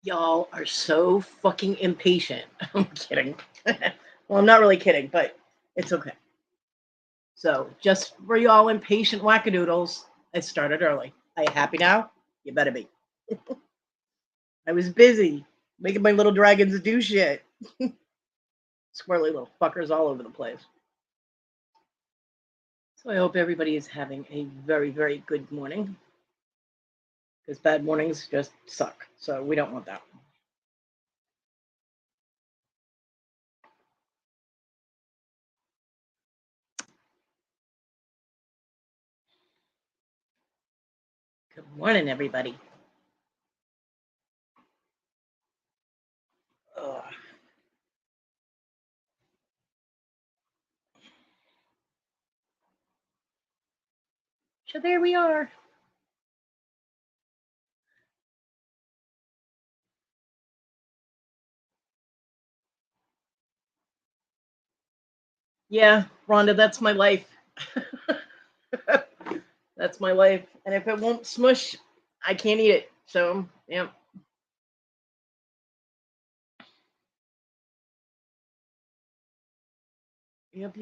Y'all are so fucking impatient. I'm kidding. Well, I'm not really kidding, but it's okay. So, just for y'all impatient wackadoodles, I started early. Are you happy now? You better be. I was busy making my little dragons do shit. Squirrely little fuckers all over the place. So, I hope everybody is having a very, very good morning because bad mornings just suck. So, we don't want that. Good morning, everybody. Ugh. So, there we are. Yeah, Rhonda, that's my life. That's my life. And if it won't smush, I can't eat it. So, yeah. Yep.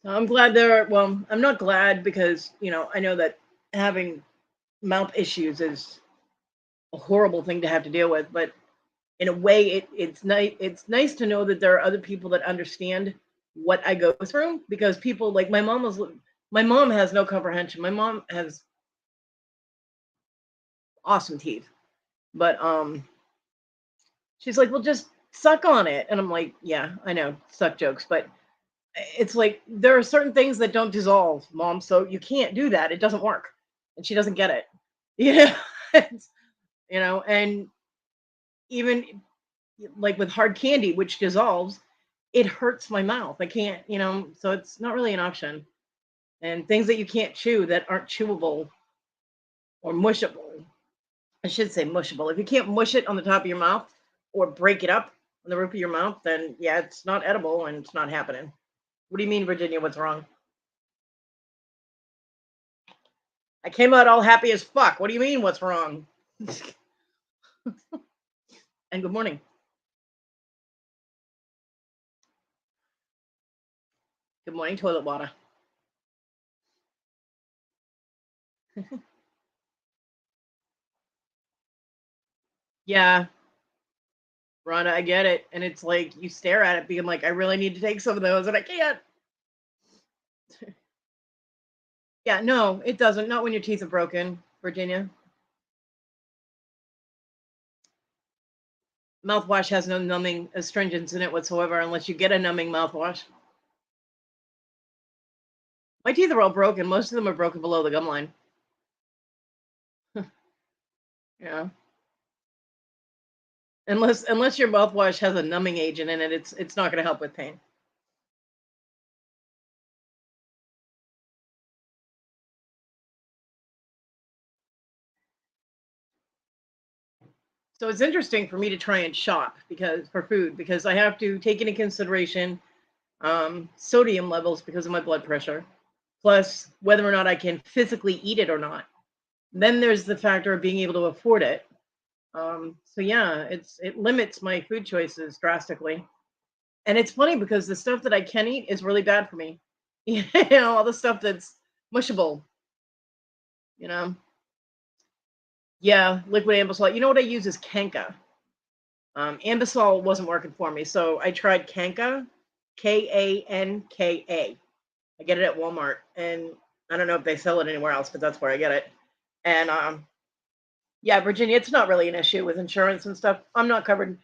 So I'm glad well, I'm not glad because, I know that having mouth issues is a horrible thing to have to deal with, but in a way it's nice to know that there are other people that understand what I go through because people like my mom has no comprehension. My mom has awesome teeth, but she's like, "Well, just suck on it." And I'm like, "Yeah, I know, suck jokes, but it's like there are certain things that don't dissolve, mom, so you can't do that. It doesn't work." And she doesn't get it. Yeah. It's- and even like with hard candy which dissolves, it hurts my mouth. I can't, so it's not really an option. And things that you can't chew that aren't chewable or mushable. I should say mushable. If you can't mush it on the top of your mouth or break it up on the roof of your mouth, then yeah, it's not edible and it's not happening. What do you mean, Virginia? What's wrong? I came out all happy as fuck. What do you mean? What's wrong? And good morning. Good morning, toilet water. Yeah, Rhonda, I get it. And it's like you stare at it being like, I really need to take some of those and I can't. Yeah, no, it doesn't. Not when your teeth are broken, Virginia. Mouthwash has no numbing astringents in it whatsoever unless you get a numbing mouthwash. My teeth are all broken. Most of them are broken below the gum line. Yeah. Unless your mouthwash has a numbing agent in it, it's not going to help with pain. So it's interesting for me to try and shop because for food because I have to take into consideration sodium levels because of my blood pressure, plus whether or not I can physically eat it or not. Then there's the factor of being able to afford it. So yeah, it limits my food choices drastically. And it's funny because the stuff that I can eat is really bad for me. All the stuff that's mushable, you know. Yeah, liquid ambisol. You know what I use is Kanka. Ambisol wasn't working for me, so I tried Kanka, Kanka. I get it at Walmart, and I don't know if they sell it anywhere else, but that's where I get it. And yeah, Virginia, it's not really an issue with insurance and stuff. I'm not covered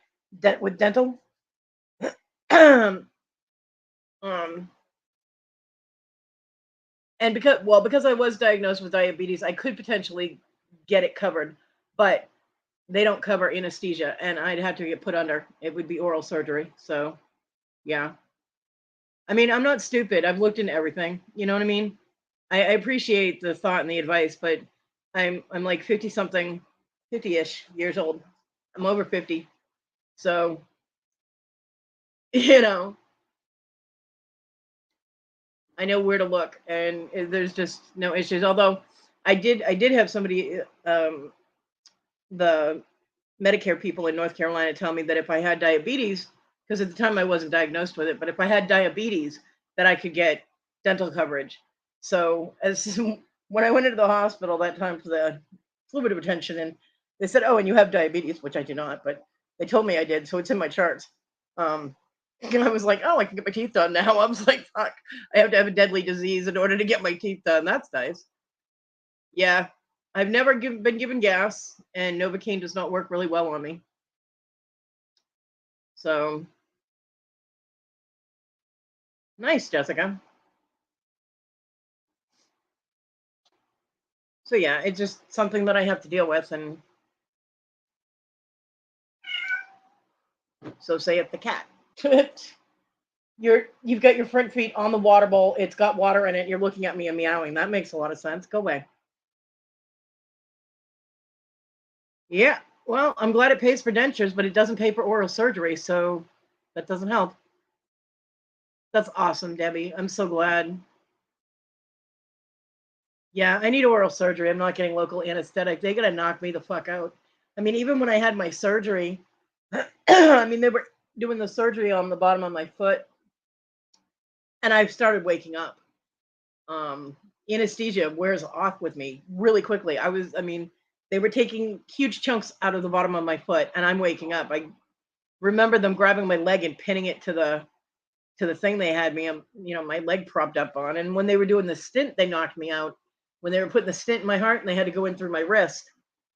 with dental. um, and because I was diagnosed with diabetes, I could potentially get it covered, but they don't cover anesthesia, and I'd have to get put under. It would be oral surgery. So yeah, I mean, I'm not stupid. I've looked into everything. You know what I mean? I appreciate the thought and the advice, but I'm like 50 something, 50-ish years old. I'm over 50. So, you know, I know where to look, and there's just no issues. Although I did have somebody, the Medicare people in North Carolina tell me that if I had diabetes, because at the time I wasn't diagnosed with it, but if I had diabetes, that I could get dental coverage. So as when I went into the hospital that time for the fluid retention, and they said, "Oh, and you have diabetes," which I do not, but they told me I did, so it's in my charts. Um, and I was like, "Oh, I can get my teeth done now." I was like, "Fuck, I have to have a deadly disease in order to get my teeth done." That's nice. Yeah, I've never been given gas, and Novocaine does not work really well on me. So nice, Jessica. So yeah, it's just something that I have to deal with, and so saith the cat. You've got your front feet on the water bowl. It's got water in it. You're looking at me and meowing. That makes a lot of sense. Go away. Yeah. Well, I'm glad it pays for dentures, but it doesn't pay for oral surgery, so that doesn't help. That's awesome, Debbie. I'm so glad. Yeah, I need oral surgery. I'm not getting local anesthetic. They gotta knock me the fuck out. I mean, even when I had my surgery, I mean, they were doing the surgery on the bottom of my foot, and I started waking up. Um, Anesthesia wears off with me really quickly. I mean, they were taking huge chunks out of the bottom of my foot, and I'm waking up. I remember them grabbing my leg and pinning it to the thing they had me, my leg propped up on. And when they were doing the stint, they knocked me out. When they were putting the stint in my heart, and they had to go in through my wrist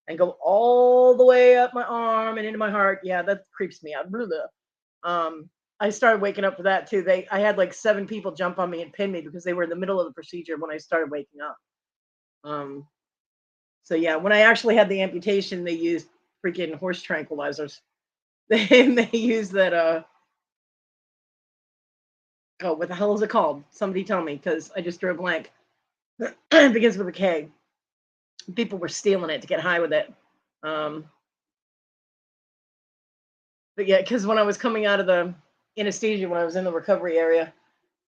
and go all the way up my arm and into my heart. Yeah, that creeps me out. Blah, blah. I started waking up for that too. I had like 7 people jump on me and pin me because they were in the middle of the procedure when I started waking up. Um, so yeah, when I actually had the amputation, they used freaking horse tranquilizers. They used that oh, what the hell is it called? Somebody tell me, because I just drew a blank. It begins with a K. People were stealing it to get high with it. Um, but yeah, because when I was coming out of the anesthesia, when I was in the recovery area,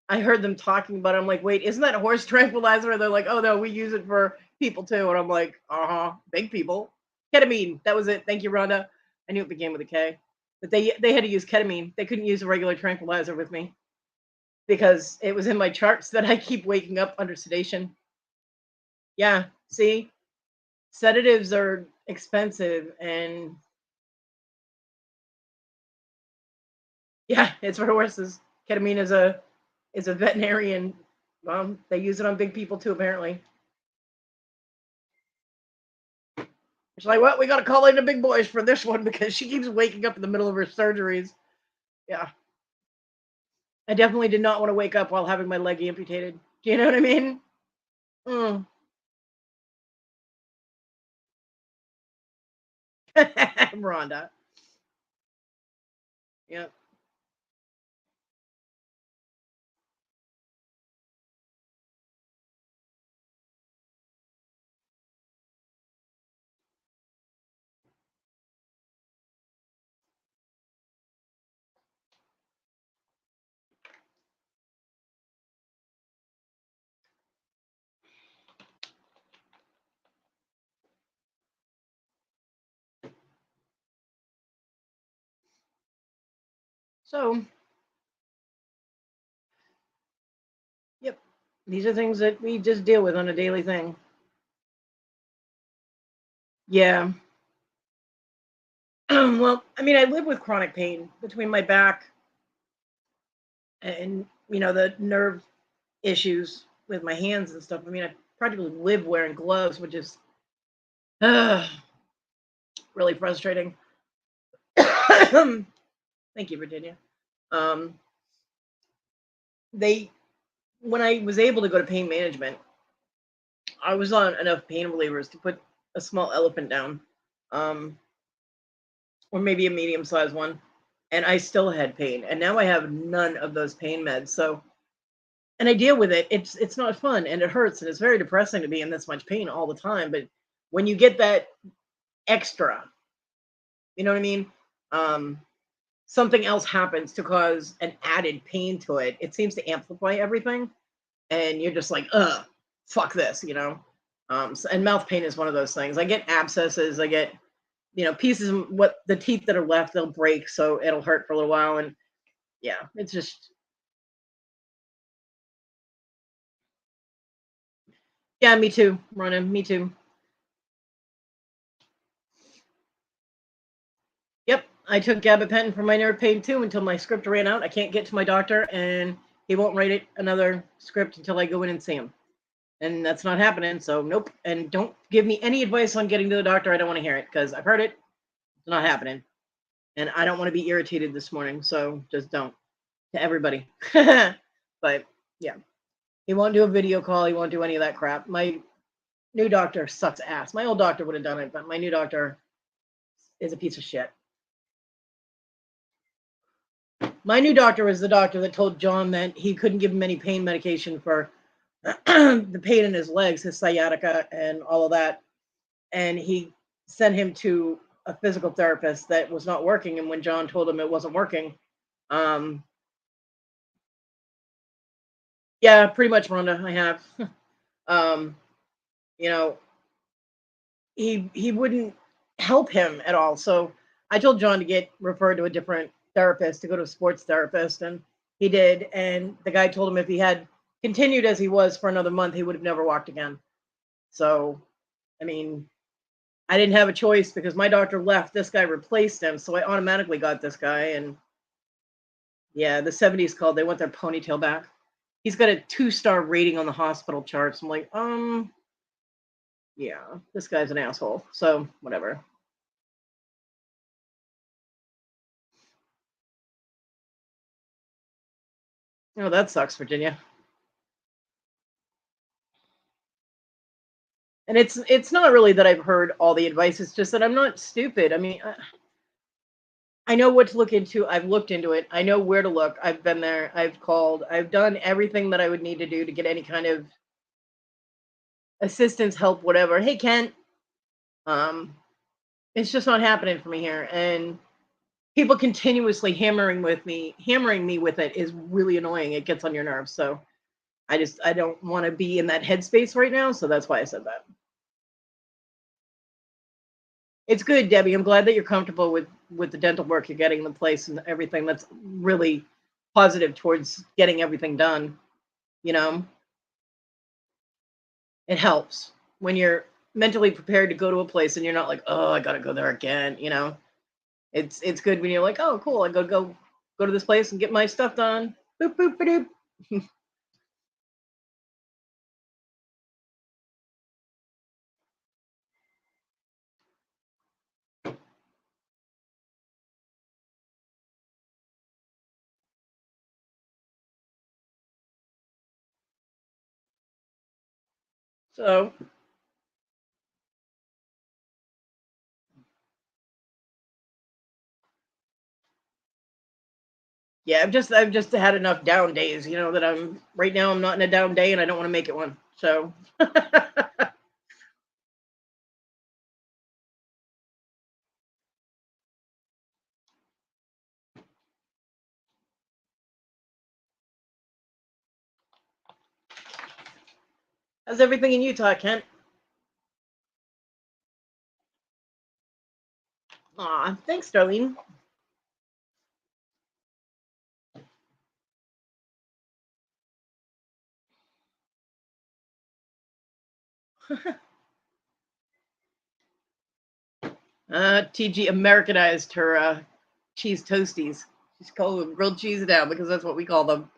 I heard them talking about it. I'm like, wait, isn't that a horse tranquilizer? And they're like, oh no, we use it for people too. And I'm like, uh-huh, big people. Ketamine. That was it. Thank you, Rhonda. I knew it began with a K. But they had to use ketamine. They couldn't use a regular tranquilizer with me because it was in my charts that I keep waking up under sedation. Yeah, see, sedatives are expensive, and yeah, it's for horses. Ketamine is a veterinarian. Well, they use it on big people too, apparently. It's like, well, we got to call in the big boys for this one because she keeps waking up in the middle of her surgeries. Yeah, I definitely did not want to wake up while having my leg amputated. Do you know what I mean? Mm. Rhonda. Yeah. So, yep, these are things that we just deal with on a daily thing. Yeah. Well, I mean, I live with chronic pain between my back and the nerve issues with my hands and stuff. I mean, I practically live wearing gloves, which is uh, really frustrating. Thank you, Virginia. Um, they When I was able to go to pain management, I was on enough pain relievers to put a small elephant down, um, or maybe a medium sized one, and I still had pain. And now I have none of those pain meds. So, and I deal with it. It's not fun, and it hurts, and it's very depressing to be in this much pain all the time. But when you get that extra, you know what I mean? Um, Something else happens to cause an added pain to it. It seems to amplify everything. and you're just like, ugh, fuck this, you know. And mouth pain is one of those things. I get abscesses, I get, pieces of what the teeth that are left, they'll break, so it'll hurt for a little while, and yeah, it's just, yeah, me too, Ronan, me too. Yep, I took gabapentin for my nerve pain too until my script ran out. I can't get to my doctor, and he won't write it another script until I go in and see him. And that's not happening. So nope. And don't give me any advice on getting to the doctor. I don't want to hear it because I've heard it. It's not happening. And I don't want to be irritated this morning. So just don't to everybody. But yeah, he won't do a video call. He won't do any of that crap. My new doctor sucks ass. My old doctor would have done it, but my new doctor is a piece of shit. My new doctor was the doctor that told John that he couldn't give him any pain medication for the pain in his legs, his sciatica, and all of that. And he sent him to a physical therapist that was not working. And when John told him it wasn't working, um, yeah, pretty much, Rhonda, I have. um, you know, he wouldn't help him at all. So I told John to get referred to a different therapist, to go to a sports therapist, and he did. And the guy told him if he had continued as he was for another month, he would have never walked again. So, I mean, I didn't have a choice because my doctor left. This guy replaced him, so I automatically got this guy. And yeah, the 70s called. They want their ponytail back. He's got a 2-star rating on the hospital charts. I'm like, yeah, this guy's an asshole. So whatever. Oh, that sucks, Virginia. And it's not really that I've heard all the advice. It's just that I'm not stupid. I mean, I know what to look into. I've looked into it. I know where to look. I've been there. I've called. I've done everything that I would need to do to get any kind of assistance, help, whatever. Hey, Kent. Um, it's just not happening for me here, and people continuously hammering me with it is really annoying. It gets on your nerves. So I don't want to be in that headspace right now. So that's why I said that. It's good, Debbie. I'm glad that you're comfortable with the dental work you're getting in the place and everything. That's really positive towards getting everything done. You know, it helps when you're mentally prepared to go to a place and you're not like, oh, I gotta go there again. It's good when you're like, oh, cool, I go to this place and get my stuff done. Boop boop boop. So yeah, I've just had enough down days, that I'm right now I'm not in a down day and I don't want to make it one. So how's everything in Utah, Kent? Aw, thanks, Darlene. TG Americanized her cheese toasties. She's called them grilled cheese now because that's what we call them.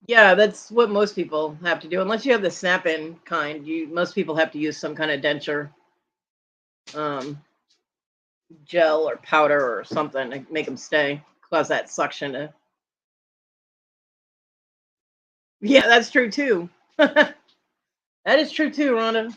Yeah, that's what most people have to do. Unless you have the snap-in kind, most people have to use some kind of denture um, gel or powder or something to make them stay, cause that suction to. Yeah, that's true too. That is true too, Rhonda.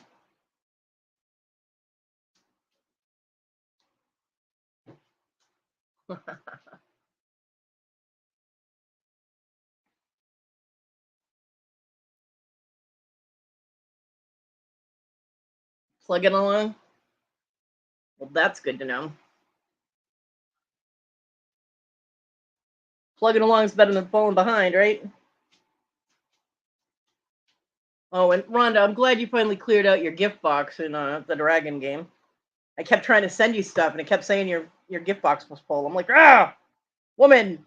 Plugging along. Well, that's good to know. Plugging along is better than falling behind, right? Oh, and Rhonda, I'm glad you finally cleared out your gift box in the dragon game. I kept trying to send you stuff, and it kept saying your gift box was full. I'm like, ah, woman.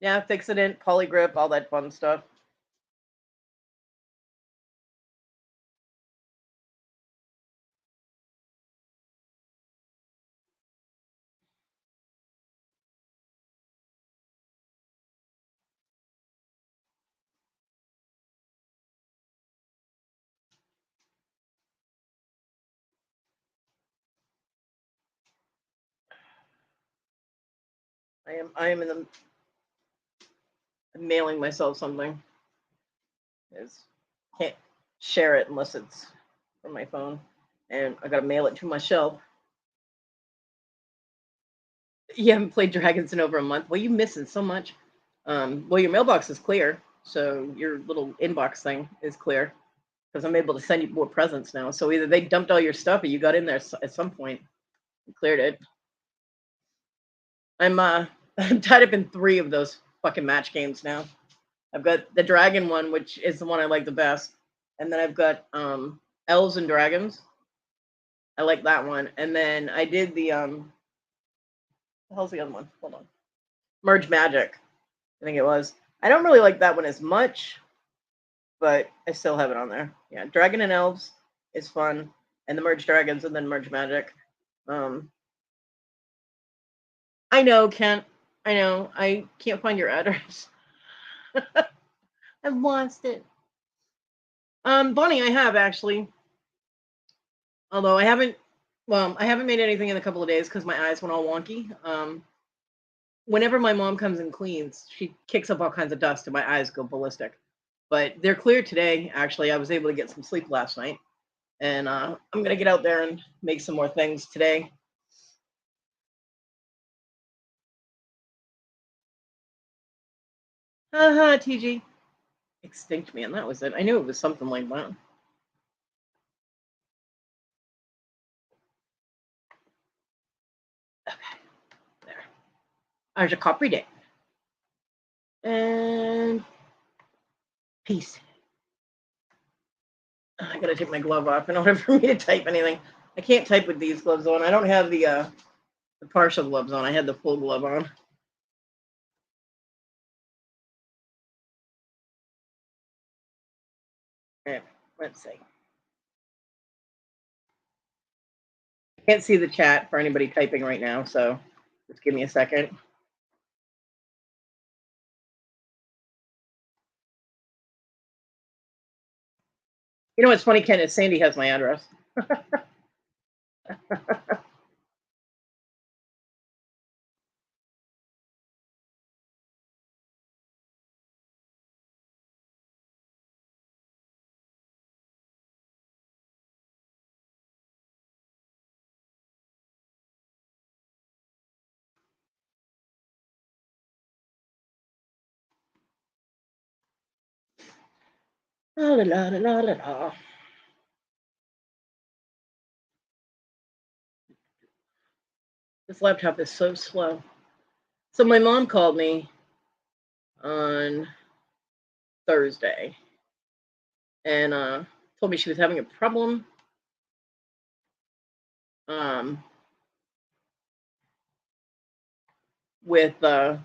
Yeah, fix it in, polygrip, all that fun stuff. I am in the mailing myself something. Can't share it unless it's from my phone, and I gotta mail it to myself. You haven't played Dragons in over a month. Well, you missing so much. Well, your mailbox is clear, so your little inbox thing is clear because I'm able to send you more presents now. So either they dumped all your stuff or you got in there at some point and cleared it. I'm I'm tied up in 3 of those fucking match games now. I've got the dragon one, which is the one I like the best, and then I've got elves and dragons. I like that one, and then I did the hell's the other one? Hold on, Merge Magic. I think it was. I don't really like that one as much, but I still have it on there. Yeah, Dragon and Elves is fun, and the Merge Dragons and then Merge Magic. Um, I know, Kent. I know. I can't find your address. I've lost it. Bonnie, I have actually. Although I haven't. Well, I haven't made anything in a couple of days because my eyes went all wonky. Whenever my mom comes and cleans, she kicks up all kinds of dust and my eyes go ballistic. But they're clear today. Actually, I was able to get some sleep last night, and I'm gonna get out there and make some more things today. Haha, TG. Extinct Man, that was it. I knew it was something like that. Okay, there. There's a copy day. And peace. I gotta take my glove off in order for me to type anything. I can't type with these gloves on. I don't have the partial gloves on. I had the full glove on. Okay, let's see. I can't see the chat for anybody typing right now, so just give me a second. You know what's funny, Ken, is Sandy has my address. La la la la la la. This laptop is so slow. So my mom called me on Thursday and told me she was having a problem um, with her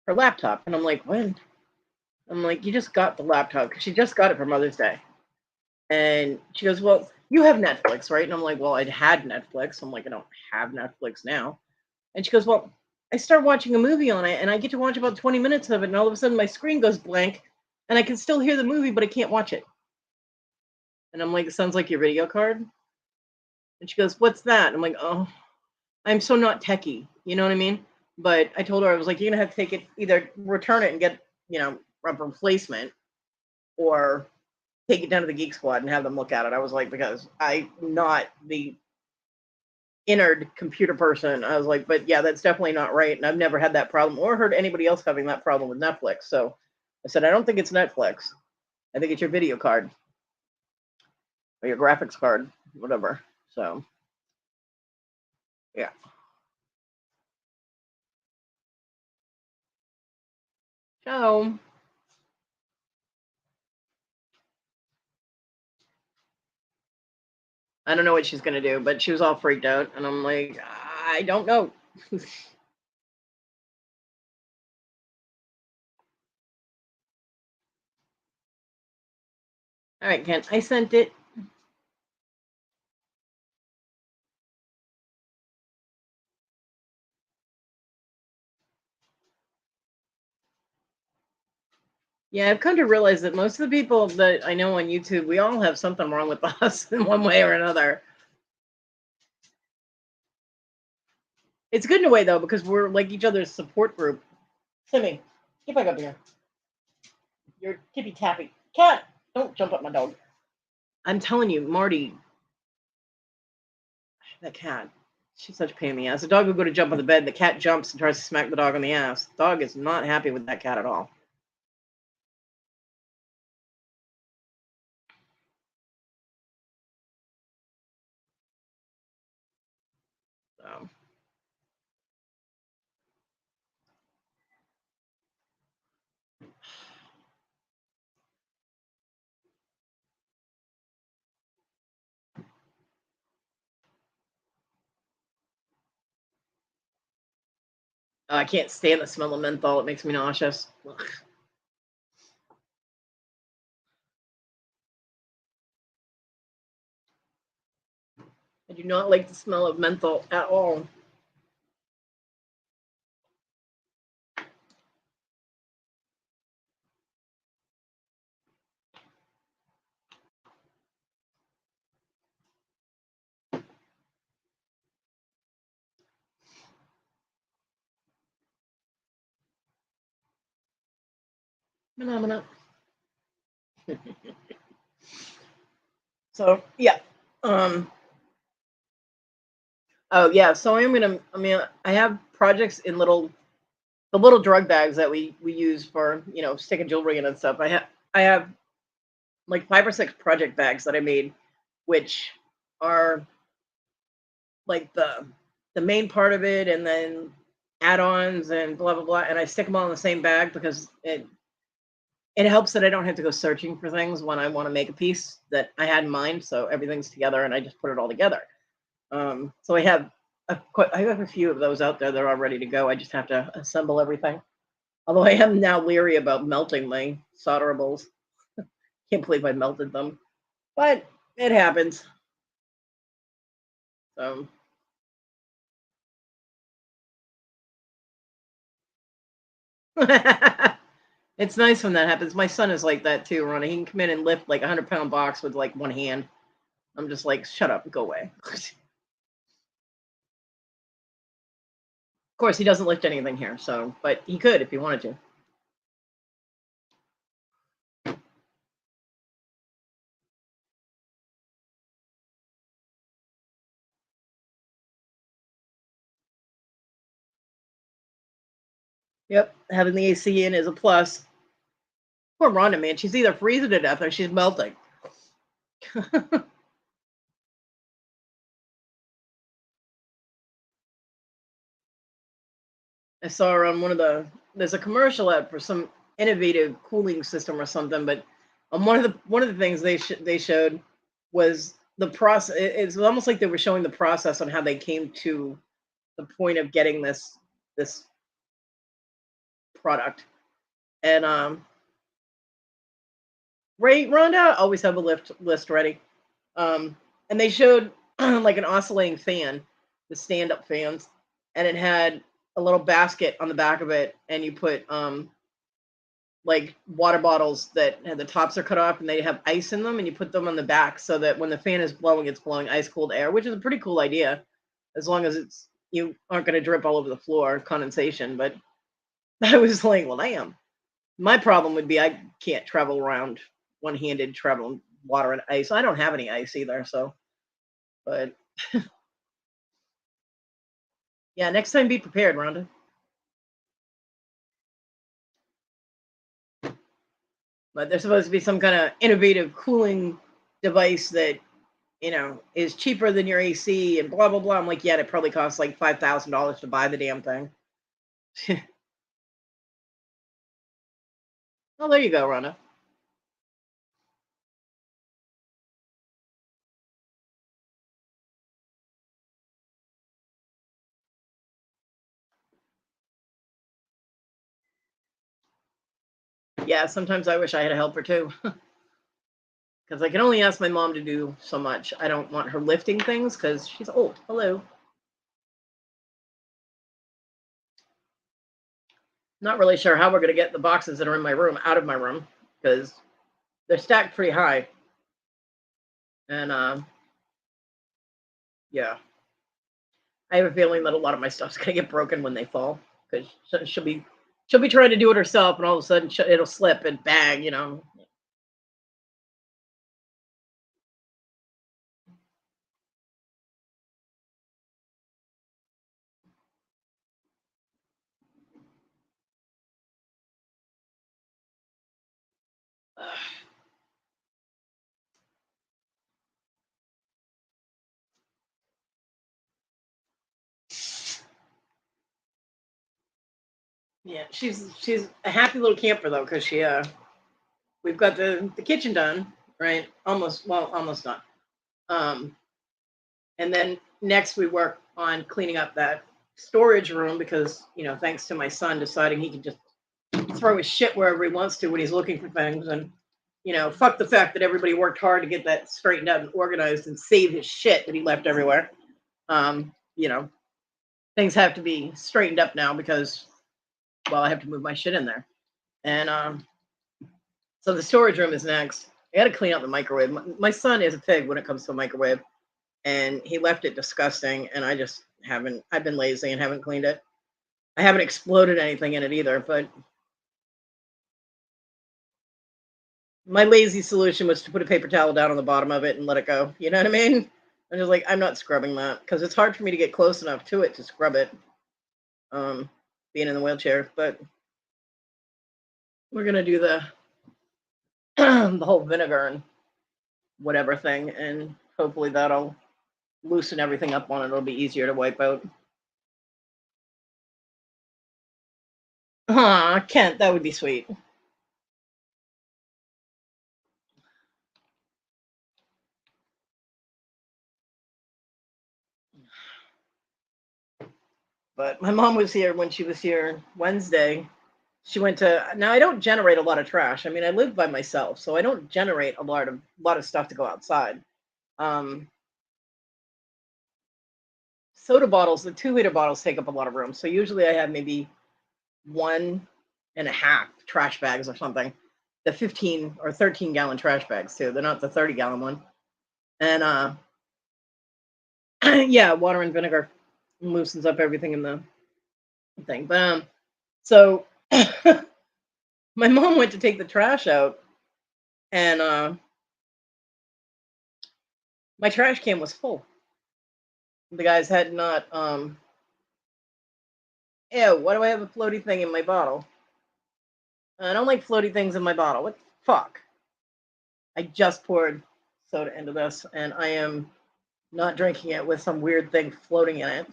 laptop. And I'm like, when? I'm like, you just got the laptop because she just got it for Mother's Day. And she goes, well, you have Netflix, right? And I'm like, well, I'd had Netflix. I'm like, I don't have Netflix now. And she goes, well, I start watching a movie on it and I get to watch about 20 minutes of it. And all of a sudden my screen goes blank and I can still hear the movie, but I can't watch it. And I'm like, it sounds like your video card. And she goes, what's that? And I'm like, oh, I'm so not techie. You know what I mean? But I told her, I was like, you're going to have to take it, either return it and get, a replacement, or take it down to the Geek Squad and have them look at it. I was like, because I'm not the inner computer person. I was like, but yeah, that's definitely not right. And I've never had that problem or heard anybody else having that problem with Netflix. So I said, I don't think it's Netflix. I think it's your video card. or your graphics card, whatever. So, yeah. So, I don't know what she's gonna do, but she was all freaked out, and I'm like, I don't know. All right, Ken, I sent it. Yeah, I've come to realize that most of the people that I know on YouTube, we all have something wrong with us in one way or another. It's good in a way though, because we're like each other's support group. Timmy, get back up here. You're tippy tappy. Cat, don't jump up my dog. I'm telling you, Marty, that cat, she's such a pain in the ass. The dog will go to jump on the bed, the cat jumps and tries to smack the dog on the ass. The dog is not happy with that cat at all. So. I can't stand the smell of menthol. It makes me nauseous. Ugh. I do not like the smell of menthol at all. Phenomena. So yeah. Oh yeah. So I'm gonna. I mean, I have projects in the little drug bags that we use for sticking jewelry in and stuff. I have like 5 or 6 project bags that I made, which are like the main part of it, and then add-ons and blah blah blah. And I stick them all in the same bag because it helps that I don't have to go searching for things when I want to make a piece that I had in mind. So everything's together, and I just put it all together. So I have a few of those out there that are all ready to go. I just have to assemble everything. Although I am now leery about melting my solderables. Can't believe I melted them, but it happens. So it's nice when that happens. My son is like that too, Ronnie. He can come in and lift like 100-pound box with like one hand. I'm just like, shut up, go away. Of course, he doesn't lift anything here, so but he could if he wanted to. Yep, having the AC in is a plus. Poor Rhonda, man, she's either freezing to death or she's melting. I saw her on there's a commercial ad for some innovative cooling system or something, but on one of the things they showed was the process. It's almost like they were showing the process on how they came to the point of getting this product. And right, Rhonda, always have a list ready. And they showed like an oscillating fan, the stand-up fans, and it had a little basket on the back of it, and you put like water bottles that had the tops are cut off and they have ice in them, and you put them on the back so that when the fan is blowing, it's blowing ice cold air, which is a pretty cool idea, as long as you aren't going to drip all over the floor, condensation. But I was like, well, damn. My problem would be I can't travel around one-handed traveling water and ice. I don't have any ice either, so but yeah, next time be prepared, Rhonda. But there's supposed to be some kind of innovative cooling device that is cheaper than your AC and blah blah blah. I'm like, yeah, it probably costs like $5,000 to buy the damn thing. Well, there you go, Rhonda. Yeah, sometimes I wish I had a helper too, because I can only ask my mom to do so much. I don't want her lifting things because she's old. Hello. Not really sure how we're going to get the boxes that are in my room out of my room because they're stacked pretty high. And yeah, I have a feeling that a lot of my stuff's going to get broken when they fall because she'll be trying to do it herself, and all of a sudden it'll slip and bang. Yeah, she's a happy little camper though because we've got the kitchen done, right, almost done. Um, and then next we work on cleaning up that storage room because thanks to my son deciding he can just throw his shit wherever he wants to when he's looking for things, and fuck the fact that everybody worked hard to get that straightened out and organized and save his shit that he left everywhere. um Things have to be straightened up now because, well, I have to move my shit in there. And so the storage room is next. I got to clean out the microwave. My son is a pig when it comes to a microwave, and he left it disgusting, and I just haven't. I've been lazy and haven't cleaned it. I haven't exploded anything in it either, but my lazy solution was to put a paper towel down on the bottom of it and let it go. You know what I mean? I'm just like, I'm not scrubbing that because it's hard for me to get close enough to it to scrub it. Being in the wheelchair, but we're gonna do the the whole vinegar and whatever thing, and hopefully that'll loosen everything up on it. It'll be easier to wipe out. Ah, Kent, that would be sweet. But my mom was here when she was here Wednesday. She went to now I don't generate a lot of trash. I mean, I live by myself, so I don't generate a lot of stuff to go outside. Um Soda bottles, the 2 liter bottles take up a lot of room. So usually I have maybe 1.5 trash bags or something. The 15 or 13 gallon trash bags too. They're not the 30 gallon one. And yeah, water and vinegar loosens up everything in the thing. But so my mom went to take the trash out, and my trash can was full. The guys had not. Ew! Why do I have a floaty thing in my bottle? I don't like floaty things in my bottle. What the fuck? I just poured soda into this, and I am not drinking it with some weird thing floating in it.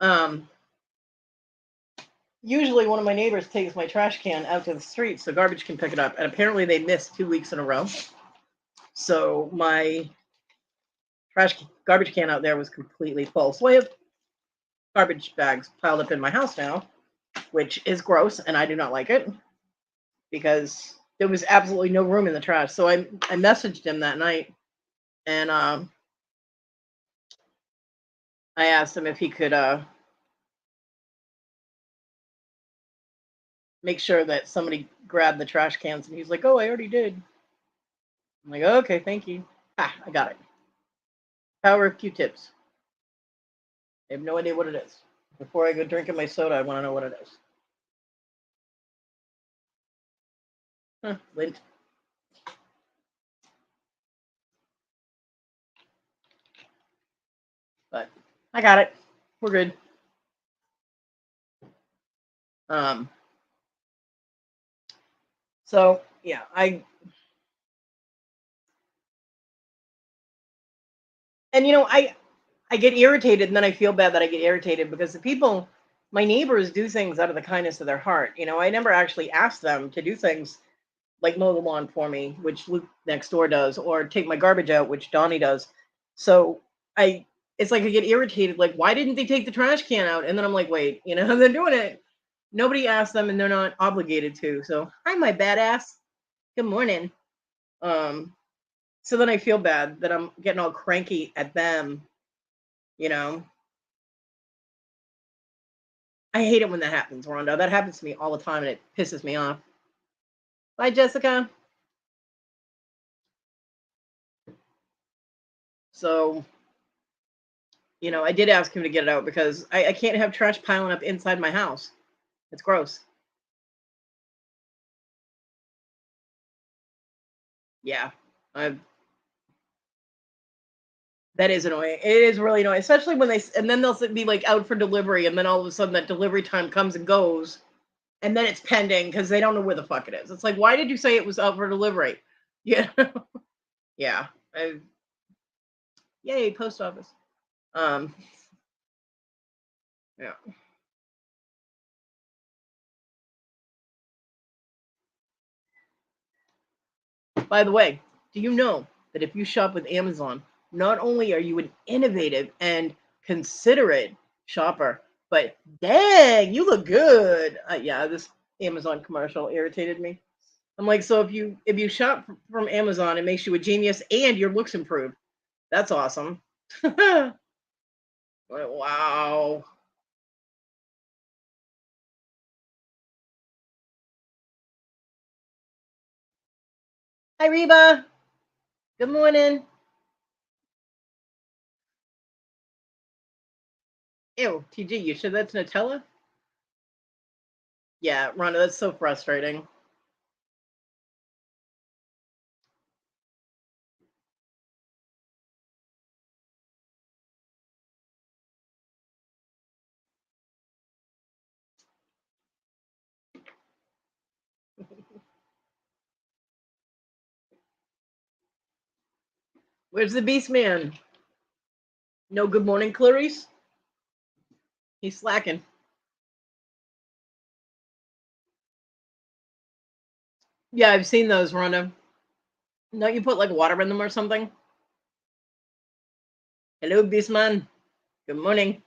Um, Usually one of my neighbors takes my trash can out to the street so garbage can pick it up, and apparently they missed 2 weeks in a row. So my garbage can out there was completely full. So I have garbage bags piled up in my house now, which is gross, and I do not like it because there was absolutely no room in the trash. So I messaged him that night, and I asked him if he could make sure that somebody grabbed the trash cans, and he's like, "Oh, I already did." I'm like, "Okay, thank you." Ah, I got it. Power of Q-tips. I have no idea what it is. Before I go drinking my soda, I want to know what it is. Huh, lint. But I got it. We're good. Um. So yeah, And I get irritated, and then I feel bad that I get irritated because the people, my neighbors, do things out of the kindness of their heart. I never actually asked them to do things like mow the lawn for me, which Luke next door does, or take my garbage out, which Donnie does. So I, it's like I get irritated, like, why didn't they take the trash can out? And then I'm like, wait, they're doing it. Nobody asked them, and they're not obligated to. So hi, my badass. Good morning. Um, so then I feel bad that I'm getting all cranky at them. You know, I hate it when that happens, Rhonda. That happens to me all the time, and it pisses me off. Bye, Jessica. So, I did ask him to get it out because I can't have trash piling up inside my house. It's gross. Yeah, I that is annoying. It is really annoying, especially when and then they'll be like out for delivery, and then all of a sudden that delivery time comes and goes, and then it's pending because they don't know where the fuck it is. It's like, why did you say it was out for delivery? Yeah, yeah. Yay, post office. Um, yeah. By the way, do you know that if you shop with Amazon, not only are you an innovative and considerate shopper, but dang, you look good. Yeah, this Amazon commercial irritated me. I'm like, so if you shop from Amazon, it makes you a genius and your looks improve. That's awesome. Like, wow. Hi, Reba. Good morning. Ew, TG, you sure that's Nutella? Yeah, Rhonda, that's so frustrating. Where's the Beast Man? No good morning, Clarice? He's slacking. Yeah, I've seen those, Rhonda. Don't you put like water in them or something? Hello, Beastman. Good morning.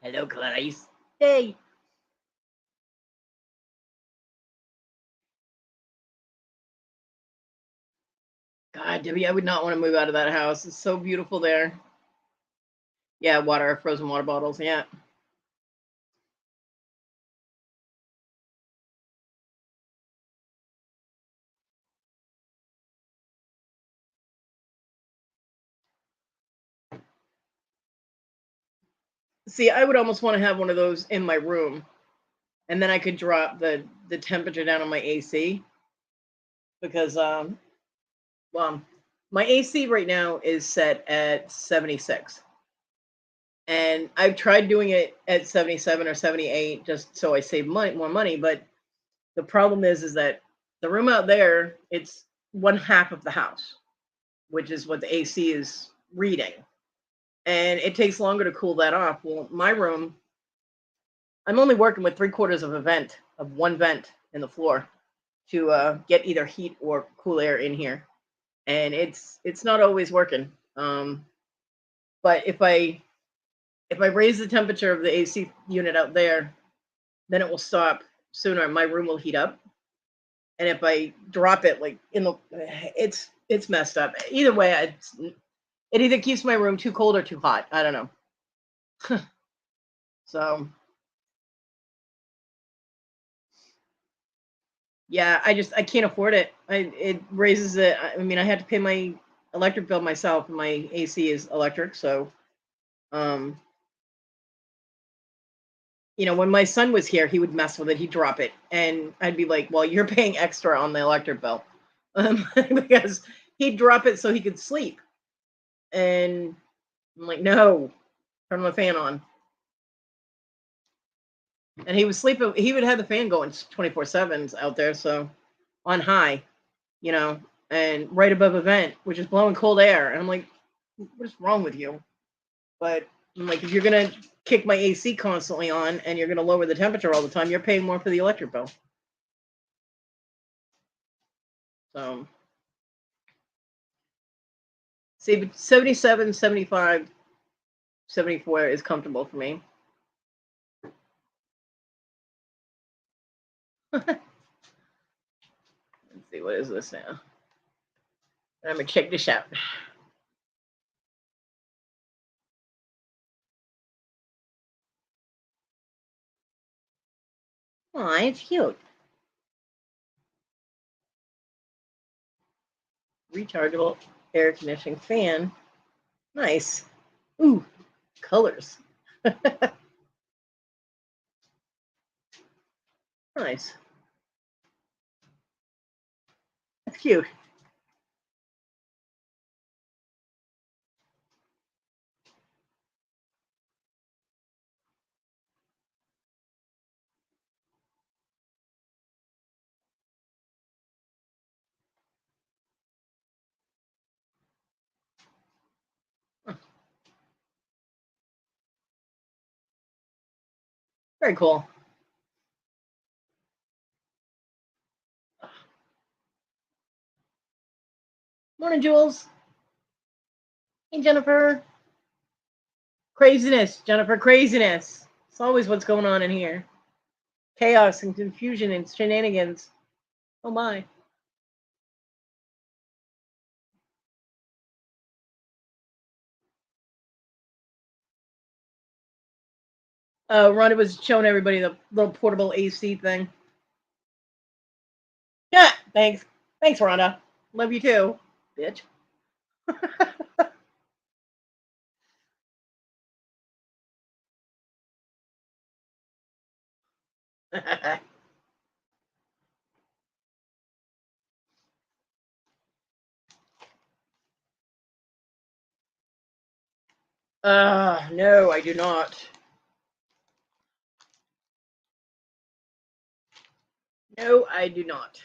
Hello, Clarice. Hey. God, Debbie, I would not want to move out of that house. It's so beautiful there. Yeah, water, frozen water bottles. Yeah. See, I would almost want to have one of those in my room, and then I could drop the temperature down on my AC because well, my AC right now is set at 76. And I've tried doing it at 77 or 78 just so I save more money, but the problem is that the room out there, it's one half of the house, which is what the AC is reading. And it takes longer to cool that off. Well, my room, I'm only working with three-quarters of a vent, of one vent in the floor to get either heat or cool air in here. And it's not always working. But if I raise the temperature of the AC unit out there, then it will stop sooner. My room will heat up. And if I drop it like in the, it's messed up. Either way, it either keeps my room too cold or too hot. I don't know. So yeah, I can't afford it. It raises it. I mean, I had to pay my electric bill myself, and my AC is electric. So um, when my son was here, he would mess with it. He'd drop it, and I'd be like, "Well, you're paying extra on the electric bill," because he'd drop it so he could sleep. And I'm like, no, turn my fan on. And he was sleeping. He would have the fan going 24/7 out there, so on high, you know, and right above a vent, which is blowing cold air. And I'm like, what is wrong with you? But I'm like, if you're gonna kick my AC constantly on and you're gonna lower the temperature all the time, you're paying more for the electric bill. So see, but 77, 75, 74 is comfortable for me. Let's see, what is this now? I'm gonna check this out. Oh, it's cute. Rechargeable air conditioning fan. Nice. Ooh, colors. Nice. That's cute. Very cool. Morning, Jules. Hey, Jennifer. Craziness, Jennifer. Craziness. It's always what's going on in here. Chaos and confusion and shenanigans. Oh my. Rhonda was showing everybody the little portable AC thing. Yeah, thanks. Thanks, Rhonda. Love you too, bitch. No, I do not. No, I do not.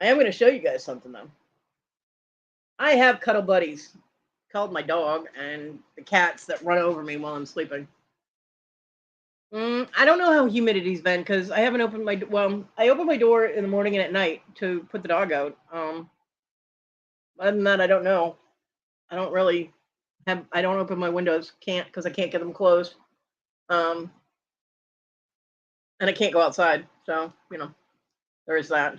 I am going to show you guys something though. I have Cuddle Buddies, called my dog and the cats that run over me while I'm sleeping. I don't know how humidity's been because I haven't opened my I open my door in the morning and at night to put the dog out. Other than that, I don't know. I don't really I don't open my windows. Can't because I can't get them closed. Um, and I can't go outside. So there is that.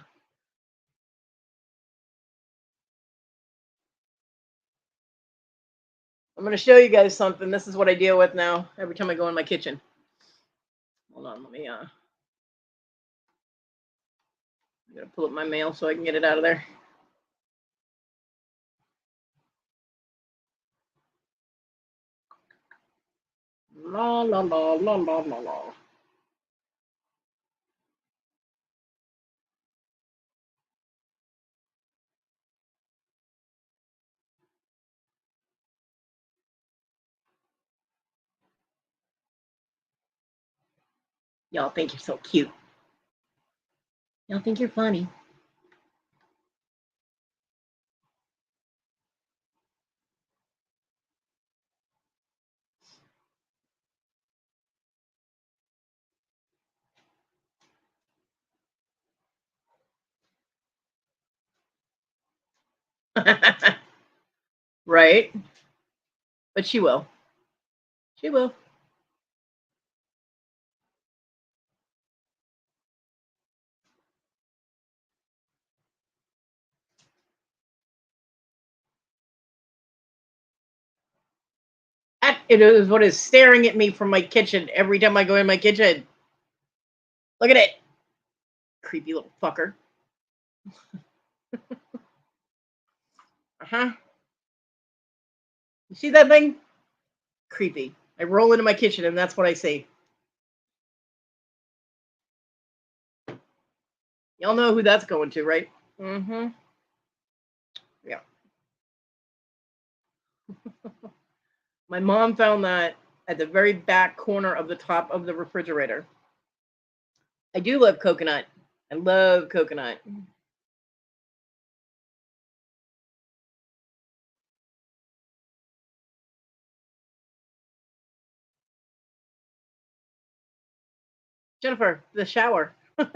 I'm gonna show you guys something. This is what I deal with now every time I go in my kitchen. Hold on, let me I'm gonna pull up my mail so I can get it out of there. La la la la la la la. Y'all think you're so cute. Y'all think you're funny. Right? But she will. She will. It is what is staring at me from my kitchen every time I go in my kitchen. Look at it. Creepy little fucker. Uh-huh. You see that thing? Creepy. I roll into my kitchen and that's what I see. Y'all know who that's going to, right? Mm-hmm. Yeah. My mom found that at the very back corner of the top of the refrigerator. I do love coconut. I love coconut. Jennifer, the shower. All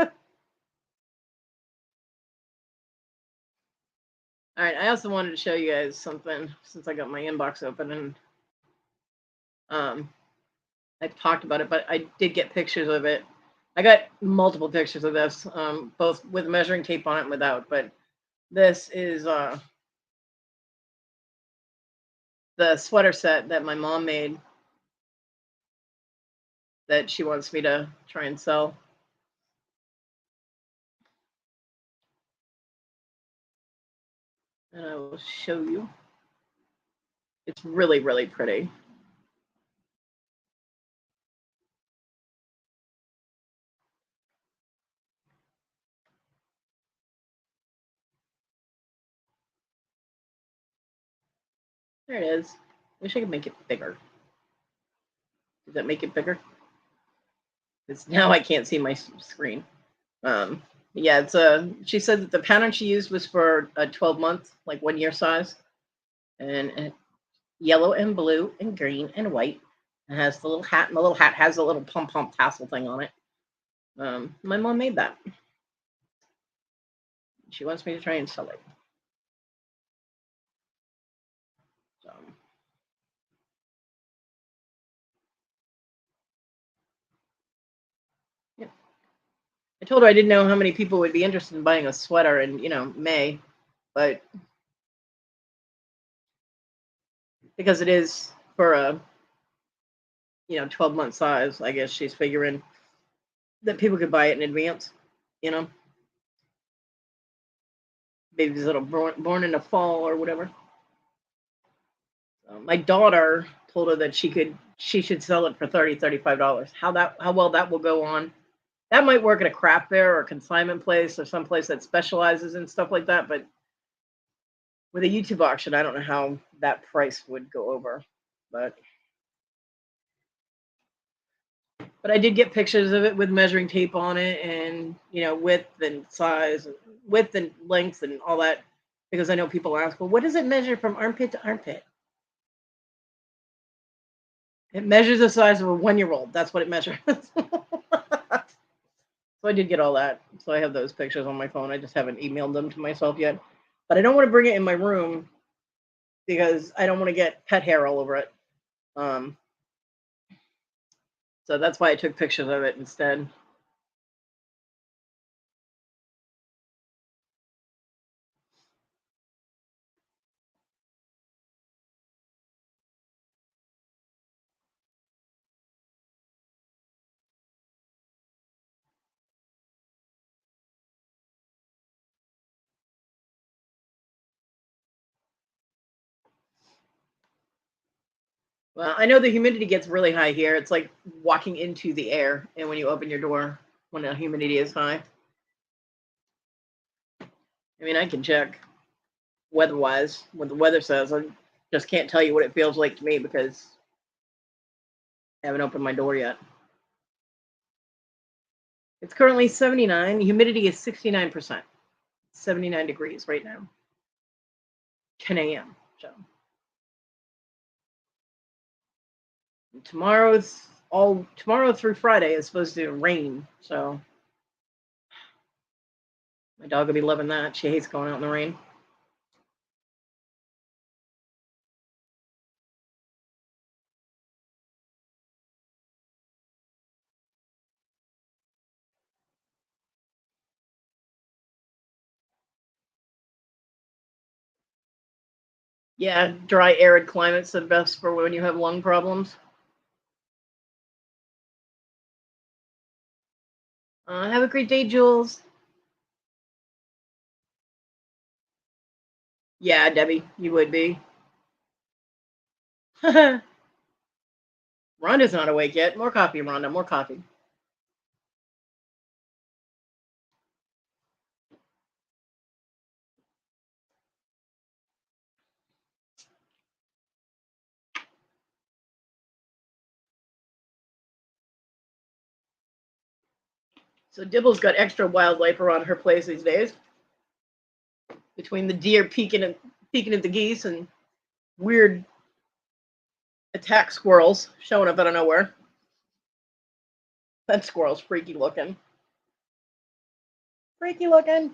right, I also wanted to show you guys something since I got my inbox open and um I talked about it, but I did get pictures of it. I got multiple pictures of this, both with measuring tape on it and without. But this is the sweater set that my mom made that she wants me to try and sell. And I will show you. It's really, really pretty. There it is. Wish I could make it bigger. Does that make it bigger? Because now I can't see my screen. Yeah, it's a. She said that the pattern she used was for a 12-month, like 1 year size, and yellow and blue and green and white. It has the little hat, and the little hat has a little pom pom tassel thing on it. My mom made that. She wants me to try and sell it. So, yeah. I told her I didn't know how many people would be interested in buying a sweater in, May, but because it is for a, 12-month size, I guess she's figuring that people could buy it in advance, you know, babies that are born in the fall or whatever. My daughter told her that she should sell it for $35. How well that will go on. That might work at a craft fair or a consignment place or someplace that specializes in stuff like that. But with a YouTube auction, I don't know how that price would go over. But I did get pictures of it with measuring tape on it and width and size, width and length and all that, because I know people ask, well, what does it measure from armpit to armpit? It measures the size of a 1-year-old. That's what it measures. So I did get all that. So I have those pictures on my phone. I just haven't emailed them to myself yet. But I don't want to bring it in my room because I don't want to get pet hair all over it. Um, so that's why I took pictures of it instead. Well, I know the humidity gets really high here. It's like walking into the air, and when you open your door, when the humidity is high. I mean, I can check weather-wise what the weather says. I just can't tell you what it feels like to me because I haven't opened my door yet. It's currently 79. The humidity is 69%. 79 degrees right now. 10 a.m. So tomorrow through Friday is supposed to rain. So my dog will be loving that. She hates going out in the rain. Yeah, dry, arid climate's the best for when you have lung problems. Have a great day, Jules. Yeah, Debbie, you would be. Rhonda's not awake yet. More coffee, Rhonda. More coffee. So Dibble's got extra wildlife around her place these days. Between the deer peeking at the geese and weird attack squirrels showing up out of nowhere. That squirrel's freaky looking. Freaky looking.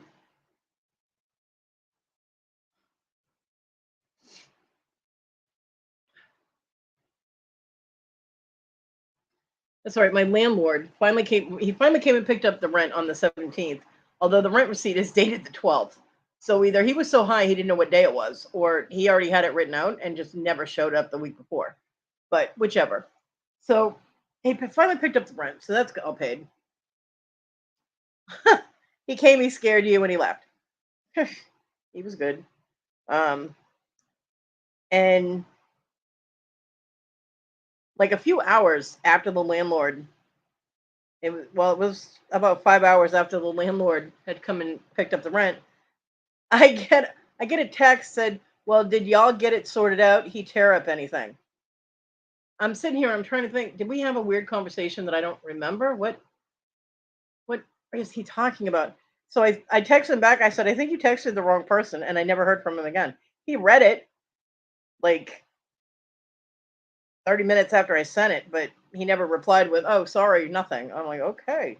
That's right. My landlord finally came. He finally came and picked up the rent on the 17th. Although the rent receipt is dated the 12th. So either he was so high he didn't know what day it was, or he already had it written out and just never showed up the week before. But whichever. So he finally picked up the rent. So that's all paid. He came. He scared you, and he left. He was good. And like a few hours after the landlord, it was about 5 hours after the landlord had come and picked up the rent. I get a text said, "Well, did y'all get it sorted out? He tear up anything?" I'm sitting here. I'm trying to think. Did we have a weird conversation that I don't remember? What is he talking about? So I texted him back. I said, "I think you texted the wrong person," and I never heard from him again. He read it like 30 minutes after I sent it, but he never replied with, "Oh, sorry, nothing." I'm like, okay,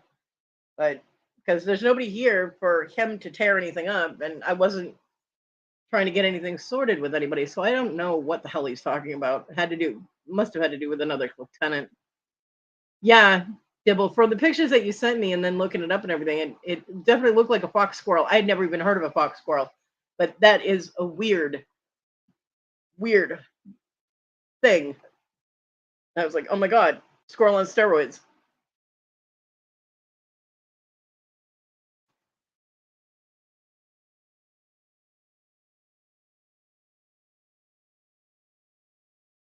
but because there's nobody here for him to tear anything up, and I wasn't trying to get anything sorted with anybody, so I don't know what the hell he's talking about. Must have had to do with another lieutenant. Yeah, Dibble, for the pictures that you sent me and then looking it up and everything, it definitely looked like a fox squirrel. I had never even heard of a fox squirrel, but that is a weird thing. I was like, oh my god, squirrel on steroids.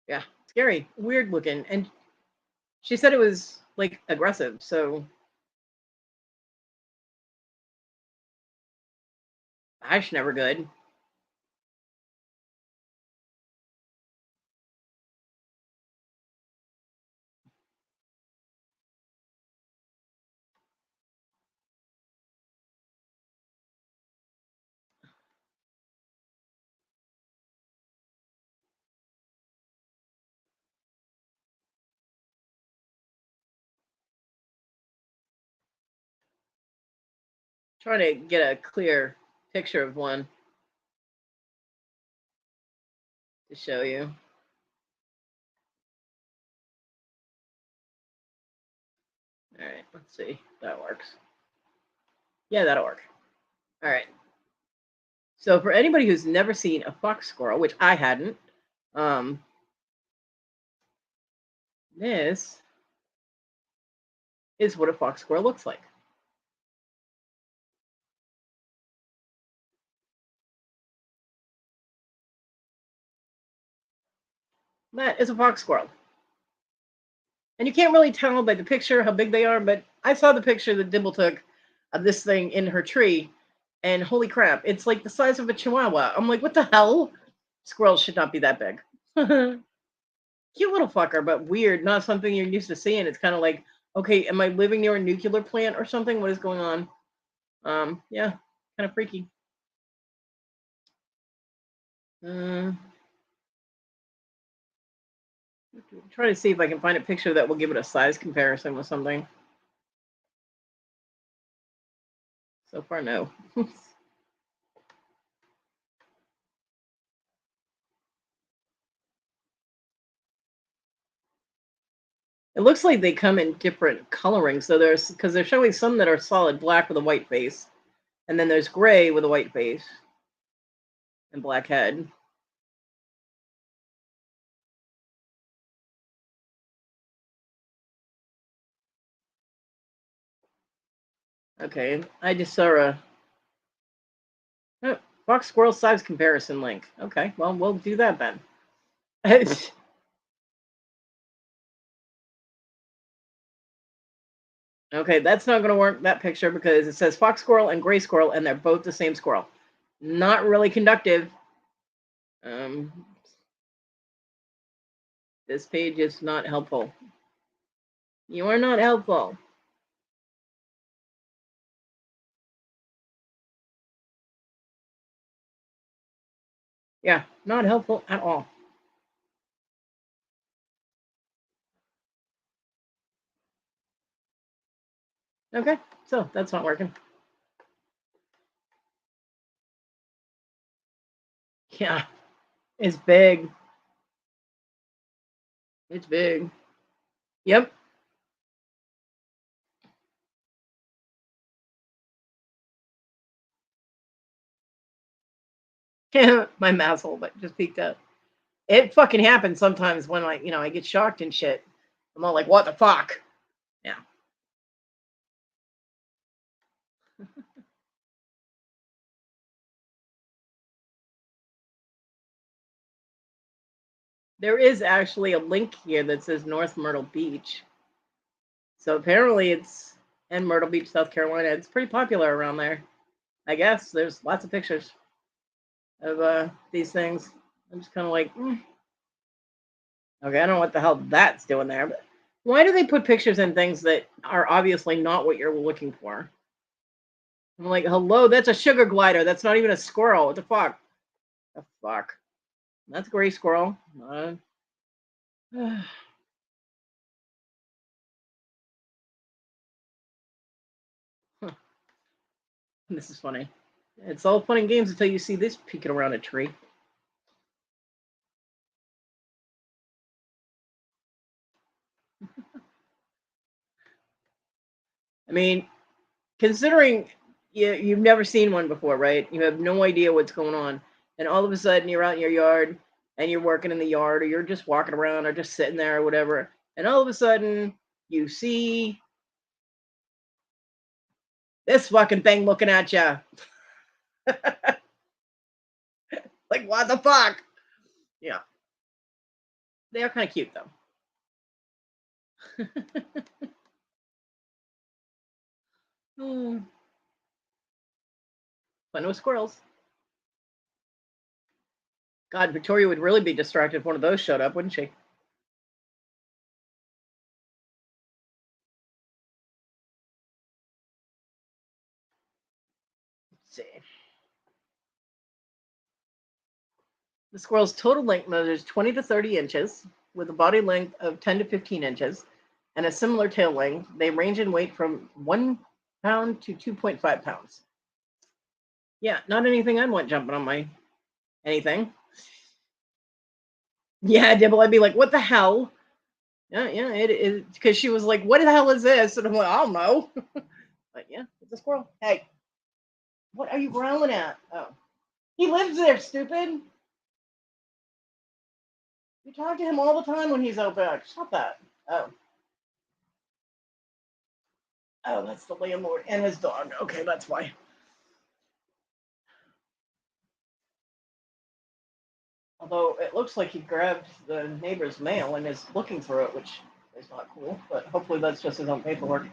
Yeah, scary, weird looking, and she said it was like aggressive. So that's never good. Trying to get a clear picture of one to show you. All right, let's see if that works. Yeah, that'll work. All right. So for anybody who's never seen a fox squirrel, which I hadn't, um, this is what a fox squirrel looks like. That is a fox squirrel. And you can't really tell by the picture how big they are, but I saw the picture that Dibble took of this thing in her tree, and holy crap, it's like the size of a chihuahua. I'm like, what the hell? Squirrels should not be that big. Cute little fucker, but weird. Not something you're used to seeing. It's kind of like, okay, am I living near a nuclear plant or something? What is going on? Yeah, kind of freaky. Uh, try to see if I can find a picture that will give it a size comparison with something. So far, no. It looks like they come in different colorings. So there's because they're showing some that are solid black with a white face, and then there's gray with a white face and black head. Okay, I just saw a fox squirrel size comparison link. Okay, well we'll do that then. Okay, that's not going to work, that picture, because it says fox squirrel and gray squirrel, and they're both the same squirrel. Not really conductive. Um, this page is not helpful. You are not helpful. Yeah, not helpful at all. Okay, so that's not working. Yeah, it's big. It's big. Yep. My massel, but just peeked up. It fucking happens sometimes when I get shocked and shit. I'm all like, what the fuck? Yeah. There is actually a link here that says North Myrtle Beach. So apparently it's in Myrtle Beach, South Carolina. It's pretty popular around there. I guess there's lots of pictures of these things. I'm just kind of like, okay, I don't know what the hell that's doing there, but why do they put pictures in things that are obviously not what you're looking for? I'm like, hello, that's a sugar glider. That's not even a squirrel. What the fuck? The fuck? That's a gray squirrel. This is funny. It's all fun and games until you see this peeking around a tree. I mean, considering you've never seen one before, right? You have no idea what's going on, and all of a sudden you're out in your yard and you're working in the yard, or you're just walking around, or just sitting there, or whatever, and all of a sudden you see this fucking thing looking at you. Like, what the fuck? Yeah, they are kind of cute though. Hmm. Fun with squirrels. God, Victoria would really be distracted if one of those showed up, wouldn't she? Let's see. The squirrel's total length measures 20 to 30 inches, with a body length of 10 to 15 inches, and a similar tail length. They range in weight from 1 pound to 2.5 pounds. Yeah, not anything I'd want jumping on my anything. Yeah, Dibble, I'd be like, what the hell? Yeah, yeah, it is. Because she was like, what the hell is this? And I'm like, I don't know. But yeah, it's a squirrel. Hey, what are you growling at? Oh, he lives there, stupid. You talk to him all the time when he's out back. Stop that. Oh. Oh, that's the landlord and his dog. Okay, that's why. Although it looks like he grabbed the neighbor's mail and is looking through it, which is not cool, but hopefully that's just his own paperwork.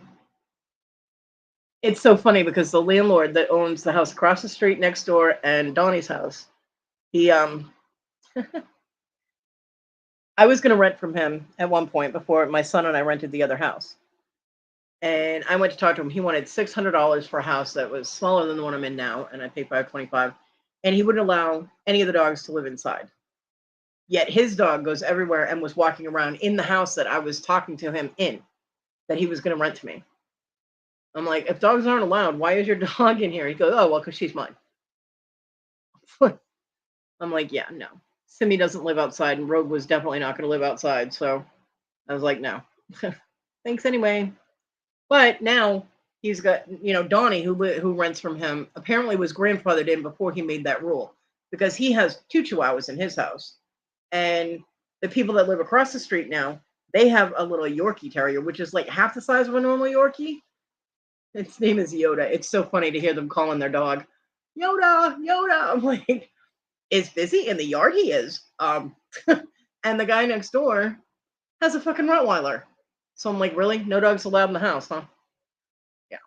It's so funny because the landlord that owns the house across the street next door and Donnie's house, he I was gonna rent from him at one point before my son and I rented the other house. And I went to talk to him. He wanted $600 for a house that was smaller than the one I'm in now, and I paid 525. And he wouldn't allow any of the dogs to live inside. Yet his dog goes everywhere and was walking around in the house that I was talking to him in, that he was going to rent to me. I'm like, if dogs aren't allowed, why is your dog in here? He goes, oh, well, because she's mine. I'm like, yeah, no. Simi doesn't live outside, and Rogue was definitely not going to live outside. So I was like, no. Thanks anyway. But now he's got, Donnie, who rents from him, apparently was grandfathered in before he made that rule, because he has 2 chihuahuas in his house. And the people that live across the street now, they have a little Yorkie Terrier, which is like half the size of a normal Yorkie. Its name is Yoda. It's so funny to hear them calling their dog Yoda, Yoda. I'm like, is busy in the yard? He is. And the guy next door has a fucking Rottweiler. So I'm like, really? No dogs allowed in the house, huh? Yeah.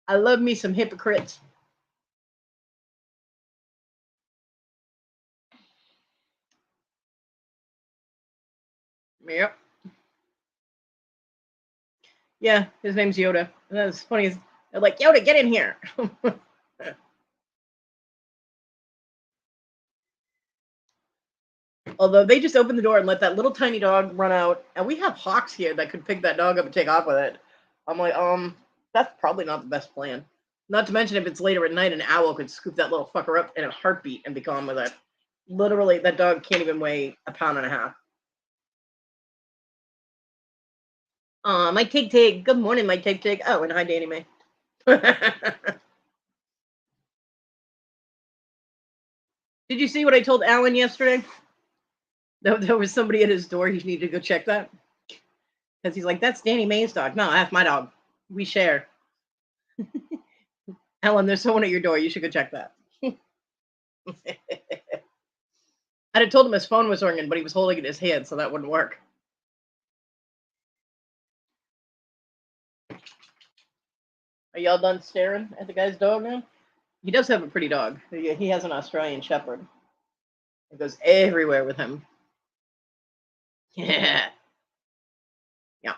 I love me some hypocrites. Yep. Yeah, his name's Yoda. And that's funny. They're like, Yoda, get in here. Although they just opened the door and let that little tiny dog run out, and we have hawks here that could pick that dog up and take off with it. I'm like, that's probably not the best plan. Not to mention, if it's later at night, an owl could scoop that little fucker up in a heartbeat and be gone with it. Literally, that dog can't even weigh a pound and a half. My Tig. Good morning, my Tig. Oh, and hi, Danny Mae. Did you see what I told Alan yesterday? There was somebody at his door. He needed to go check that. Because he's like, that's Danny Mae's dog. No, that's my dog. We share. Alan, there's someone at your door. You should go check that. I had told him his phone was ringing, but he was holding it in his hand, so that wouldn't work. Are y'all done staring at the guy's dog now? He does have a pretty dog. He has an Australian Shepherd. It goes everywhere with him. Yeah. Yeah.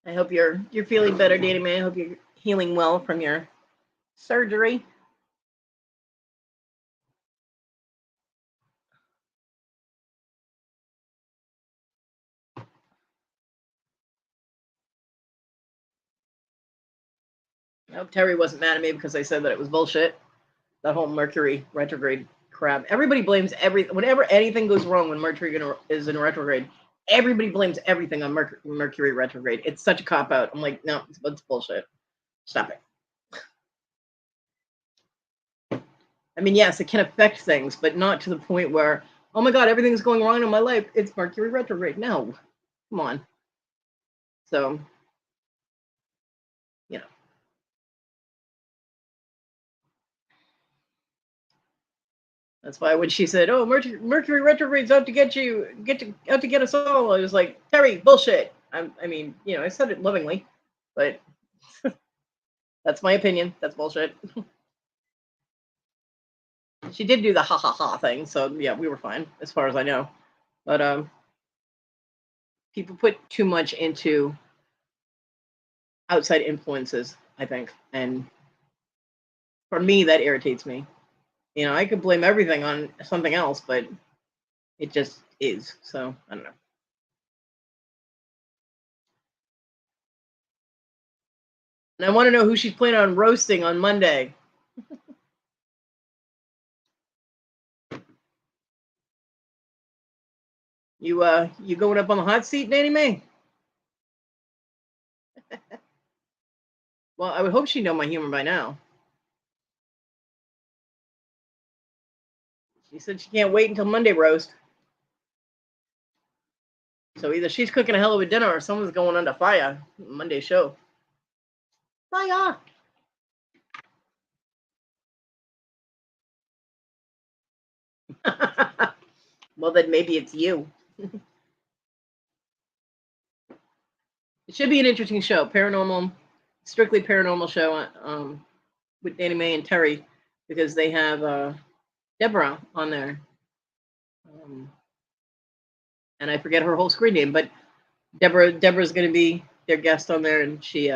I hope you're feeling better, Danny Mae. I hope you're healing well from your surgery. I hope Terry wasn't mad at me because I said that it was bullshit. That whole Mercury retrograde crap. Everybody blames whenever anything goes wrong when Mercury is in retrograde. Everybody blames everything on Mercury retrograde. It's such a cop out. I'm like, no, it's bullshit. Stop it. I mean, yes, it can affect things, but not to the point where, oh my God, everything's going wrong in my life. It's Mercury retrograde. No, come on. So, you know. That's why when she said, "Oh, Mercury retrograde's out to get you, out to get us all," I was like, "Terry, bullshit." I mean, you know, I said it lovingly, but that's my opinion. That's bullshit. She did do the ha ha ha thing, so yeah, we were fine as far as I know. But people put too much into outside influences, I think, and for me, that irritates me. You know, I could blame everything on something else, but it just is. So I don't know. And I want to know who she's planning on roasting on Monday. You going up on the hot seat, Danny Mae? Well, I would hope she'd know my humor by now. She said she can't wait until Monday roast. So either she's cooking a hell of a dinner or someone's going under fire. Monday show. Fire. Well, then maybe it's you. It should be an interesting show. Strictly paranormal show with Danny Mae and Terry, because they have Deborah on there. And I forget her whole screen name, but Deborah's going to be their guest on there, and she's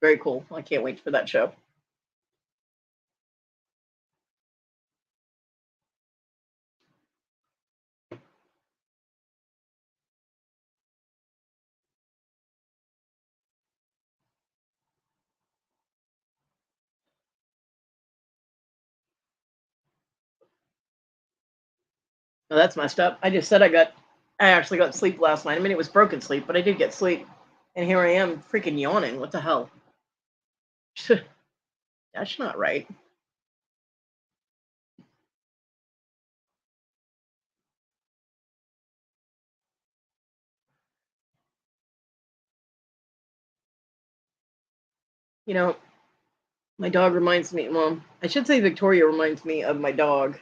very cool. I can't wait for that show. Oh, that's messed up. I just said I actually got sleep last night. I mean, it was broken sleep, but I did get sleep. And here I am freaking yawning. What the hell? That's not right. You know, my dog reminds me, well, I should say Victoria reminds me of my dog.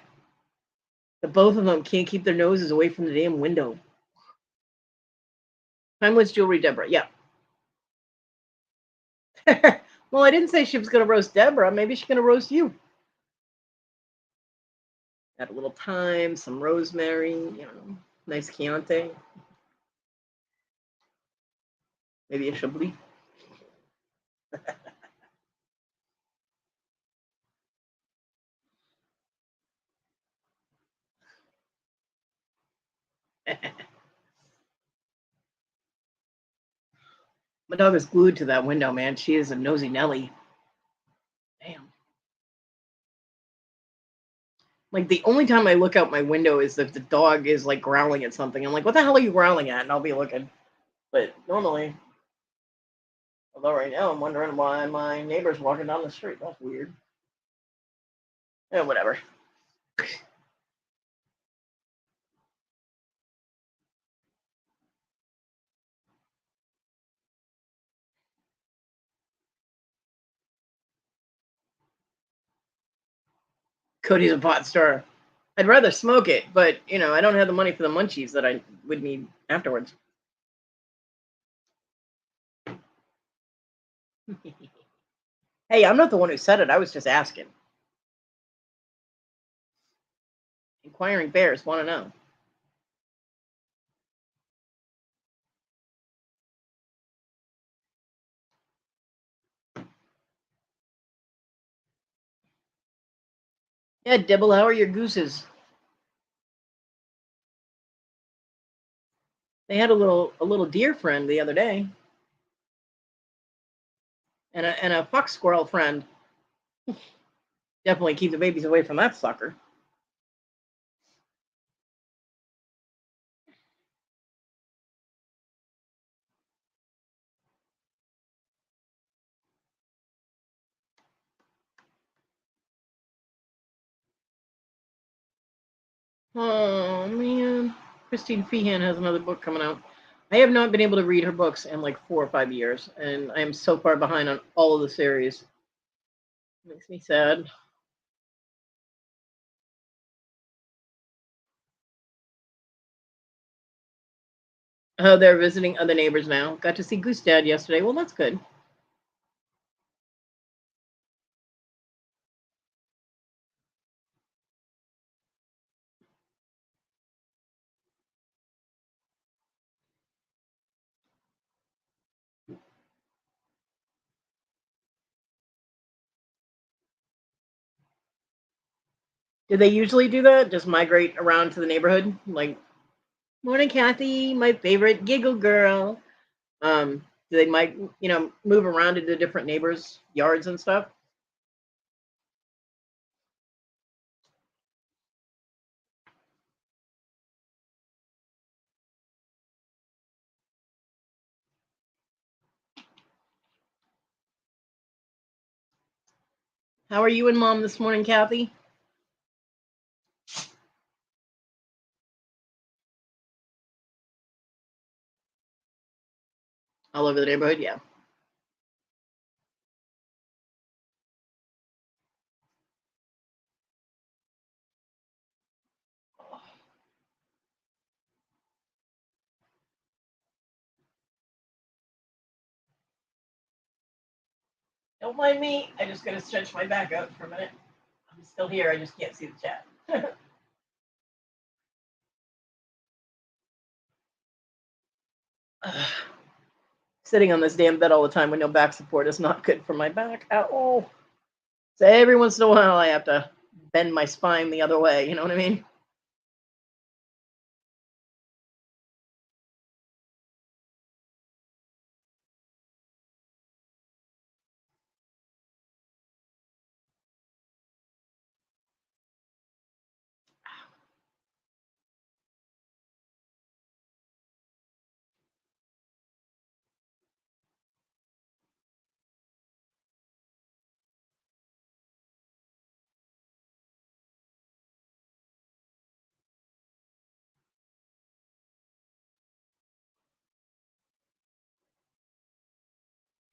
The both of them can't keep their noses away from the damn window. Timeless jewelry, Deborah. Yeah. Well, I didn't say she was going to roast Deborah. Maybe she's going to roast you. Add a little thyme, some rosemary, nice Chianti, maybe a Chablis. My dog is glued to that window, man. She is a nosy Nelly. Damn. Like the only time I look out my window is if the dog is like growling at something. I'm like, what the hell are you growling at? And I'll be looking. But normally, although right now I'm wondering why my neighbor's walking down the street. That's weird. Yeah, whatever. Cody's a pot star. I'd rather smoke it, but I don't have the money for the munchies that I would need afterwards. Hey, I'm not the one who said it. I was just asking. Inquiring bears want to know. Yeah, Dibble, how are your gooses? They had a little deer friend the other day, and a fox squirrel friend. Definitely keep the babies away from that sucker. Oh man, Christine Feehan has another book coming out. I have not been able to read her books in like 4 or 5 years, and I am so far behind on all of the series. Makes me sad. Oh, they're visiting other neighbors now. Got to see Goose Dad yesterday. Well, that's good. Do they usually do that? Just migrate around to the neighborhood? Like, morning, Kathy, my favorite giggle girl. Do they might move around into different neighbors' yards and stuff? How are you and Mom this morning, Kathy? All over the neighborhood, yeah. Don't mind me. I just gotta stretch my back out for a minute. I'm still here. I just can't see the chat. Sitting on this damn bed all the time with no back support is not good for my back at all. So every once in a while, I have to bend my spine the other way. You know what I mean?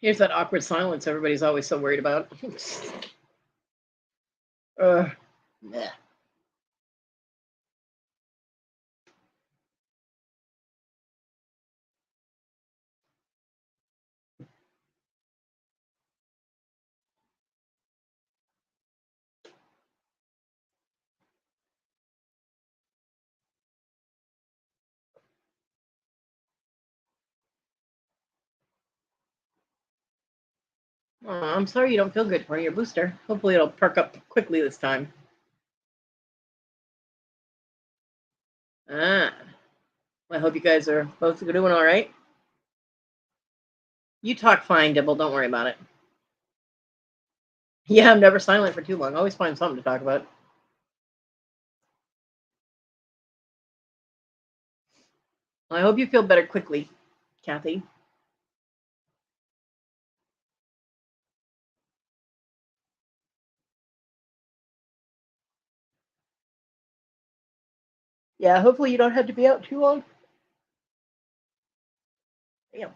Here's that awkward silence everybody's always so worried about. uh, yeah. Oh, I'm sorry you don't feel good for your booster. Hopefully it'll perk up quickly this time. Ah, I hope you guys are both doing all right. You talk fine, Dibble. Don't worry about it. Yeah, I'm never silent for too long. Always find something to talk about. Well, I hope you feel better quickly, Kathy. Yeah, hopefully you don't have to be out too long. Damn.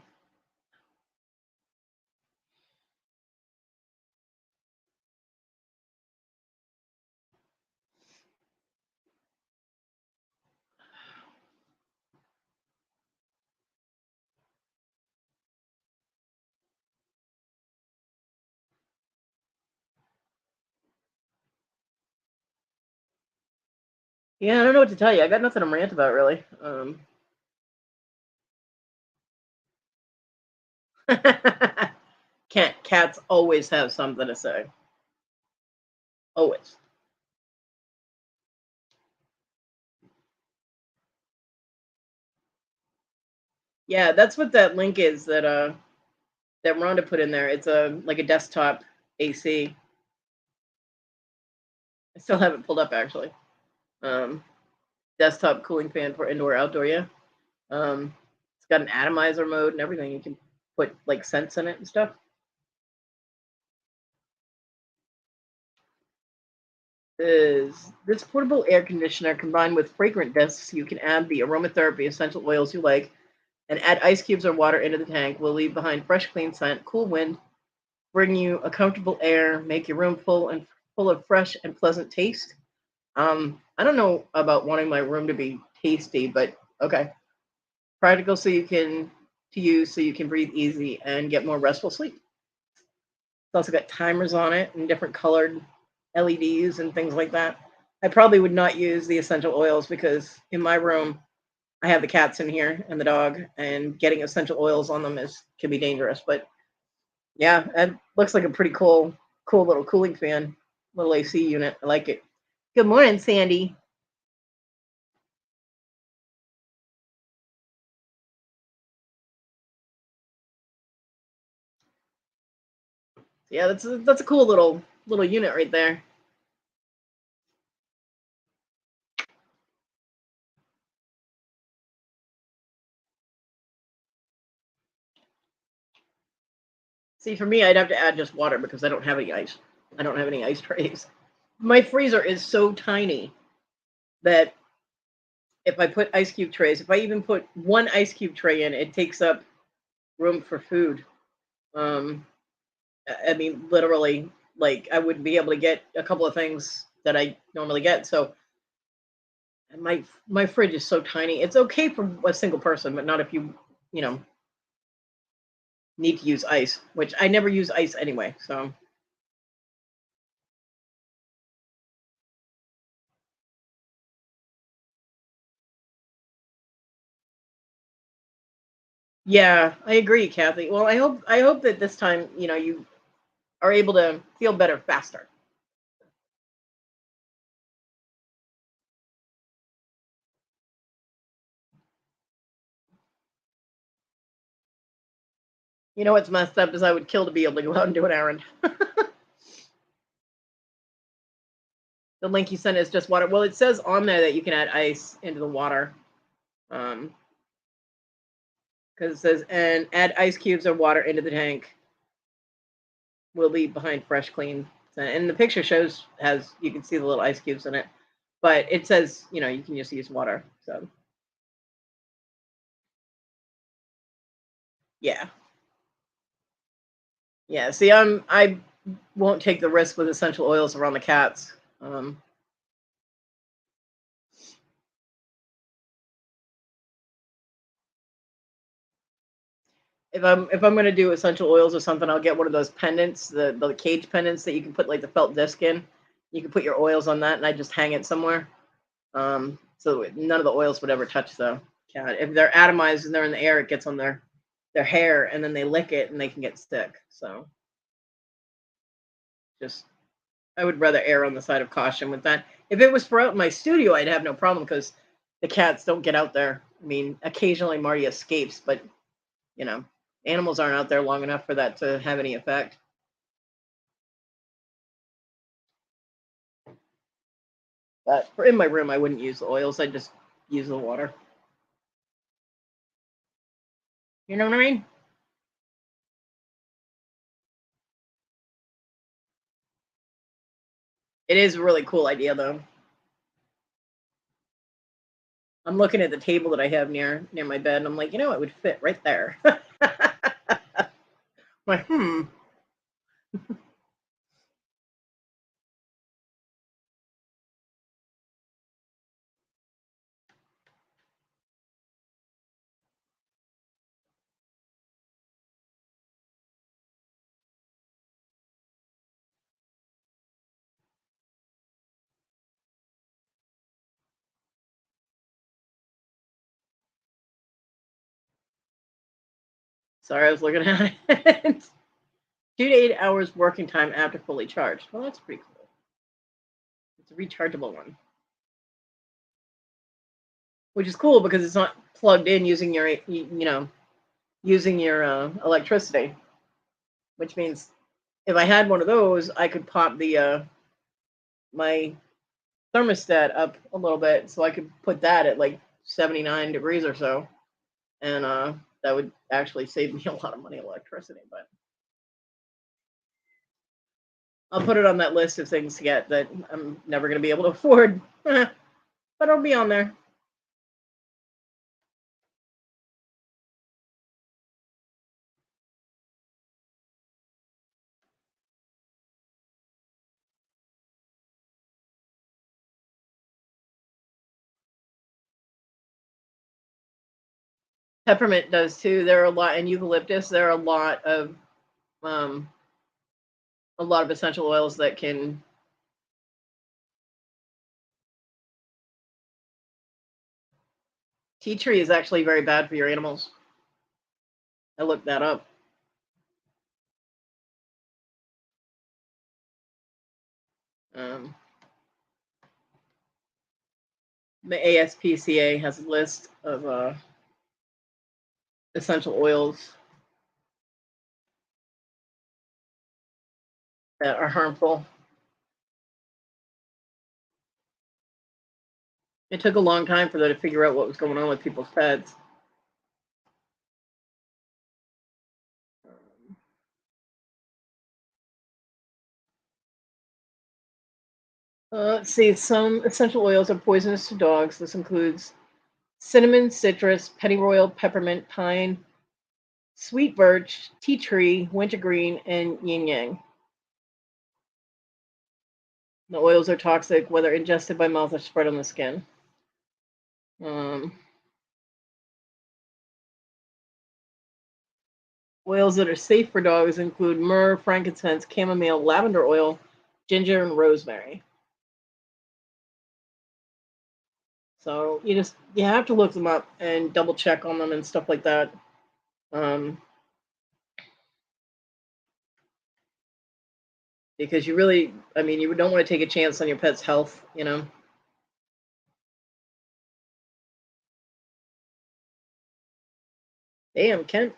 Yeah, I don't know what to tell you. I got nothing to rant about really. Can't cats always have something to say? Always. Yeah, that's what that link is that Rhonda put in there. It's a like a desktop AC. I still have it pulled up actually. Um, Desktop cooling fan for indoor outdoor. Yeah. It's got an atomizer mode and everything. You can put like scents in it and stuff. Is this portable air conditioner combined with fragrant discs? You can add the aromatherapy essential oils you like and add ice cubes or water into the tank. Will leave behind fresh, clean scent, cool wind, bring you a comfortable air, make your room full of fresh and pleasant taste. I don't know about wanting my room to be tasty, but okay. Practical to use so you can breathe easy and get more restful sleep. It's also got timers on it and different colored LEDs and things like that. I probably would not use the essential oils because in my room I have the cats in here and the dog, and getting essential oils on them is can be dangerous. But yeah, it looks like a pretty cool little cooling fan, little AC unit. I like it. Good morning, Sandy. Yeah, that's a cool little unit right there. See, for me, I'd have to add just water because I don't have any ice. I don't have any ice trays. My freezer is so tiny that if I put ice cube trays, if I even put one ice cube tray in, it takes up room for food. Um, I mean, literally, like I wouldn't be able to get a couple of things that I normally get. So my fridge is so tiny. It's okay for a single person, but not if you know need to use ice, which I never use ice anyway. So yeah, I agree, Kathy. Well, I hope that this time you are able to feel better faster. You know what's messed up is I would kill to be able to go out and do an errand. The link you sent is just water. Well, it says on there that you can add ice into the water. Um, because it says and add ice cubes or water into the tank. Will leave behind fresh, clean. And the picture shows has you can see the little ice cubes in it, but it says you can just use water. So yeah, yeah. See, I won't take the risk with essential oils around the cats. If I'm gonna do essential oils or something, I'll get one of those pendants, the cage pendants that you can put like the felt disc in. You can put your oils on that, and I just hang it somewhere. So none of the oils would ever touch the cat. If they're atomized and they're in the air, it gets on their hair, and then they lick it, and they can get sick. So Just I would rather err on the side of caution with that. If it was for out in my studio, I'd have no problem because the cats don't get out there. I mean, occasionally Marty escapes, but you know, animals aren't out there long enough for that to have any effect. But for in my room, I wouldn't use the oils. I'd just use the water. You know what I mean? It is a really cool idea, though. I'm looking at the table that I have near my bed, and I'm like, you know, it would fit right there. Like, Sorry, I was looking at it. 2 to 8 hours working time after fully charged. Well, that's pretty cool. It's a rechargeable one, which is cool because it's not plugged in using your, using your electricity. Which means if I had one of those, I could pop the my thermostat up a little bit, so I could put that at like 79 degrees or so, and that would actually save me a lot of money electricity. But I'll put it on that list of things to get that I'm never going to be able to afford, but it'll be on there. Peppermint does too. There are a lot, and eucalyptus. There are um, a lot of essential oils that can. Tea tree is actually very bad for your animals. I looked that up. Um, the ASPCA has a list of essential oils that are harmful. It took a long time for them to figure out what was going on with people's pets. Let's see. Some essential oils are poisonous to dogs. This includes cinnamon, citrus, pennyroyal, peppermint, pine, sweet birch, tea tree, wintergreen, and yin yang. The oils are toxic whether ingested by mouth or spread on the skin. Oils that are safe for dogs include myrrh, frankincense, chamomile, lavender oil, ginger, and rosemary. So you have to look them up and double check on them and stuff like that. Because you really, I mean, you don't want to take a chance on your pet's health, Damn, Kent.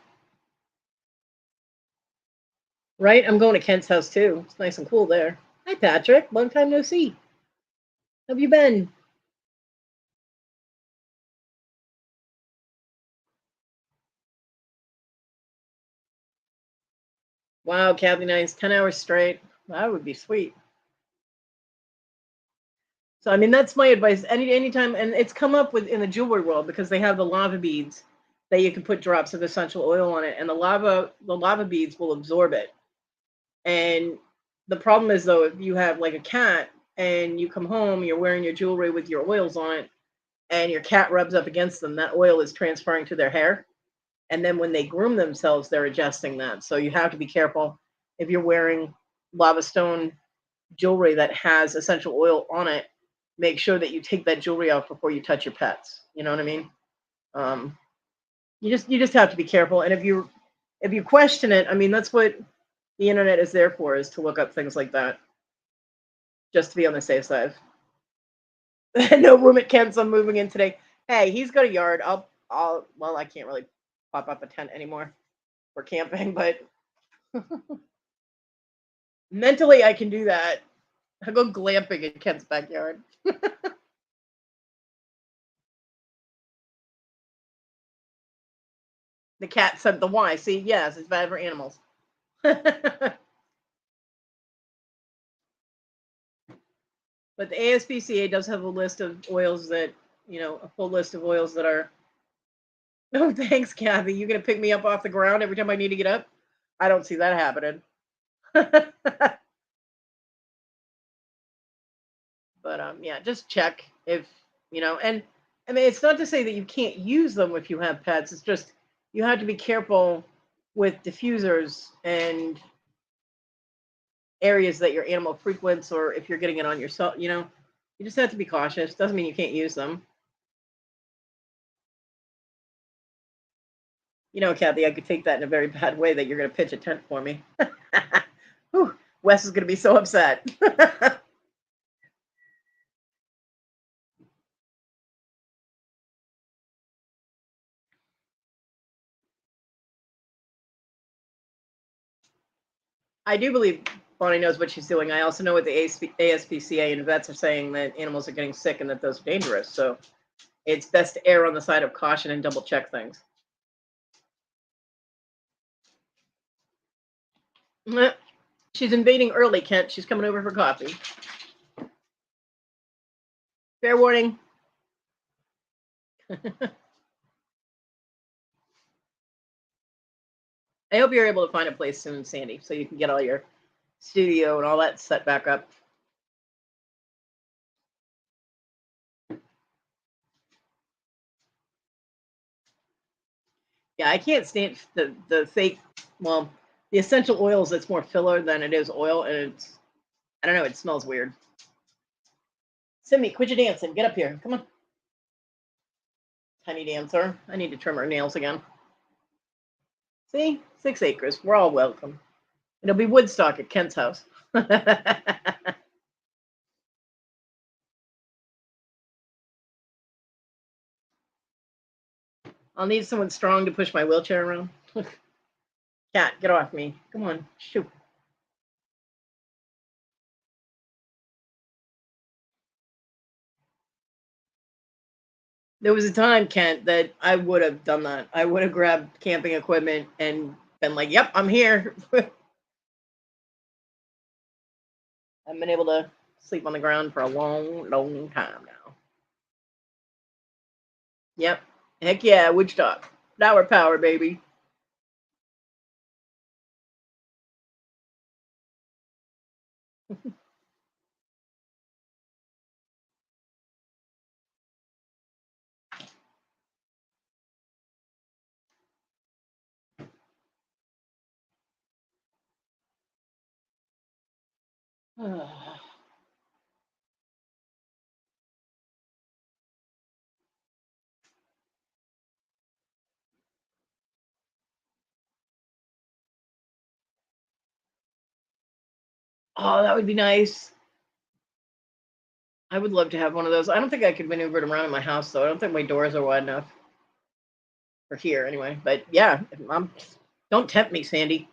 Right? I'm going to Kent's house too. It's nice and cool there. Hi, Patrick. Long time no see. How have you been? Wow, Kathy, nice. 10 hours straight. That would be sweet. So, I mean, that's my advice. Anytime, and it's come up with in the jewelry world because they have the lava beads that you can put drops of essential oil on it, and the lava beads will absorb it. And the problem is, though, if you have like a cat and you come home, you're wearing your jewelry with your oils on it, and your cat rubs up against them, that oil is transferring to their hair. And then when they groom themselves, they're adjusting that. So you have to be careful if you're wearing lava stone jewelry that has essential oil on it. Make sure that you take that jewelry off before you touch your pets. You know what I mean? You just have to be careful. And if you question it, I mean, that's what The internet is there for, is to look up things like that, just to be on the safe side. No room at Kent's. I'm moving in today. Hey, he's got a yard. Well, I can't really pop up a tent anymore for camping, but mentally I can do that. I'll go glamping in Kent's backyard. The cat said the why. See, yes, it's bad for animals. But the ASPCA does have a list of oils that, a full list of oils that are. No, thanks, Kathy. You gonna pick me up off the ground every time I need to get up? I don't see that happening. But yeah, just check if and I mean, it's not to say that you can't use them if you have pets. It's just you have to be careful with diffusers and areas that your animal frequents, or if you're getting it on yourself. You just have to be cautious. Doesn't mean you can't use them. Kathy, I could take that in a very bad way that you're going to pitch a tent for me. Whew, Wes is going to be so upset. I do believe Bonnie knows what she's doing. I also know what the ASPCA and vets are saying, that animals are getting sick and that those are dangerous. So it's best to err on the side of caution and double check things. She's invading early, Kent. She's coming over for coffee. Fair warning. I hope you're able to find a place soon, Sandy, so you can get all your studio and all that set back up. Yeah, I can't stand the fake. Well, the essential oils. It's more filler than it is oil, and I don't know. It smells weird. Simi, quit your dancing. Get up here. Come on, tiny dancer. I need to trim her nails again. See, 6 acres. We're all welcome. It'll be Woodstock at Kent's house. I'll need someone strong to push my wheelchair around. Cat, get off me. Come on, shoot. There was a time, Kent, that I would have done that. I would have grabbed camping equipment and been like, yep, I'm here. I've been able to sleep on the ground for a long, long time now. Yep. Heck yeah, Woodstock. Flower power, baby. Oh, that would be nice. I would love to have one of those. I don't think I could maneuver it around in my house, though. I don't think my doors are wide enough for here, anyway. But yeah, don't tempt me, Sandy.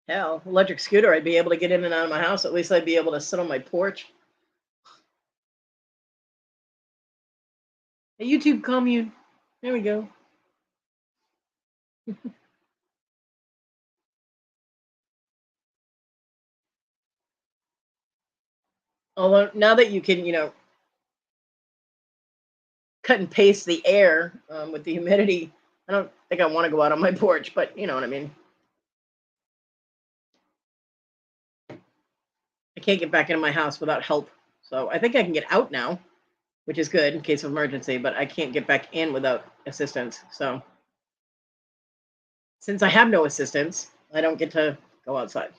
Hell, electric scooter, I'd be able to get in and out of my house. At least I'd be able to sit on my porch. A YouTube commune. There we go. Although now that you can, cut and paste the air with the humidity, I don't think I want to go out on my porch, but you know what I mean. I can't get back into my house without help. So I think I can get out now, which is good in case of emergency, but I can't get back in without assistance. So since I have no assistance, I don't get to go outside.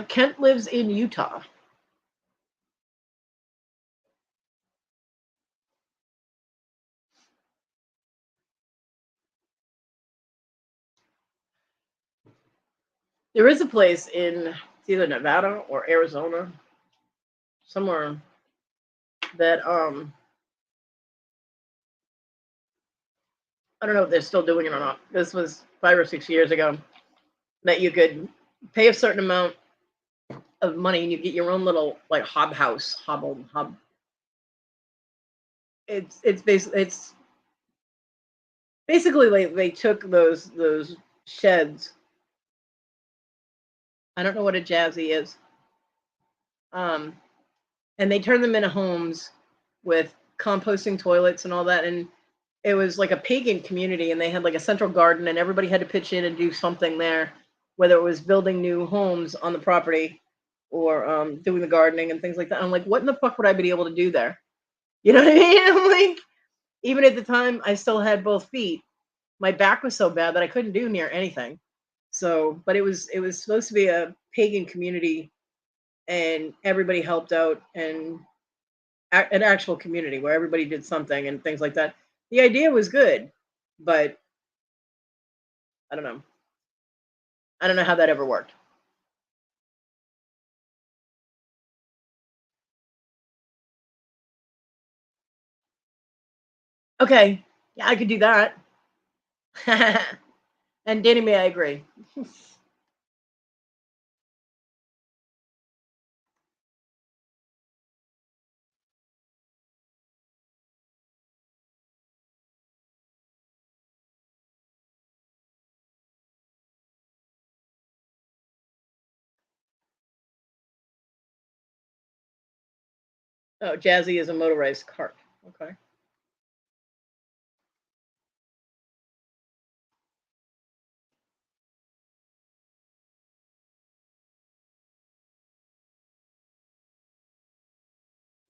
Kent lives in Utah. There is a place in it's either Nevada or Arizona, somewhere that I don't know if they're still doing it or not. This was 5 or 6 years ago that you could pay a certain amount of money and you get your own little like hob house, hob. It's basically like they took those sheds. I don't know what a jazzy is. Um, and they turned them into homes with composting toilets and all that. And it was like a pagan community, and they had like a central garden, and everybody had to pitch in and do something there, whether it was building new homes on the property or doing the gardening and things like that. I'm like, what in the fuck would I be able to do there? You know what I mean? I'm like, even at the time, I still had both feet. My back was so bad that I couldn't do near anything. So, but it was supposed to be a pagan community, and everybody helped out, and an actual community where everybody did something and things like that. The idea was good, but I don't know. I don't know how that ever worked. Okay, yeah, I could do that. And Danny, may I agree? Oh, Jazzy is a motorized cart. Okay.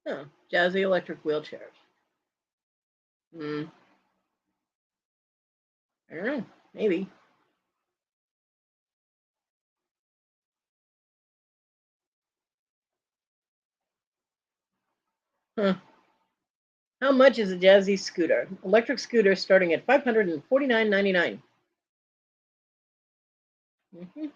Oh, Jazzy electric wheelchairs. Hmm. I don't know. Maybe. Huh. How much is a Jazzy scooter? Electric scooter starting at $549.99. Mm-hmm.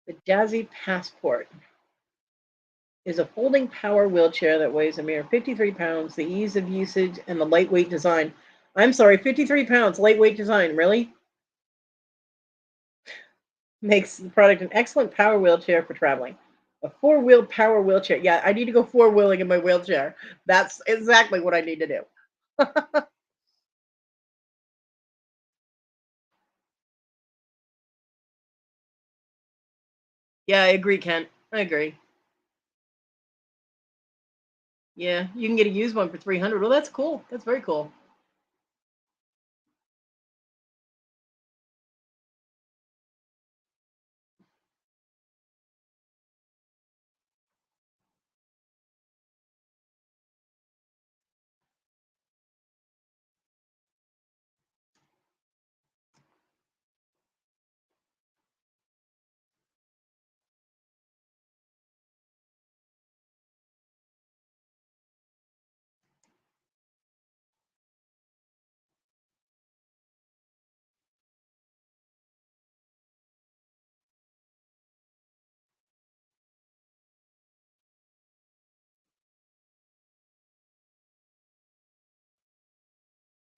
The Jazzy Passport is a folding power wheelchair that weighs a mere 53 pounds. The ease of usage and the lightweight design. I'm sorry, 53 pounds, lightweight design. Really? Makes the product an excellent power wheelchair for traveling. A four-wheel power wheelchair. Yeah, I need to go four-wheeling in my wheelchair. That's exactly what I need to do. Yeah, I agree, Kent. I agree. Yeah, you can get a used one for 300. Well, that's cool. That's very cool.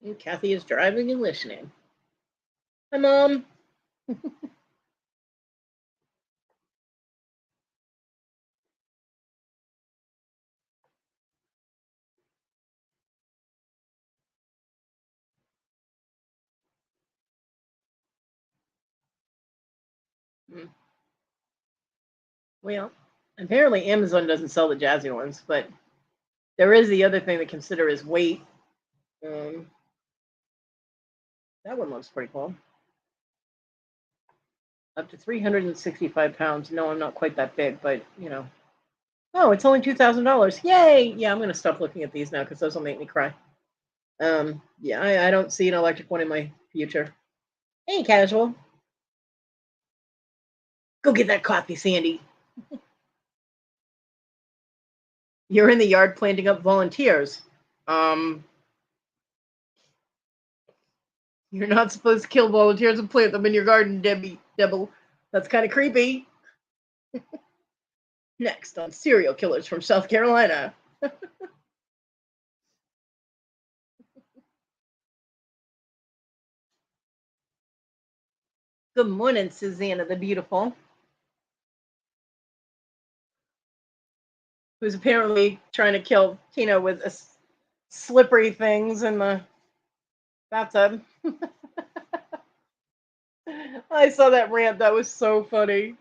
And Kathy is driving and listening. Hi, Mom. Mm. Well, apparently Amazon doesn't sell the jazzy ones, but there is the other thing to consider is weight. Um, that one looks pretty cool. Up to 365 pounds. No, I'm not quite that big, but you know. Oh, it's only $2,000. Yay! Yeah, I'm gonna stop looking at these now because those will make me cry. Yeah, I don't see an electric one in my future. Hey, casual. Go get that coffee, Sandy. You're in the yard planting up volunteers. Um, you're not supposed to kill volunteers and plant them in your garden, Debbie. Debble. That's kind of creepy. Next on Serial Killers from South Carolina. Good morning, Susanna the Beautiful, who's apparently trying to kill Tina with slippery things in the bathtub. I saw that rant. That was so funny.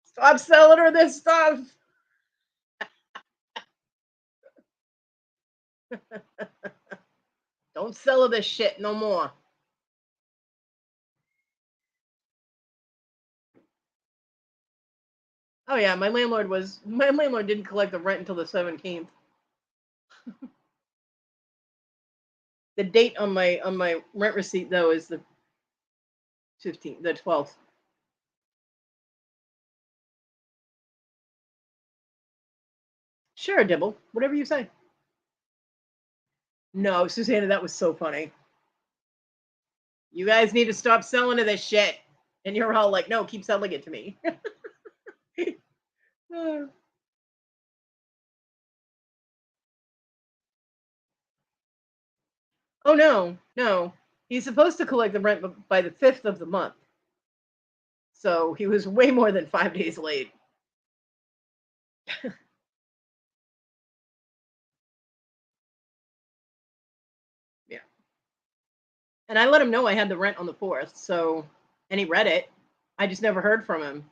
Stop selling her this stuff. Don't sell her this shit no more. Oh yeah, my landlord didn't collect the rent until the 17th. The date on my rent receipt though is the 15th, the 12th. Sure, Dibble. Whatever you say. No, Susanna, that was so funny. You guys need to stop selling to this shit. And you're all like, no, keep selling it to me. Oh no, no. He's supposed to collect the rent by the 5th of the month. So he was way more than 5 days late. Yeah. And I let him know I had the rent on the 4th. So, and he read it. I just never heard from him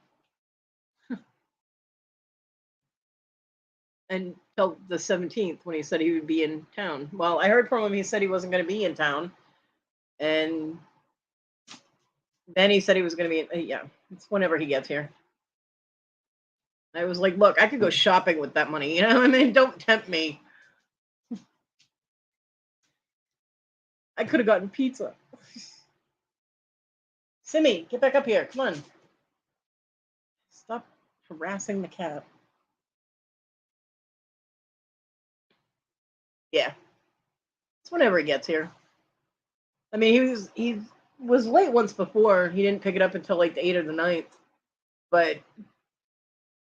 until the 17th when he said he would be in town. Well, I heard from him. He said he wasn't going to be in town. And then he said he was going to be, yeah, it's whenever he gets here. I was like, look, I could go shopping with that money. You know, I mean, don't tempt me. I could have gotten pizza. Simmy, get back up here. Come on. Stop harassing the cat. Yeah. It's whenever he gets here. I mean, he was late once before. He didn't pick it up until like the 8th or the 9th. But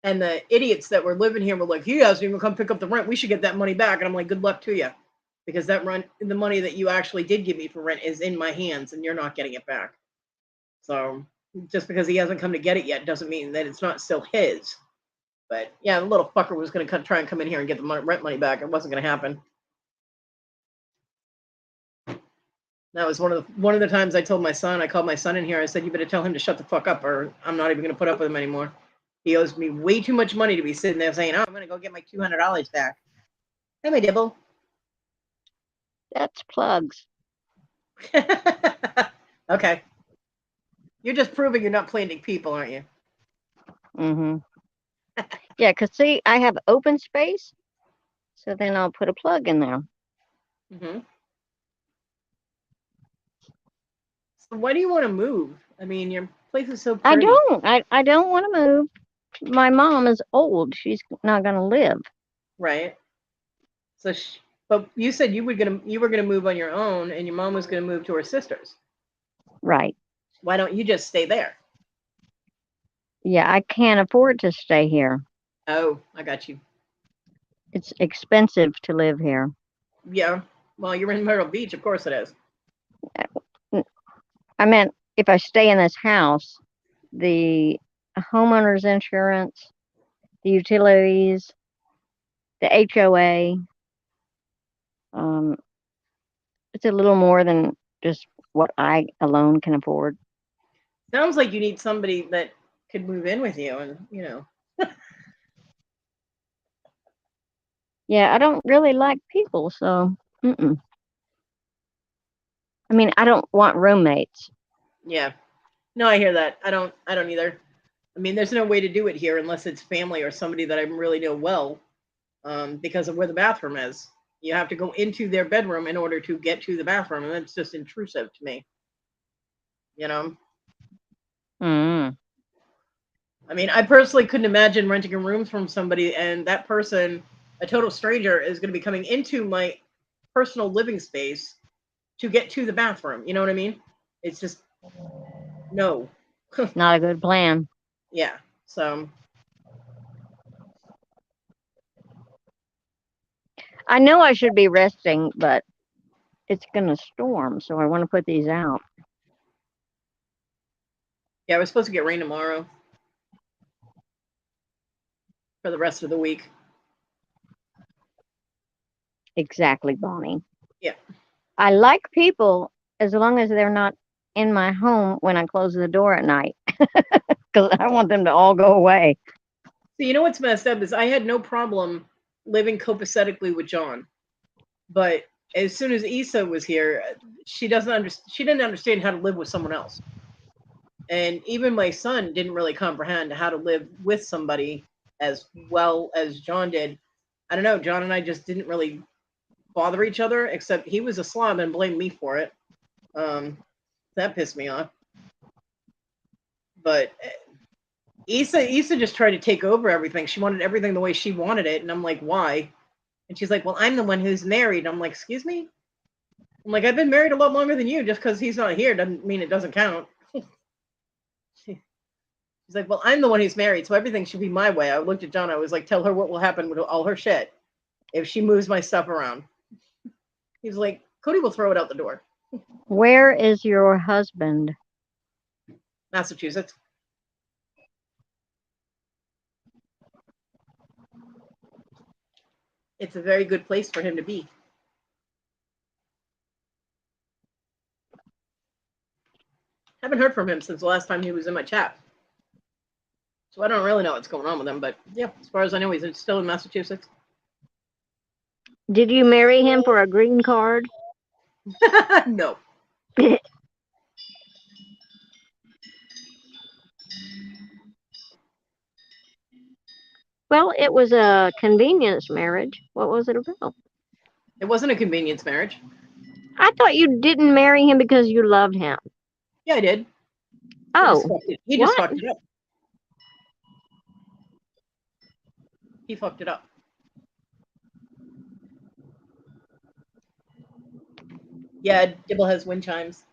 and the idiots that were living here were like, he hasn't even come pick up the rent. We should get that money back. And I'm like, good luck to you. Because that rent, the money that you actually did give me for rent is in my hands and you're not getting it back. So just because he hasn't come to get it yet doesn't mean that it's not still his. But yeah, the little fucker was going to try and come in here and get the rent money back. It wasn't going to happen. That was one of the times I told my son. I called my son in here. I said, "You better tell him to shut the fuck up, or I'm not even going to put up with him anymore. He owes me way too much money to be sitting there saying, "Oh, I'm going to go get my $200 back." Hey, my dibble. That's plugs. Okay. You're just proving you're not planting people, aren't you? Mm-hmm. Yeah, because see, I have open space, so then I'll put a plug in there. Mm-hmm. So why do you want to move? I mean, your place is so I pretty. don't. I don't want to move. My mom is old. She's not going to live. Right. So, but you said you were gonna move on your own, and your mom was gonna move to her sister's. Right. Why don't you just stay there? Yeah, I can't afford to stay here. Oh, I got you. It's expensive to live here. Yeah. Well, you're in Myrtle Beach, of course it is. I meant if I stay in this house, the homeowner's insurance, the utilities, the HOA, it's a little more than just what I alone can afford. Sounds like you need somebody that could move in with you, and Yeah, I don't really like people, so mm-mm. I mean, I don't want roommates. yeah. No, I hear that. I don't either. I mean, there's no way to do it here unless it's family or somebody that I really know well, because of where the bathroom is. You have to go into their bedroom in order to get to the bathroom, and that's just intrusive to me. You know, Mm. I mean, I personally couldn't imagine renting a room from somebody and that person, a total stranger, is going to be coming into my personal living space to get to the bathroom. You know what I mean? It's just no. Not a good plan. Yeah. So I know I should be resting, but it's gonna storm, so I want to put these out. yeah, we're supposed to get rain tomorrow for the rest of the week. Exactly, Bonnie. Yeah. I like people as long as they're not in my home when I close the door at night, because I want them to all go away. So you know what's messed up is I had no problem living copacetically with John, but as soon as Issa was here, she didn't understand how to live with someone else. And even my son didn't really comprehend how to live with somebody as well as John did. I don't know, John and I just didn't really bother each other, except he was a slob and blamed me for it. That pissed me off. But Issa just tried to take over everything. She wanted everything the way she wanted it, and I'm like, why? And she's like, well, I'm the one who's married. I'm like, excuse me? I'm like, I've been married a lot longer than you. Just because he's not here doesn't mean it doesn't count. She's like, well, I'm the one who's married, so everything should be my way. I looked at John. I was like, tell her what will happen with all her shit if she moves my stuff around. He's like, Kodi will throw it out the door. Where is your husband? Massachusetts. It's a very good place for him to be. Haven't heard from him since the last time he was in my chat. So I don't really know what's going on with him, but yeah, as far as I know, he's still in Massachusetts. Did you marry him for a green card? No. Well, it was a convenience marriage. What was it about? It wasn't a convenience marriage. I thought you didn't marry him because you loved him. Yeah, I did. Oh, He just fucked it up. He fucked it up. Yeah, Dibble has wind chimes.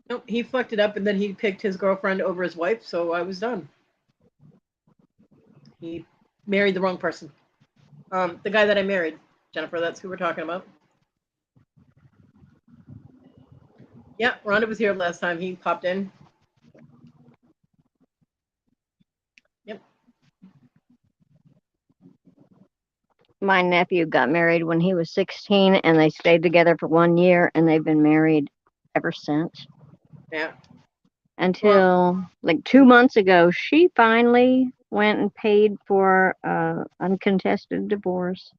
Nope, he fucked it up, and then he picked his girlfriend over his wife, so I was done. He married the wrong person. The guy that I married, Jennifer, that's who we're talking about. Yeah, Rhonda was here last time. He popped in. Yep. My nephew got married when he was 16, and they stayed together for 1 year, and they've been married ever since. Yeah. Until like 2 months ago, she finally went and paid for uncontested divorce.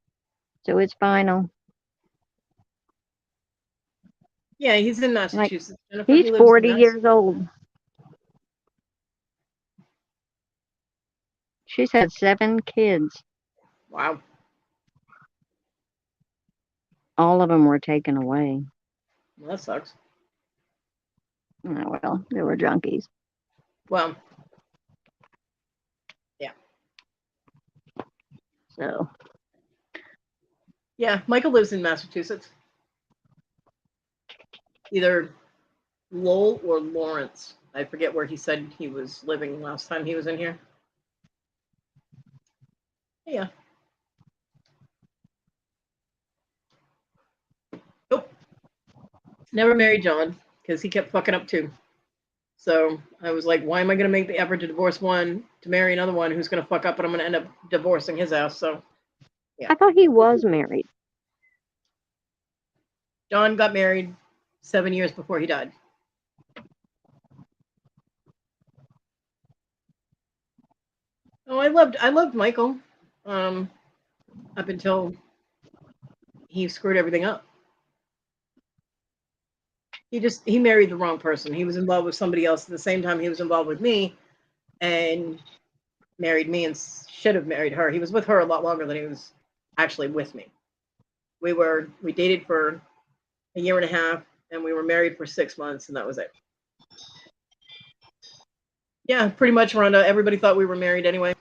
So it's final. Yeah, he's in Massachusetts. Jennifer, He's he lives 40 in years old. She's had 7 kids. Wow. All of them were taken away. Well, that sucks. Oh, well, they were junkies. Well, yeah. So. Yeah, Michael lives in Massachusetts. Either Lowell or Lawrence. I forget where he said he was living last time he was in here. Yeah. Nope. Never married John because he kept fucking up too. So I was like, why am I going to make the effort to divorce one to marry another one who's going to fuck up and I'm going to end up divorcing his ass? So, yeah. I thought he was married. John got married 7 years before he died. Oh, I loved Michael, up until he screwed everything up. He married the wrong person. He was involved with somebody else at the same time he was involved with me, and married me and should have married her. He was with her a lot longer than he was actually with me. We dated for a year and a half, and we were married for 6 months, and that was it. Yeah, pretty much, Rhonda. Everybody thought we were married anyway.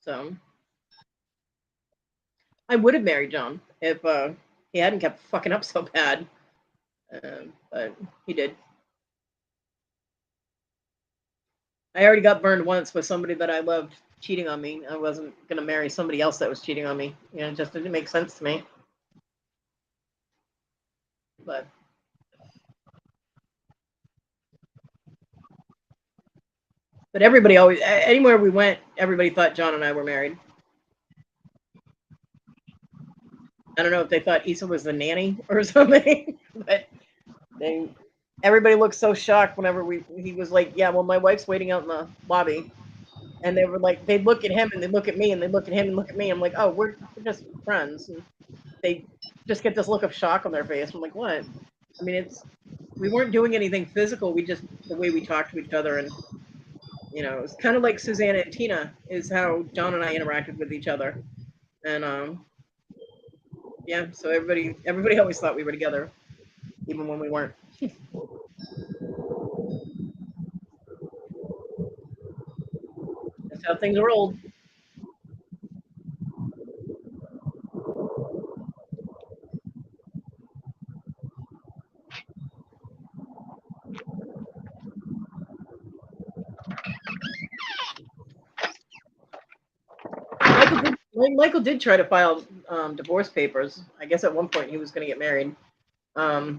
So I would have married John if he hadn't kept fucking up so bad. But he did. I already got burned once with somebody that I loved cheating on me. I wasn't going to marry somebody else that was cheating on me. You know, it just didn't make sense to me. But everybody always, anywhere we went, everybody thought John and I were married. I don't know if they thought Issa was the nanny or something, but everybody looked so shocked whenever he was like, yeah, well, my wife's waiting out in the lobby. And they were like, they'd look at him and they'd look at me and they'd look at him and look at me. I'm like, oh, we're just friends. And they just get this look of shock on their face. I'm like, what? I mean, we weren't doing anything physical. We just, the way we talked to each other, and, you know, it was kind of like Susanna and Tina is how John and I interacted with each other. And, yeah, so everybody always thought we were together, even when we weren't. That's how things rolled. Michael did try to file divorce papers. I guess at one point he was going to get married. But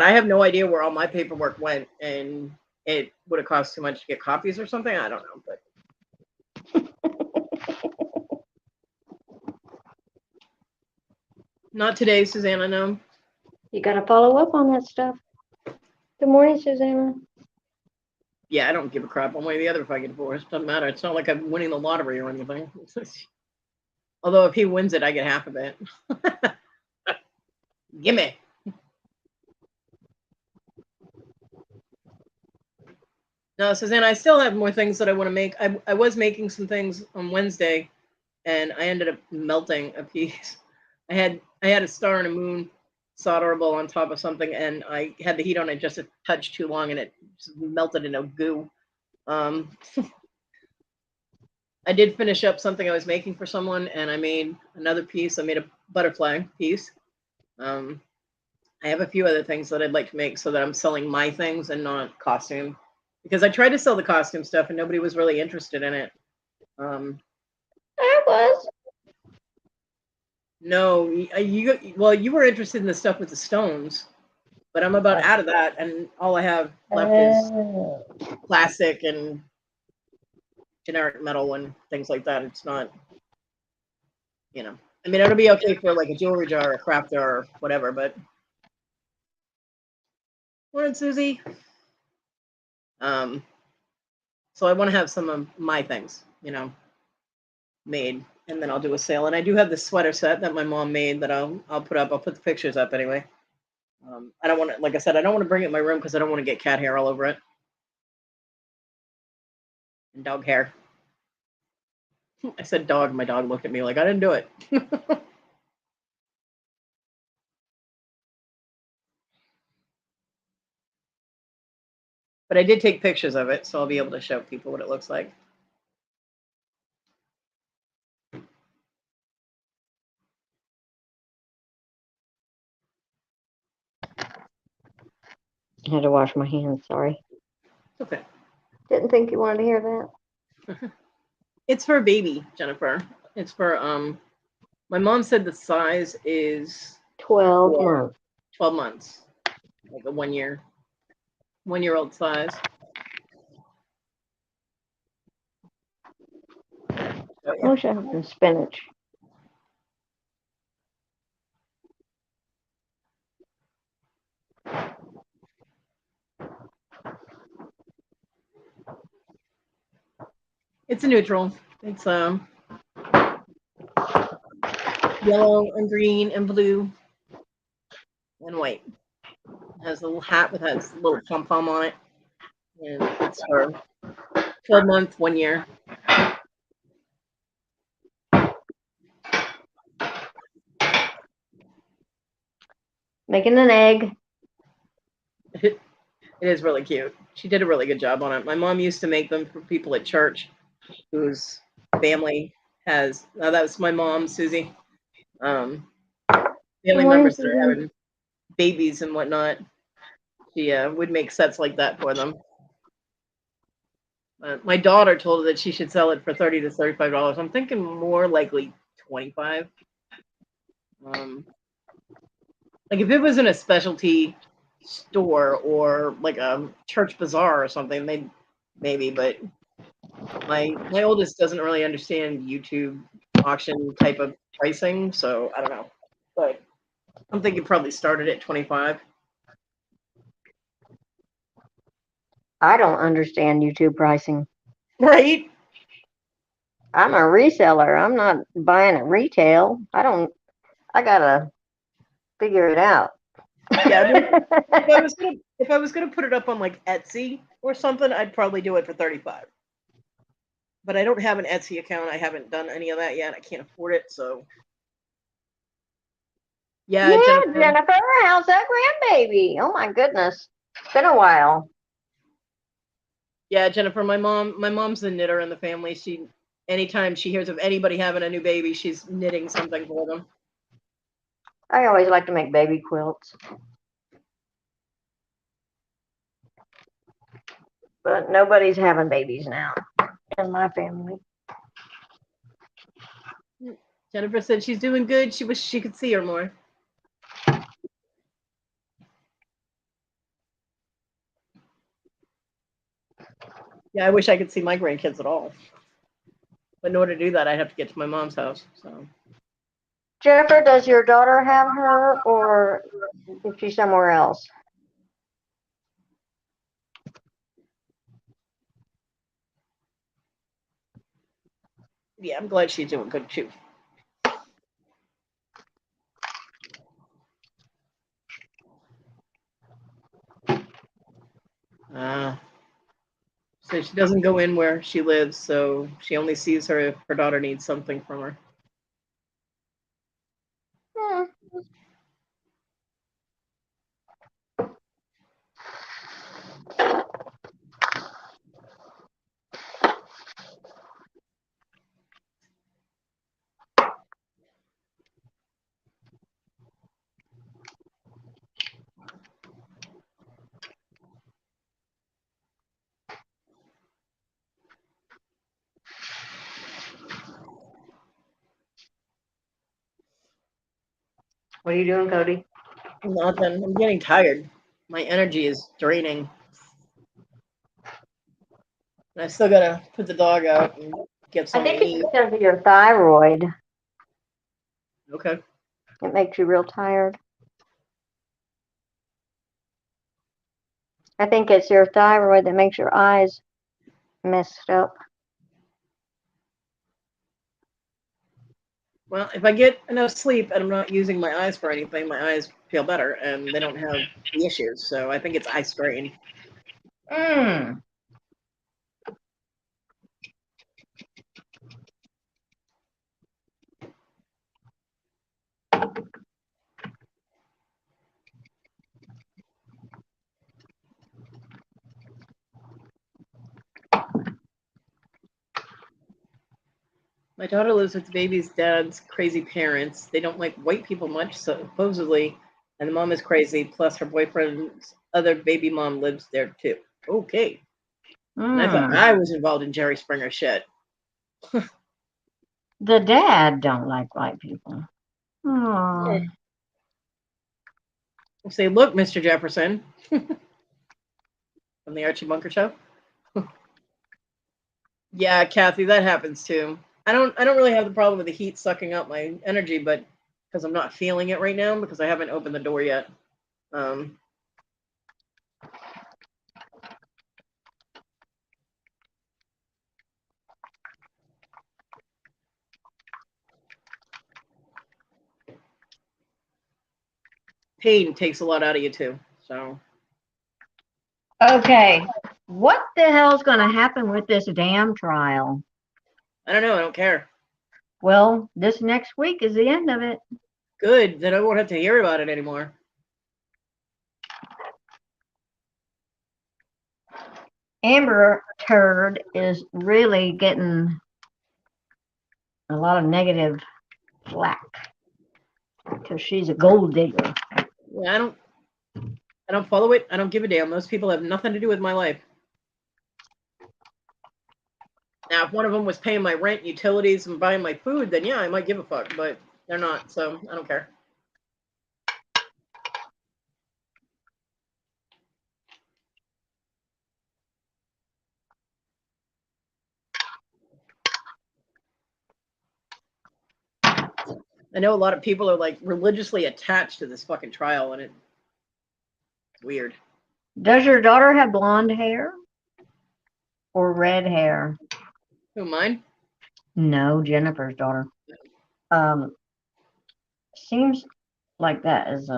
I have no idea where all my paperwork went, and it would have cost too much to get copies or something. I don't know, but not today, Susanna. No. You got to follow up on that stuff. Good morning, Susanna. Yeah, I don't give a crap one way or the other if I get divorced. Doesn't matter. It's not like I'm winning the lottery or anything. Although if he wins it, I get half of it. Gimme. No, Susanna, I still have more things that I want to make. I was making some things on Wednesday, and I ended up melting a piece. I had a star and a moon solderable on top of something, and I had the heat on it just a touch too long, and it just melted into goo. I did finish up something I was making for someone, and I made another piece. I made a butterfly piece. I have a few other things that I'd like to make so that I'm selling my things and not costume, because I tried to sell the costume stuff and nobody was really interested in it. I was. No, you were interested in the stuff with the stones, but I'm about out of that, and all I have left is plastic and generic metal and things like that. It's not, you know, I mean, it'll be okay for like a jewelry jar, a craft jar, or whatever, but. Morning, Susie. So I want to have some of my things, you know, made, and then I'll do a sale. And I do have the sweater set that my mom made that I'll put up. I'll put the pictures up anyway. I don't want to, like I said, I don't want to bring it in my room because I don't want to get cat hair all over it and dog hair. I said dog. My dog looked at me like I didn't do it. But I did take pictures of it, so I'll be able to show people what it looks like. I had to wash my hands, sorry. Okay. Didn't think you wanted to hear that. It's for a baby, Jennifer. It's for my mom said the size is 12 months. 12 months. Like a 1-year-old size. I wish I had some spinach. It's a neutral. It's yellow and green and blue and white. It has a little hat with has a little pom pom on it, and it's for 12 months, 1 year. Making an egg. It is really cute. She did a really good job on it. My mom used to make them for people at church whose family has. That was my mom, Susie. Family members that are having babies and whatnot. She would make sets like that for them. My daughter told her that she should sell it for $30 to $35. I'm thinking more likely 25. Like if it was in a specialty store or like a church bazaar or something, maybe. But my oldest doesn't really understand YouTube auction type of pricing, so I don't know. But I'm thinking probably started at 25. I don't understand YouTube pricing. Right? I'm a reseller. I'm not buying at retail. I gotta figure it out. Yeah, I mean, if I was gonna put it up on like Etsy or something, I'd probably do it for 35. But I don't have an Etsy account. I haven't done any of that yet. I can't afford it, so yeah, Jennifer, how's that grandbaby? Oh my goodness. It's been a while. Yeah, Jennifer, my mom's the knitter in the family. Anytime she hears of anybody having a new baby, she's knitting something for them. I always like to make baby quilts. But nobody's having babies now in my family. Jennifer said she's doing good. She wishes she could see her more. Yeah, I wish I could see my grandkids at all. But in order to do that, I'd have to get to my mom's house. So Jennifer, does your daughter have her, or is she somewhere else? yeah, I'm glad she's doing good too. So she doesn't go in where she lives, so she only sees her if her daughter needs something from her. What are you doing, Kodi? Nothing. I'm getting tired. My energy is draining. And I still gotta put the dog out and get I something think to it's eat. because of your thyroid. Okay. It makes you real tired. I think it's your thyroid that makes your eyes messed up. Well, if I get enough sleep and I'm not using my eyes for anything, my eyes feel better and they don't have the issues. So I think it's eye strain. My daughter lives with the baby's dad's crazy parents. They don't like white people much, supposedly, and the mom is crazy. Plus, her boyfriend's other baby mom lives there too. Okay. And I thought I was involved in Jerry Springer shit. The dad don't like white people. I'll say, look, Mr. Jefferson, from the Archie Bunker show. Yeah, Kathy, that happens too. I don't really have the problem with the heat sucking up my energy, but because I'm not feeling it right now because I haven't opened the door yet. pain takes a lot out of you too. So Okay. What the hell's going to happen with this damn trial? I don't know. I don't care. Well, this next week is the end of it. Good. Then I won't have to hear about it anymore. Amber Turd is really getting a lot of negative flack because she's a gold digger. Yeah, I don't follow it. I don't give a damn. Those people have nothing to do with my life. Now, if one of them was paying my rent, utilities, and buying my food, then yeah, I might give a fuck. But they're not, so I don't care. I know a lot of people are like religiously attached to this fucking trial, and it's weird. Does your daughter have blonde hair or red hair? Who, mine? No, Jennifer's daughter. Seems like that is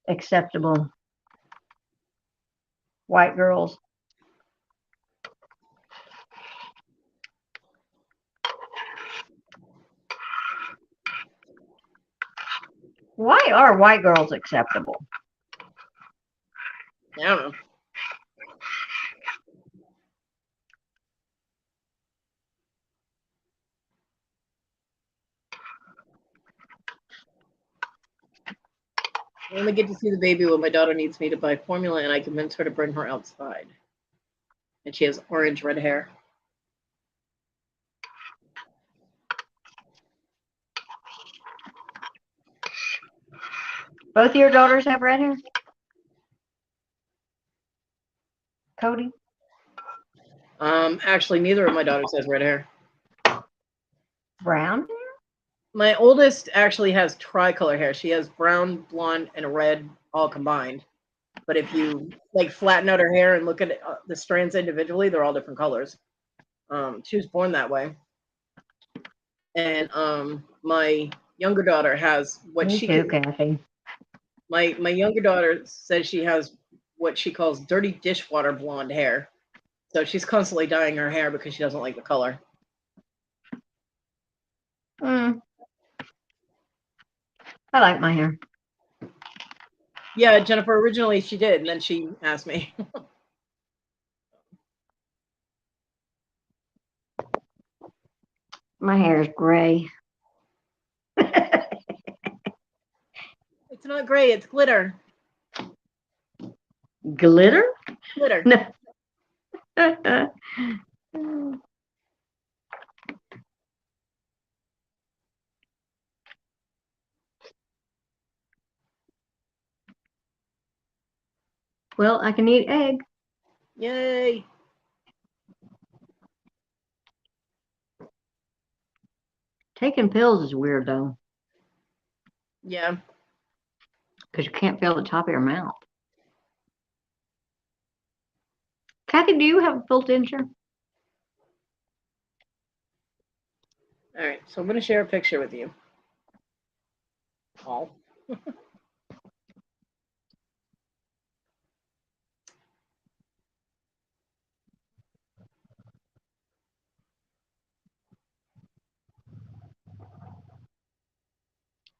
acceptable. White girls. Why are white girls acceptable? I don't know. I only get to see the baby when my daughter needs me to buy formula, and I convince her to bring her outside. And she has orange red hair. Both of your daughters have red hair? Kodi? Actually, neither of my daughters has red hair. Brown hair? My oldest actually has tricolor hair. She has brown, blonde, and red all combined. But if you like flatten out her hair and look at the strands individually, they're all different colors. She was born that way. And my younger daughter has what Me she too, Kathy. my younger daughter says she has what she calls dirty dishwater blonde hair. So she's constantly dyeing her hair because she doesn't like the color. I like my hair. Yeah, Jennifer, originally she did, and then she asked me. My hair is gray. It's not gray, it's glitter. Glitter? Glitter. No. Well, I can eat egg. Yay. Taking pills is weird though, Yeah. because you can't feel the top of your mouth. Kathy, do you have a full denture? All right, so I'm going to share a picture with you. All.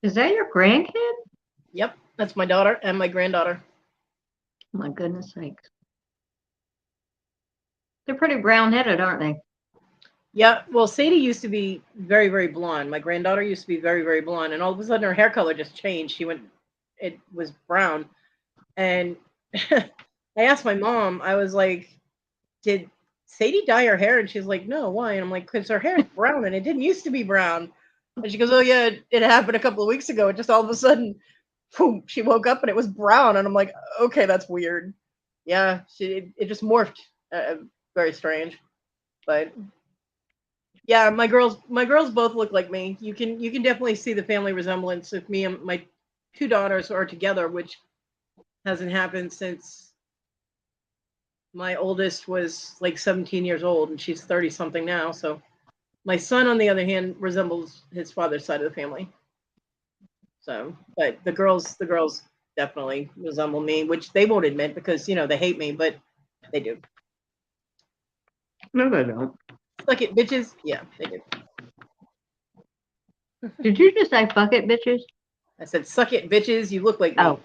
Is that your grandkid? Yep, that's my daughter and my granddaughter. Oh, my goodness sakes. They're pretty brown-headed, aren't they? Yeah, well, Sadie used to be very, very blonde. My granddaughter used to be very, very blonde, and all of a sudden her hair color just changed. It was brown. And I asked my mom, I was like, did Sadie dye her hair? And she's like, no, why? And I'm like, because her hair is brown and it didn't used to be brown. And she goes, oh, yeah, it happened a couple of weeks ago. It just all of a sudden, boom, she woke up and it was brown. And I'm like, okay, that's weird. Yeah, it just morphed. Very strange. But yeah, my girls both look like me. You can definitely see the family resemblance if me and my two daughters are together, which hasn't happened since my oldest was like 17 years old and she's 30 something now. So my son, on the other hand, resembles his father's side of the family. So, but the girls definitely resemble me, which they won't admit because they hate me, but they do. No, they don't. Suck it, bitches. Yeah, they do. Did you just say fuck it, bitches? I said, suck it, bitches. You look like me. Oh.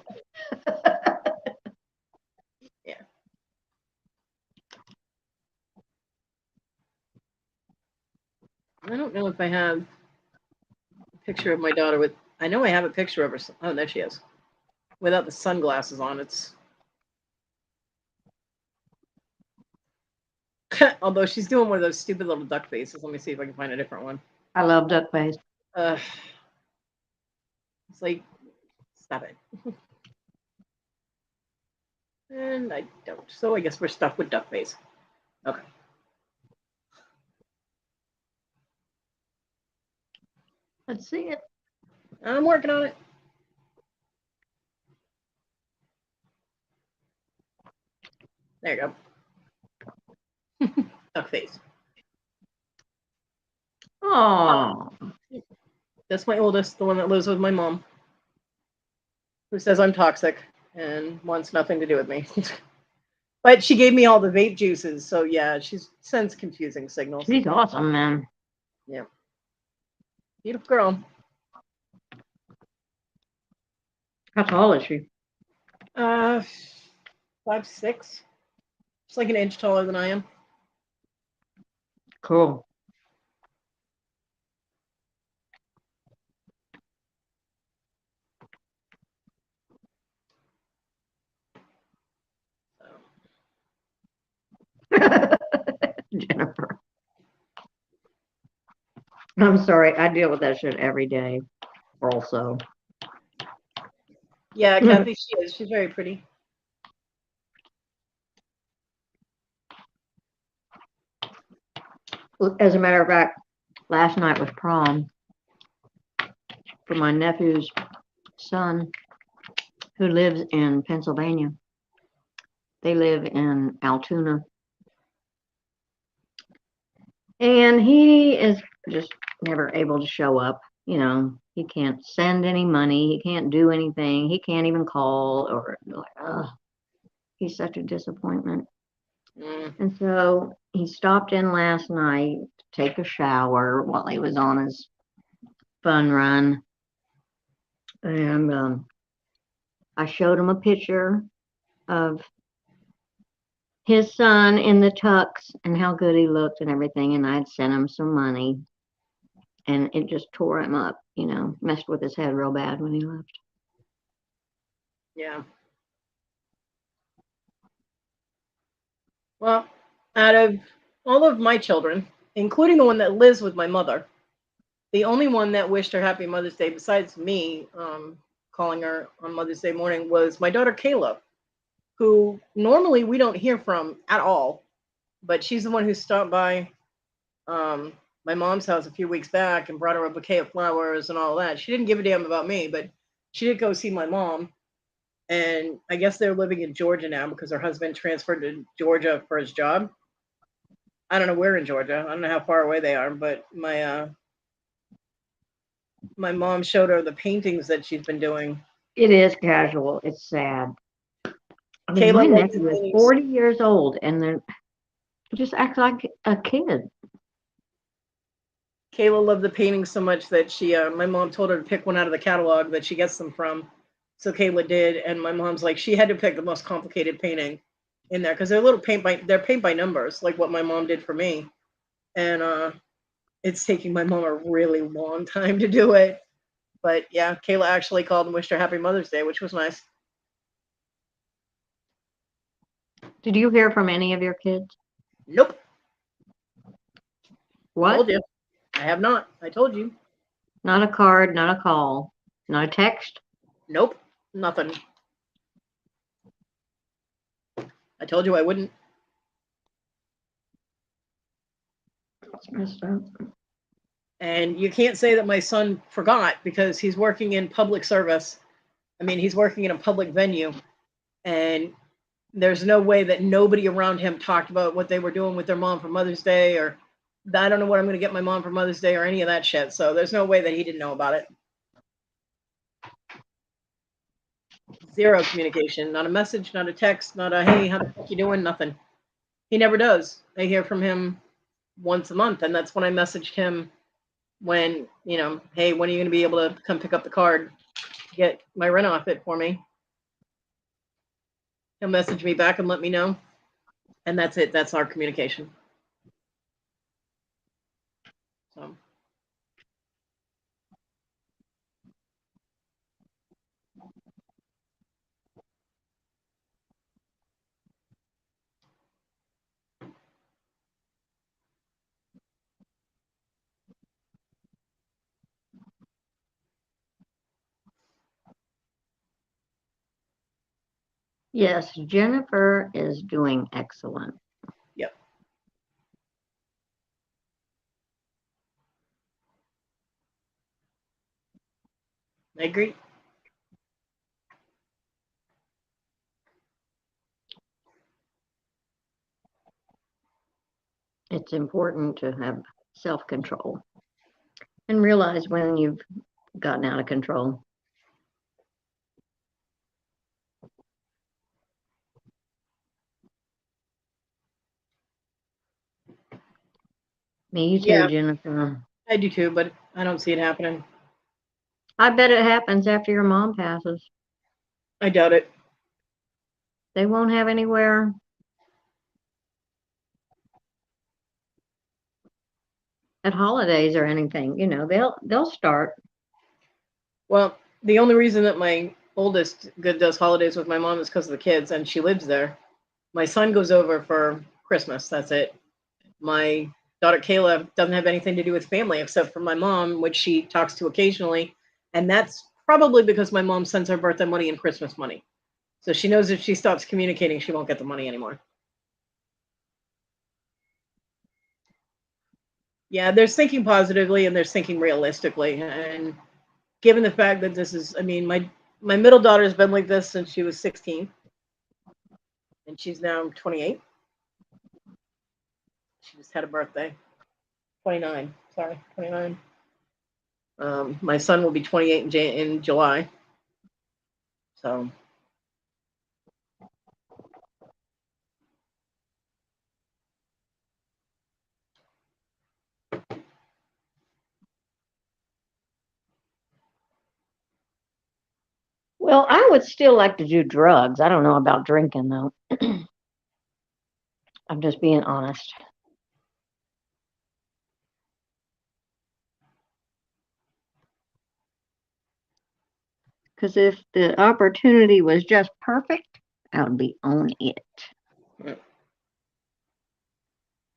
Yeah. I don't know if I have a picture of my daughter with. I know I have a picture of her. Oh, there she is. Without the sunglasses on, it's. Although she's doing one of those stupid little duck faces. Let me see if I can find a different one. I love duck face. It's like, stop it. And I don't. So I guess we're stuck with duck face. Okay. Let's see it. I'm working on it. There you go. Duck face. Oh. That's my oldest, the one that lives with my mom, who says I'm toxic and wants nothing to do with me. But she gave me all the vape juices, so yeah, she sends confusing signals. She's awesome, man. Yeah. Beautiful girl. How tall is she? 5'6". She's like an inch taller than I am. Cool. Jennifer. I'm sorry, I deal with that shit every day. Also. Yeah, Kathy, she is. She's very pretty. As a matter of fact, last night was prom for my nephew's son who lives in Pennsylvania. They live in Altoona. And he is just never able to show up. He can't send any money. He can't do anything. He can't even call or like, he's such a disappointment. And so he stopped in last night to take a shower while he was on his fun run. And I showed him a picture of his son in the tux and how good he looked and everything. And I'd sent him some money. And it just tore him up, messed with his head real bad when he left. Yeah. Well, out of all of my children, including the one that lives with my mother, the only one that wished her happy Mother's Day, besides me calling her on Mother's Day morning, was my daughter Kayla, who normally we don't hear from at all. But she's the one who stopped by my mom's house a few weeks back and brought her a bouquet of flowers and all that. She didn't give a damn about me, but she did go see my mom. And I guess they're living in Georgia now because her husband transferred to Georgia for his job. I don't know where in Georgia. I don't know how far away they are, but my mom showed her the paintings that she's been doing. It is casual. It's sad. I mean, Kayla my loves nephew is paintings. 40 years old and he just acts like a kid. Kayla loved the paintings so much that my mom told her to pick one out of the catalog that she gets them from. So Kayla did, and my mom's like, she had to pick the most complicated painting in there because they're paint by numbers, like what my mom did for me. And it's taking my mom a really long time to do it. But yeah, Kayla actually called and wished her happy Mother's Day, which was nice. Did you hear from any of your kids? Nope. What? Told you. I have not. I told you. Not a card, not a call, not a text? Nope. Nothing. I told you I wouldn't. That's messed up. And you can't say that my son forgot because he's working in public service. I mean, he's working in a public venue. And there's no way that nobody around him talked about what they were doing with their mom for Mother's Day, or I don't know what I'm going to get my mom for Mother's Day or any of that shit. So there's no way that he didn't know about it. Zero communication, not a message, not a text, not a hey, how the fuck you doing? Nothing. He never does. I hear from him once a month, and that's when I messaged him when, hey, when are you going to be able to come pick up the card, get my rent off it for me? He'll message me back and let me know, and that's it. That's our communication. So. Yes, Jennifer is doing excellent. Yep. I agree. It's important to have self-control and realize when you've gotten out of control. Me too, Yeah, Jennifer. I do too, but I don't see it happening. I bet it happens after your mom passes. I doubt it. They won't have anywhere. At holidays or anything, they'll start. Well, the only reason that my oldest does holidays with my mom is because of the kids, and she lives there. My son goes over for Christmas. That's it. My daughter Kayla doesn't have anything to do with family except for my mom, which she talks to occasionally. And that's probably because my mom sends her birthday money and Christmas money. So she knows if she stops communicating, she won't get the money anymore. Yeah, there's thinking positively and there's thinking realistically. And given the fact that this is, my middle daughter has been like this since she was 16. And she's now 28. She just had a birthday. 29. Sorry, 29. My son will be 28 in July. So. Well, I would still like to do drugs. I don't know about drinking, though. I'm just being honest. Because if the opportunity was just perfect, I would be on it. Mm.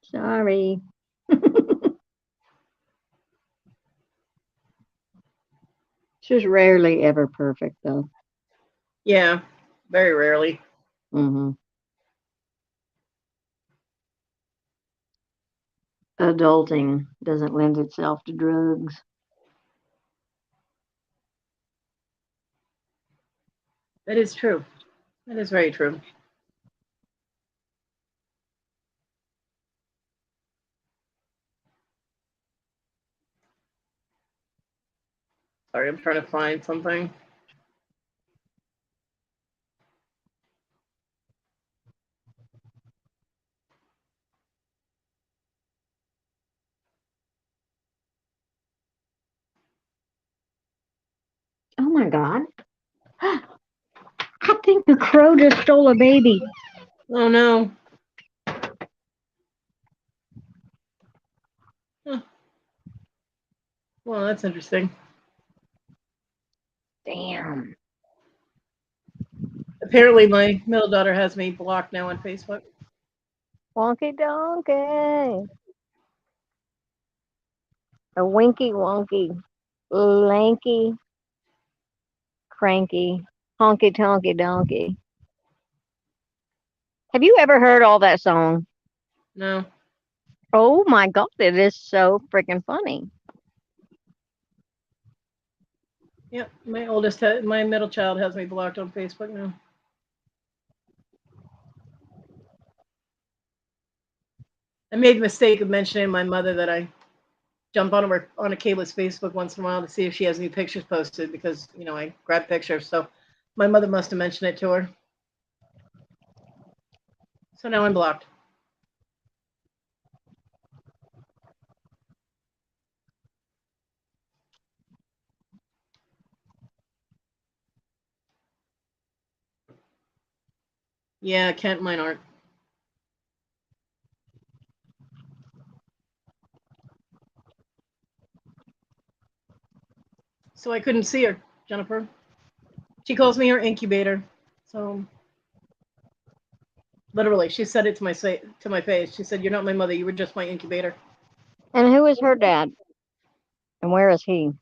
Sorry. It's just rarely ever perfect, though. Yeah, very rarely. Mm-hmm. Adulting doesn't lend itself to drugs. That is true. That is very true. Sorry, I'm trying to find something. Oh my God. I think the crow just stole a baby. Oh no. Huh. Well, that's interesting. Damn. Apparently, my middle daughter has me blocked now on Facebook. Wonky donkey. A winky wonky. Lanky. Cranky. Honky tonky donkey. Have you ever heard all that song? No. Oh my God, it is so freaking funny. Yep, my middle child has me blocked on Facebook now. I made the mistake of mentioning my mother that I jump on a Kayla's Facebook once in a while to see if she has new pictures posted because I grab pictures. So My mother must have mentioned it to her. So now I'm blocked. Yeah, Kent, mine aren't. So I couldn't see her, Jennifer. She calls me her incubator. So literally, she said it to my face. She said, "You're not my mother. You were just my incubator." And who is her dad? And where is he?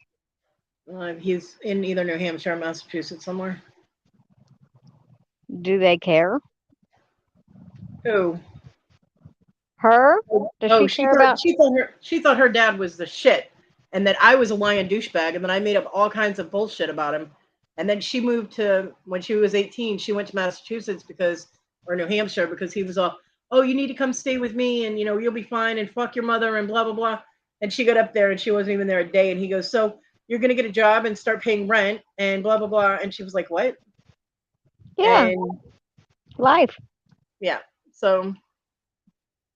He's in either New Hampshire or Massachusetts somewhere. Do they care? Who? Her? Does Oh, she care about? she thought her dad was the shit, and that I was a lying douchebag, and then I made up all kinds of bullshit about him. And then she moved to when she was 18. She went to Massachusetts or New Hampshire because he was all, oh, you need to come stay with me, and you'll be fine, and fuck your mother, and blah blah blah. And she got up there, and she wasn't even there a day, and he goes, so you're gonna get a job and start paying rent, and blah blah blah. And she was like, what? Yeah, And life. yeah, so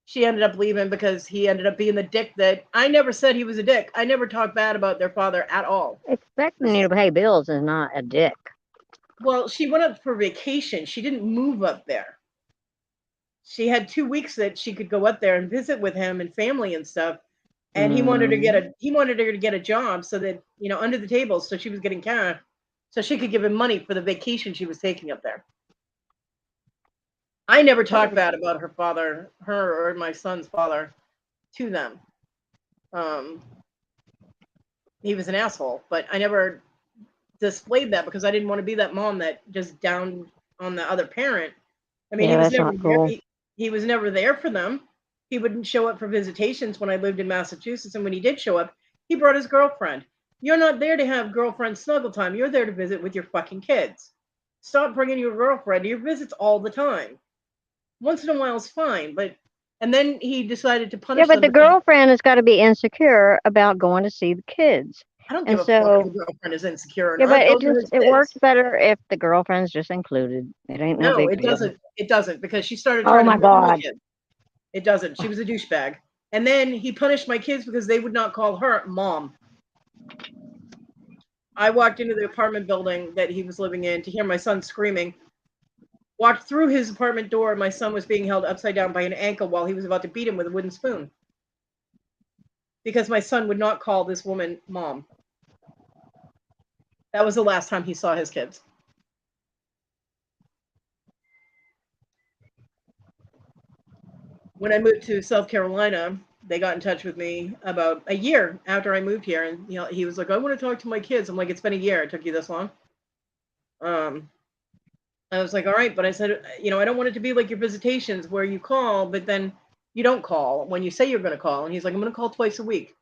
she ended up leaving because he ended up being the dick that I never said he was a dick. I never talked bad about their father at all. Expecting you to pay bills is not a dick. Well, she went up for vacation. She didn't move up there. She had 2 weeks that she could go up there and visit with him and family and stuff. And he wanted her to get a job so that, under the table, so she was getting cash, so she could give him money for the vacation she was taking up there. I never talked bad about her or my son's father to them. He was an asshole, but I never displayed that because I didn't want to be that mom that just downed on the other parent. I mean, Yeah, he was that's never not there. cool. He was never there for them. He wouldn't show up for visitations when I lived in Massachusetts, and when he did show up, he brought his girlfriend. You're not there to have girlfriend snuggle time. You're there to visit with your fucking kids. Stop bringing your girlfriend to your visits all the time. Once in a while is fine, but and then he decided to Yeah, punish but them the because girlfriend has got to be insecure about going to see the kids. I don't give And a fuck if so, the girlfriend is insecure or yeah, but not. Those are his it works kids. better if the girlfriend's just included. It ain't no No, big it deal. doesn't. It doesn't because she started Oh trying to my groom my God. kids. It doesn't. She was a douchebag. And then he punished my kids because they would not call her mom. I walked into the apartment building that he was living in to hear my son screaming. Walked through his apartment door. My son was being held upside down by an ankle while he was about to beat him with a wooden spoon. Because my son would not call this woman mom. That was the last time he saw his kids. When I moved to South Carolina, they got in touch with me about a year after I moved here, and he was like, "I want to talk to my kids." I'm like, "It's been a year. It took you this long." Um, I was like, "All right," but I said, "I don't want it to be like your visitations where you call, but then you don't call when you say you're going to call." And he's like, "I'm going to call twice a week."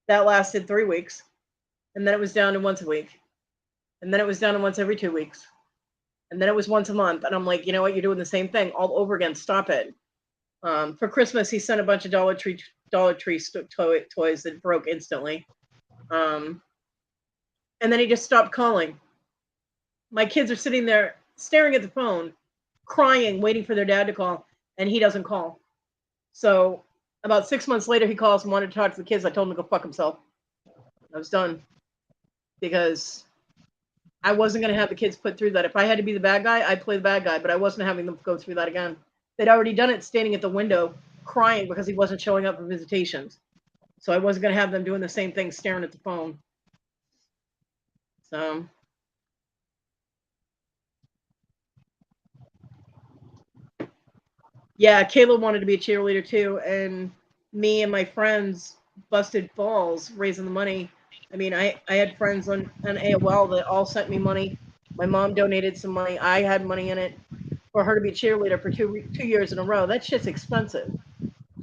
That lasted 3 weeks, and then it was down to once a week, and then it was down to once every 2 weeks, and then it was once a month. And I'm like, you know what? You're doing the same thing all over again. Stop it. For Christmas, he sent a bunch of Dollar Tree toys that broke instantly. And then he just stopped calling. My kids are sitting there staring at the phone, crying, waiting for their dad to call, and he doesn't call. So about 6 months later, he calls and wanted to talk to the kids. I told him to go fuck himself. I was done because I wasn't going to have the kids put through that. If I had to be the bad guy, I'd play the bad guy, but I wasn't having them go through that again. They'd already done it standing at the window crying because he wasn't showing up for visitations. So I wasn't going to have them doing the same thing, staring at the phone. So yeah, Kayla wanted to be a cheerleader too, and me and my friends busted balls raising the money. I mean, I had friends on AOL that all sent me money. My mom donated some money. I had money in it for her to be a cheerleader for 2 years in a row. That shit's expensive.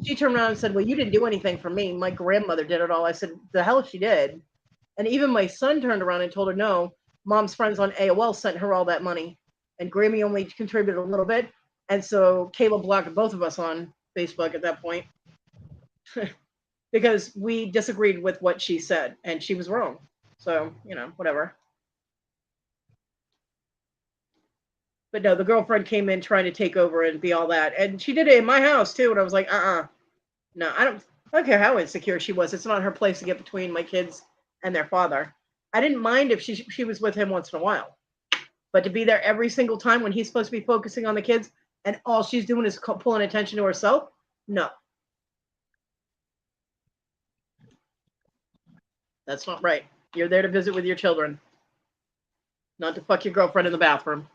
She turned around and said, "Well, you didn't do anything for me. My grandmother did it all." I said, "The hell she did." And even my son turned around and told her, "No, mom's friends on AOL sent her all that money, and Grammy only contributed a little bit." And so Caleb blocked both of us on Facebook at that point because we disagreed with what she said, and she was wrong. So, whatever. But no, the girlfriend came in trying to take over and be all that. And she did it in my house too. And I was like, no, I don't care how insecure she was. It's not her place to get between my kids and their father. I didn't mind if she was with him once in a while. But to be there every single time when he's supposed to be focusing on the kids and all she's doing is pulling attention to herself, no. That's not right. You're there to visit with your children, not to fuck your girlfriend in the bathroom.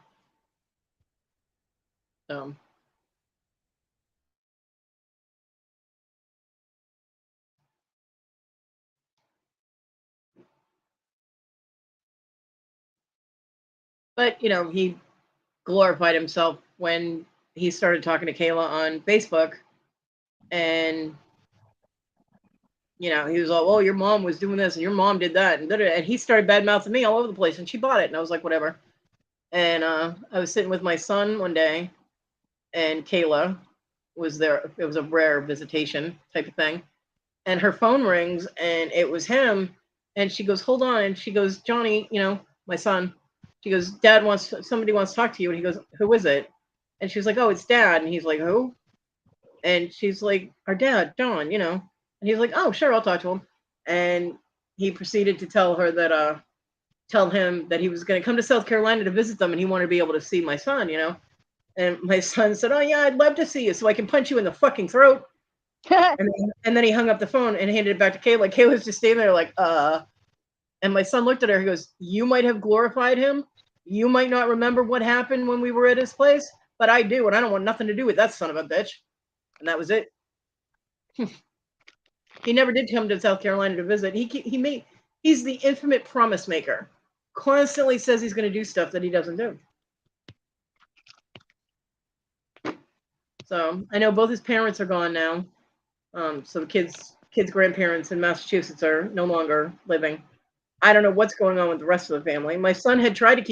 But, he glorified himself when he started talking to Kayla on Facebook. And, he was all, oh, your mom was doing this and your mom did that. And he started bad mouthing me all over the place. And she bought it. And I was like, whatever. And I was sitting with my son one day. And Kayla was there. It was a rare visitation type of thing. And her phone rings. And it was him. And she goes, hold on. And she goes, Johnny, my son. She goes, somebody wants to talk to you. And he goes, who is it? And she was like, oh, it's Dad. And he's like, who? And she's like, our dad, John, And he's like, oh, sure, I'll talk to him. And he proceeded to tell him that he was going to come to South Carolina to visit them and he wanted to be able to see my son, And my son said, oh, yeah, I'd love to see you so I can punch you in the fucking throat. and then he hung up the phone and handed it back to Kayla. Kayla's just standing there like, And my son looked at her. He goes, you might have glorified him. You might not remember what happened when we were at his place, but I do, and I don't want nothing to do with that son of a bitch. And that was it. He never did come to South Carolina to visit. He's the infinite promise maker. Constantly says he's going to do stuff that he doesn't do. So I know both his parents are gone now. So the kids' grandparents in Massachusetts are no longer living. I don't know what's going on with the rest of the family. My son had tried to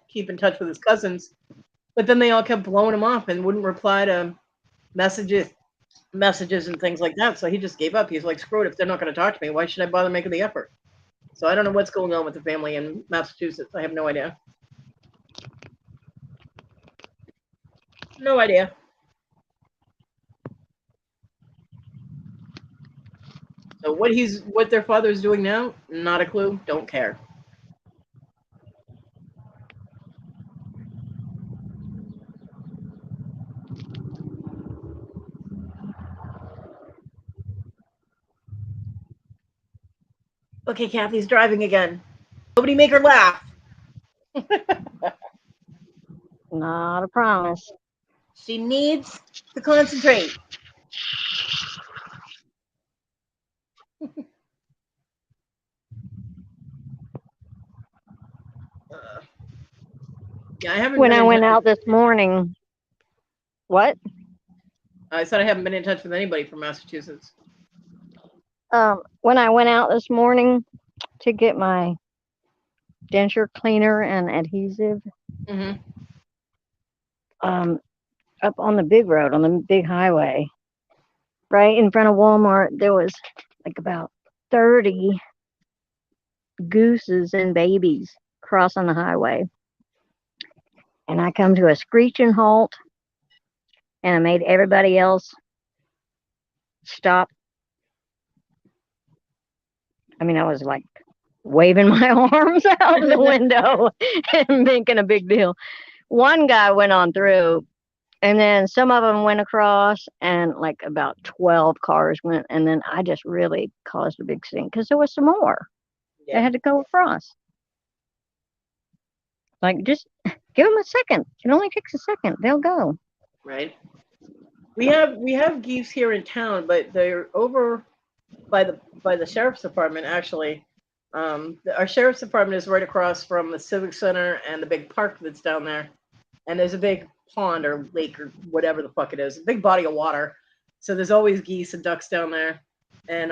keep in touch with his cousins, but then they all kept blowing him off and wouldn't reply to messages and things like that. So he just gave up. He's like, screw it. If they're not going to talk to me, why should I bother making the effort? So I don't know what's going on with the family in Massachusetts. I have no idea. No idea. So what their father's doing now, not a clue. Don't care. Okay, Kathy's driving again. Nobody make her laugh. Not a promise. She needs to concentrate. Yeah, I haven't. When I went out this morning. What? I said I haven't been in touch with anybody from Massachusetts. When I went out this morning to get my denture cleaner and adhesive, up on the big road, on the big highway, right in front of Walmart, there was like about 30 gooses and babies crossing the highway. And I come to a screeching halt, and I made everybody else stop. I mean, I was like waving my arms out the window and making a big deal. One guy went on through, and then some of them went across, and like about 12 cars went, and then I just really caused a big scene because there was some more. Yeah. They had to go across. Like, just give them a second. It only takes a second. They'll go. Right. We have geese here in town, but they're over by the sheriff's department. Actually, our sheriff's department is right across from the civic center and the big park that's down there. And there's a big pond or lake or whatever the fuck it is, a big body of water. So there's always geese and ducks down there. And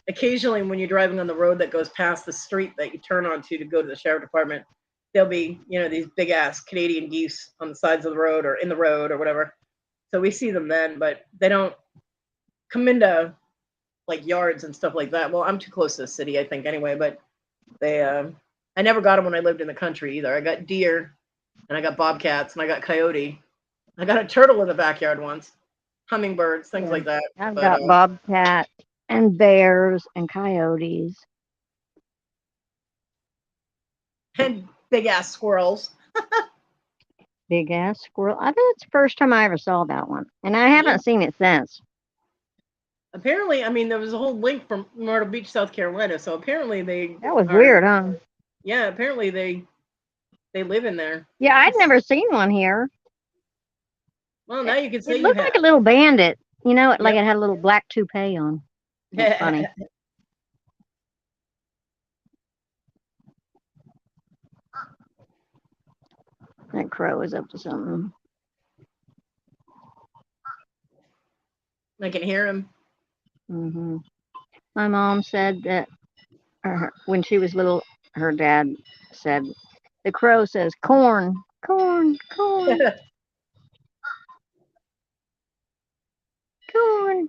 occasionally, when you're driving on the road that goes past the street that you turn onto to go to the sheriff department, there'll be, these big ass Canadian geese on the sides of the road or in the road or whatever. So we see them then, but they don't come into like yards and stuff like that. Well, I'm too close to the city, I think, anyway. But I never got them when I lived in the country either. I got deer And I got bobcats, and I got coyote. I got a turtle in the backyard once. Hummingbirds, things Yeah. like that. I've But got bobcat and bears and coyotes. and big ass squirrels. Big ass squirrel. I think it's the first time I ever saw that one. And I Yeah. haven't seen it since. Apparently, I mean, there was a whole link from Myrtle Beach, South Carolina. So apparently they That was are. weird, huh? Yeah, apparently they live in there. Yeah, I'd never seen one here. Well, now you can say It you looked have. like a little bandit. You know, like Yep. it had a little black toupee on. That's funny. That crow is up to something. I can hear him. Hmm. My mom said that when she was little, her dad said, the crow says, corn, corn, corn, corn.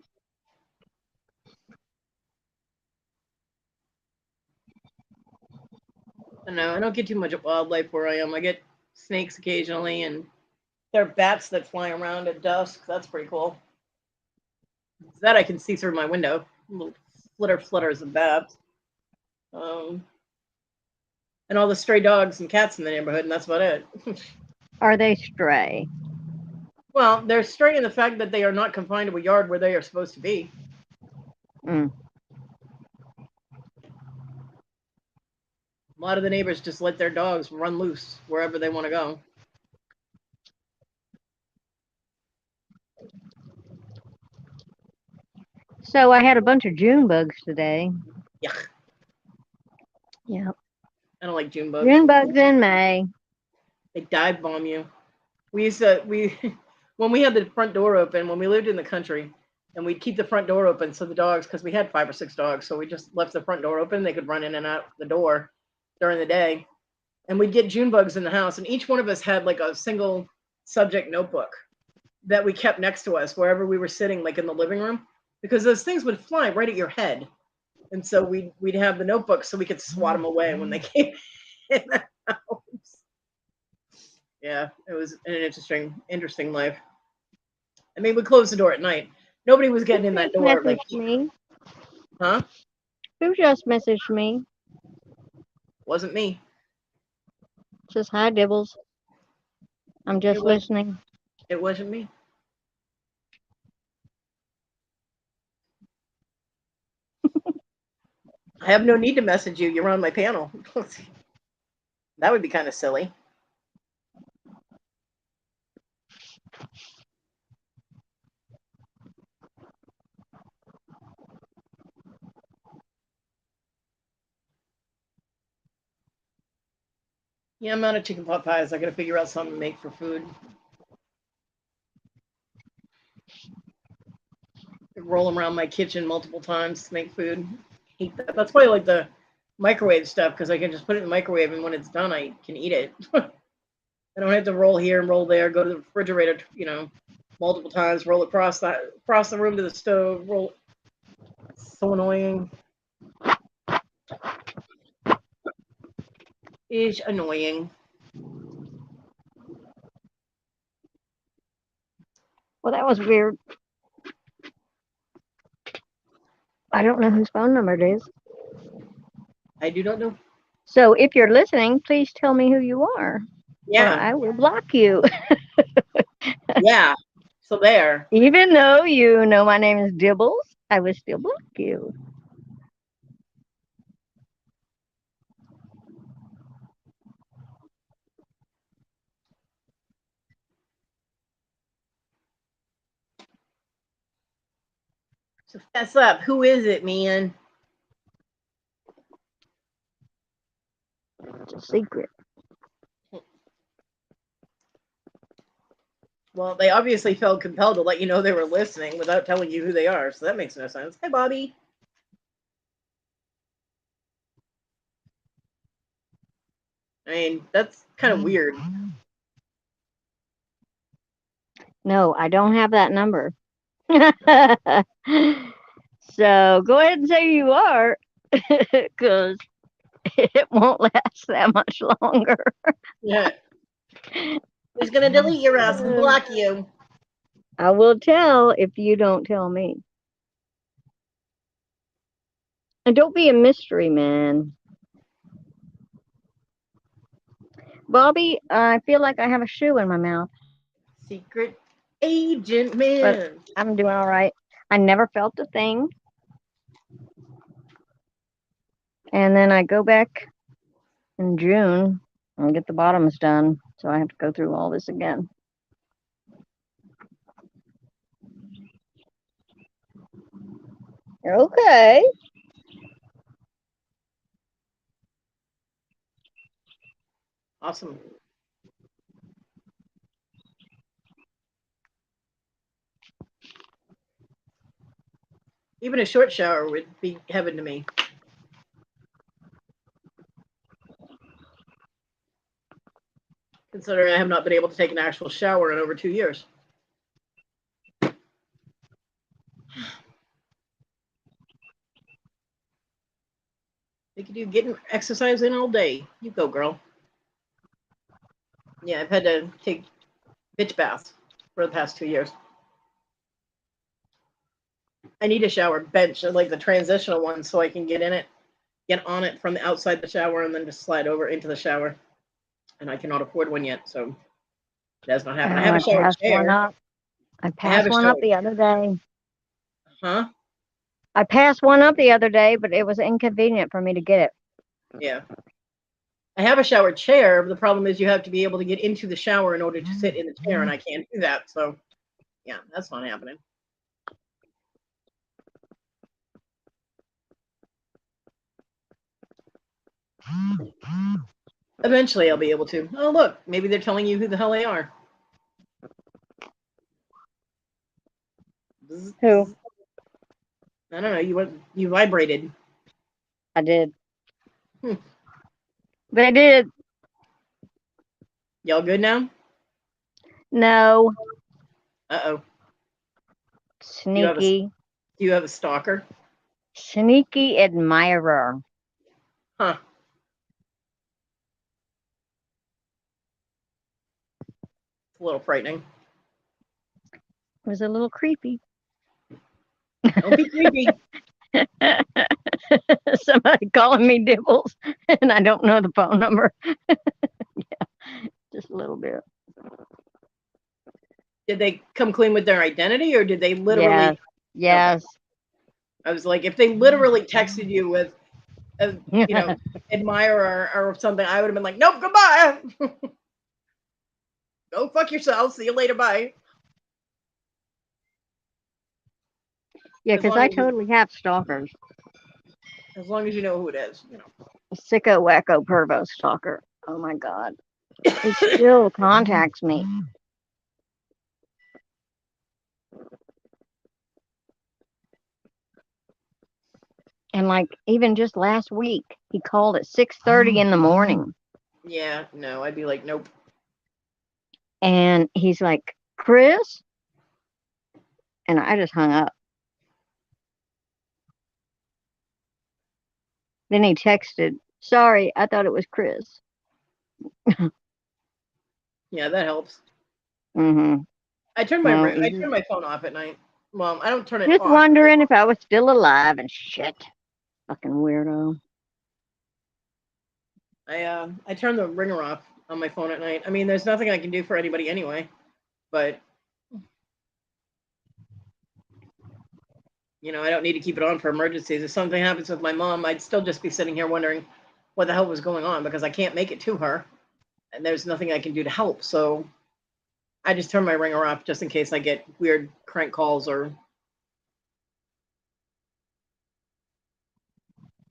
I don't get too much wildlife where I am. I get snakes occasionally, and there are bats that fly around at dusk. That's pretty cool. That I can see through my window. Little flutters of bats. Um, and all the stray dogs and cats in the neighborhood, and that's about it. Are they stray? Well, they're stray in the fact that they are not confined to a yard where they are supposed to be. Mm. A lot of the neighbors just let their dogs run loose wherever they want to go. So I had a bunch of June bugs today. Yuck. Yep. I don't like June bugs. June bugs in May. They dive bomb you. We used to when we had the front door open when we lived in the country, and we'd keep the front door open so the dogs, because we had 5 or 6 dogs, so we just left the front door open. They could run in and out the door during the day, and we'd get June bugs in the house, and each one of us had like a single subject notebook that we kept next to us wherever we were sitting, like in the living room, because those things would fly right at your head, and so we'd have the notebook so we could swat them away when they came in the house. Yeah, it was an interesting life. I mean, we closed the door at night. Nobody was getting in that Who door. just Like, messaged me? huh? Who just messaged me? Wasn't me. Says hi, Dibbles. I'm just listening. It wasn't me. I have no need to message you. You're on my panel. That would be kind of silly. Yeah, I'm out of chicken pot pies. I got to figure out something to make for food. Roll around my kitchen multiple times to make food. Hate that. That's why I like the microwave stuff, because I can just put it in the microwave, and when it's done, I can eat it. I don't have to roll here and roll there. Go to the refrigerator, multiple times. Roll across the room to the stove. Roll. It's so annoying. Is annoying. Well, that was weird. I don't know whose phone number it is. I do not know. So if you're listening, please tell me who you are. Yeah. Or I will block you. Yeah. So there. Even though you know my name is Dibbles, I will still block you. So fess up. Who is it, man? It's a secret. Well, they obviously felt compelled to let you know they were listening without telling you who they are, so that makes no sense. Hi, Bobby. I mean, that's kind of weird. No, I don't have that number. So go ahead and say you are, because it won't last that much longer. Yeah. Who's gonna delete your ass and block you? I will tell if you don't tell me. And don't be a mystery man. Bobby, I feel like I have a shoe in my mouth. Secret agent man. But I'm doing all right. I never felt a thing. And then I go back in June and get the bottoms done. So I have to go through all this again. Okay. Awesome. Even a short shower would be heaven to me. Considering I have not been able to take an actual shower in over 2 years. You could do getting exercise in all day. You go, girl. Yeah, I've had to take bitch baths for the past 2 years. I need a shower bench, like the transitional one, so I can get on it from the outside the shower, and then just slide over into the shower. And I cannot afford one yet, so it has not happened. I have a shower chair. I passed one up the other day. Huh? I passed one up the other day, but it was inconvenient for me to get it. Yeah. I have a shower chair. The problem is you have to be able to get into the shower in order to sit in the chair, and I can't do that. So, yeah, that's not happening. Eventually, I'll be able to. Oh, look, maybe they're telling you who the hell they are. Who? I don't know. You vibrated. I did. They did. Y'all good now? No. Uh-oh. Sneaky. Do you have a stalker? Sneaky admirer. Huh. It's a little frightening. It was a little creepy. Don't be creepy. Somebody calling me Dibbles, and I don't know the phone number. Yeah, just a little bit. Did they come clean with their identity, or did they literally? Yes. Okay. I was like, if they literally texted you with, admirer or something, I would have been like, nope, goodbye. Go fuck yourself. See you later. Bye. Yeah, because I totally have stalkers. As long as you know who it is, Sicko wacko pervo stalker. Oh my god. He still contacts me. And like even just last week, he called at 6:30 in the morning. Yeah, no, I'd be like, nope. And he's like, Chris? And I just hung up. Then he texted, sorry, I thought it was Chris. Yeah, that helps. Mm-hmm. I turn my phone off at night. Well, I don't turn it off. Just wondering if I was still alive and shit. Fucking weirdo. I turn the ringer off on my phone at night. I mean, there's nothing I can do for anybody anyway, but I don't need to keep it on for emergencies. If something happens with my mom, I'd still just be sitting here wondering what the hell was going on, because I can't make it to her, and there's nothing I can do to help. So I just turn my ringer off just in case I get weird crank calls or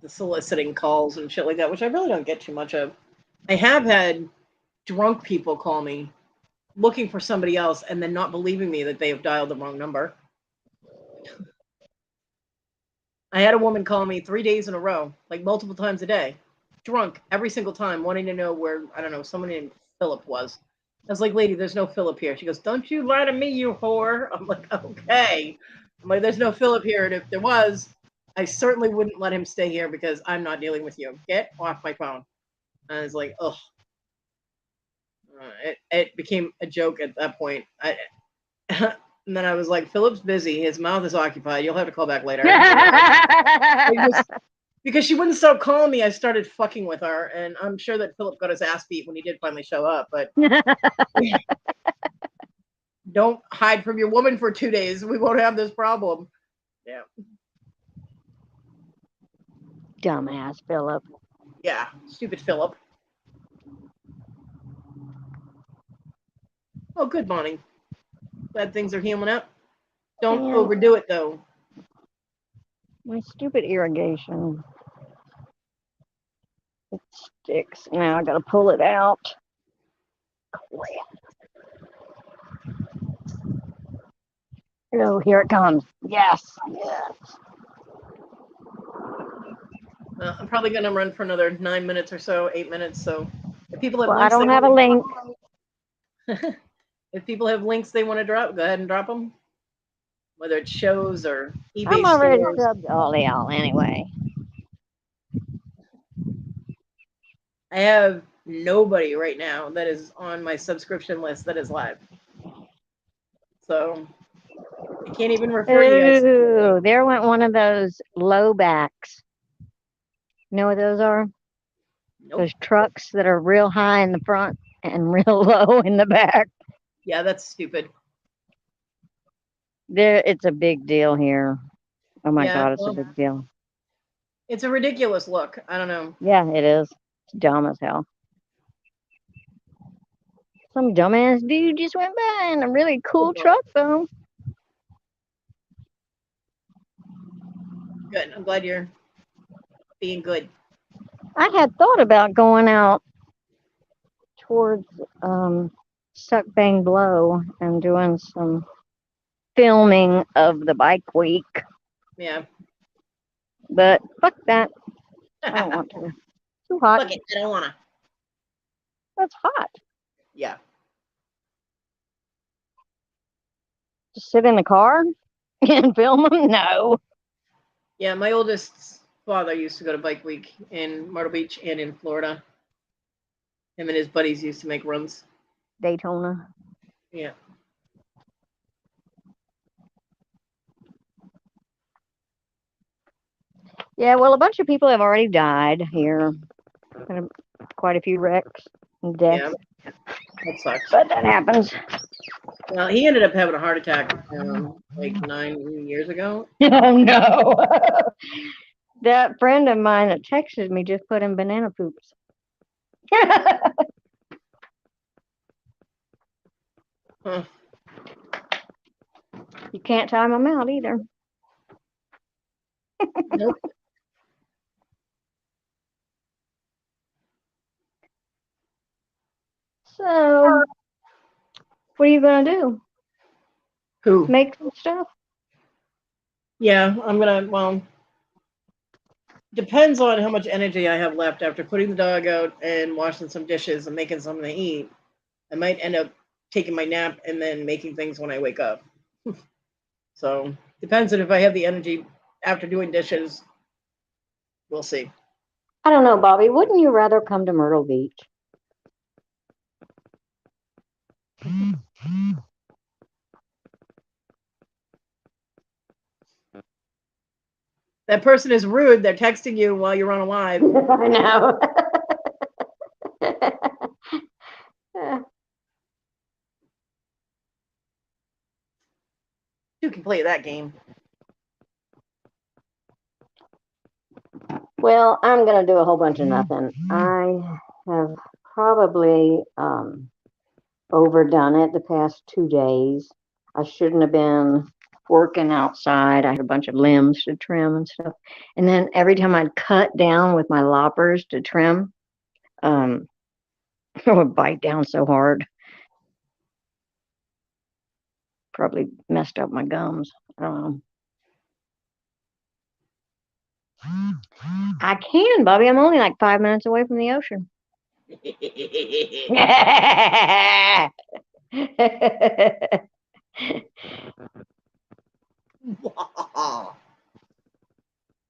the soliciting calls and shit like that, which I really don't get too much of. I have had drunk people call me looking for somebody else and then not believing me that they have dialed the wrong number. I had a woman call me 3 days in a row, like multiple times a day, drunk every single time, wanting to know where, I don't know, someone named Philip was. I was like, lady, there's no Philip here. She goes, don't you lie to me, you whore. I'm like, okay. I'm like, there's no Philip here. And if there was, I certainly wouldn't let him stay here because I'm not dealing with you. Get off my phone. And I was like, ugh. It became a joke at that point. And then I was like, Philip's busy. His mouth is occupied. You'll have to call back later. Because she wouldn't stop calling me, I started fucking with her, and I'm sure that Philip got his ass beat when he did finally show up. But don't hide from your woman for 2 days. We won't have this problem. Yeah. Dumbass Philip. Yeah. Stupid Philip. Oh, good morning. Glad things are healing up. Don't Man. overdo it, though. My stupid irrigation. It sticks. Now I gotta pull it out. Crap. Oh, here it comes. Yes. Yes. I'm probably going to run for another 9 minutes or so, 8 minutes. So if people have Well, I links, don't have a link. If people have links they want to drop, go ahead and drop them. Whether it's shows or eBay I'm already stores. subbed all y'all anyway. I have nobody right now that is on my subscription list that is live. So I can't even refer you guys. Ooh, there went one of those low backs. You know what those are? Nope. Those trucks that are real high in the front and real low in the back. Yeah, that's stupid. It's a big deal here. Oh my Yeah, God, it's well, a big deal. it's a ridiculous look. I don't know. Yeah, it is. It's dumb as hell. Some dumbass dude just went by in a really cool truck, though. Good. I'm glad you're being good. I had thought about going out towards Suck Bang Blow and doing some filming of the bike week, Yeah. but fuck that. I don't want to. Too hot. Fuck it. I don't wanna. That's hot. Yeah. Just sit in the car and film them? No. Yeah, my oldest father used to go to Bike Week in Myrtle Beach and in Florida. Him and his buddies used to make runs. Daytona. Yeah. Yeah, well, a bunch of people have already died here. Quite a few wrecks and deaths. Yeah. That sucks. But that happens. Well, he ended up having a heart attack like 9 years ago. Oh, no. That friend of mine that texted me just put in banana poops. Huh. You can't time them out either. Nope. So, what are you going to do? Who? Make some stuff? Yeah, I'm gonna. Well, depends on how much energy I have left after putting the dog out and washing some dishes and making something to eat. I might end up taking my nap and then making things when I wake up. So depends on if I have the energy after doing dishes. We'll see. I don't know, Bobby. Wouldn't you rather come to Myrtle Beach? That person is rude. They're texting you while you're on a live. I know. You can play that game. Well, I'm going to do a whole bunch of nothing. I have probably overdone it the past 2 days. I shouldn't have been working outside. I had a bunch of limbs to trim and stuff. And then every time I'd cut down with my loppers to trim, I would bite down so hard. Probably messed up my gums. I don't know. I can, Bobby. I'm only like 5 minutes away from the ocean.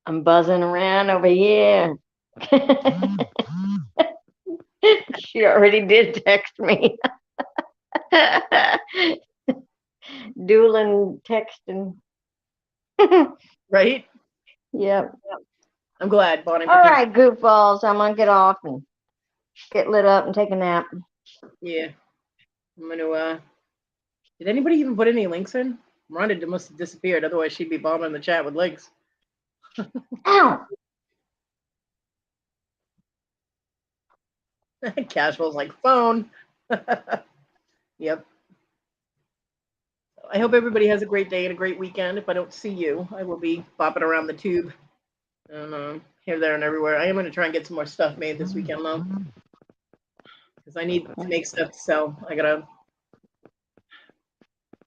I'm buzzing around over here. She already did text me. Dueling texting. Right? Yep. I'm glad, Bonnie. All right, goofballs. I'm gonna get off and get lit up and take a nap. Yeah. I'm gonna did anybody even put any links in? Rhonda must have disappeared, otherwise she'd be bombing the chat with links. Ow! Casual's like phone. Yep. I hope everybody has a great day and a great weekend. If I don't see you, I will be bopping around the tube and here, there, and everywhere. I am going to try and get some more stuff made this weekend, though, because I need to make stuff to sell. I got to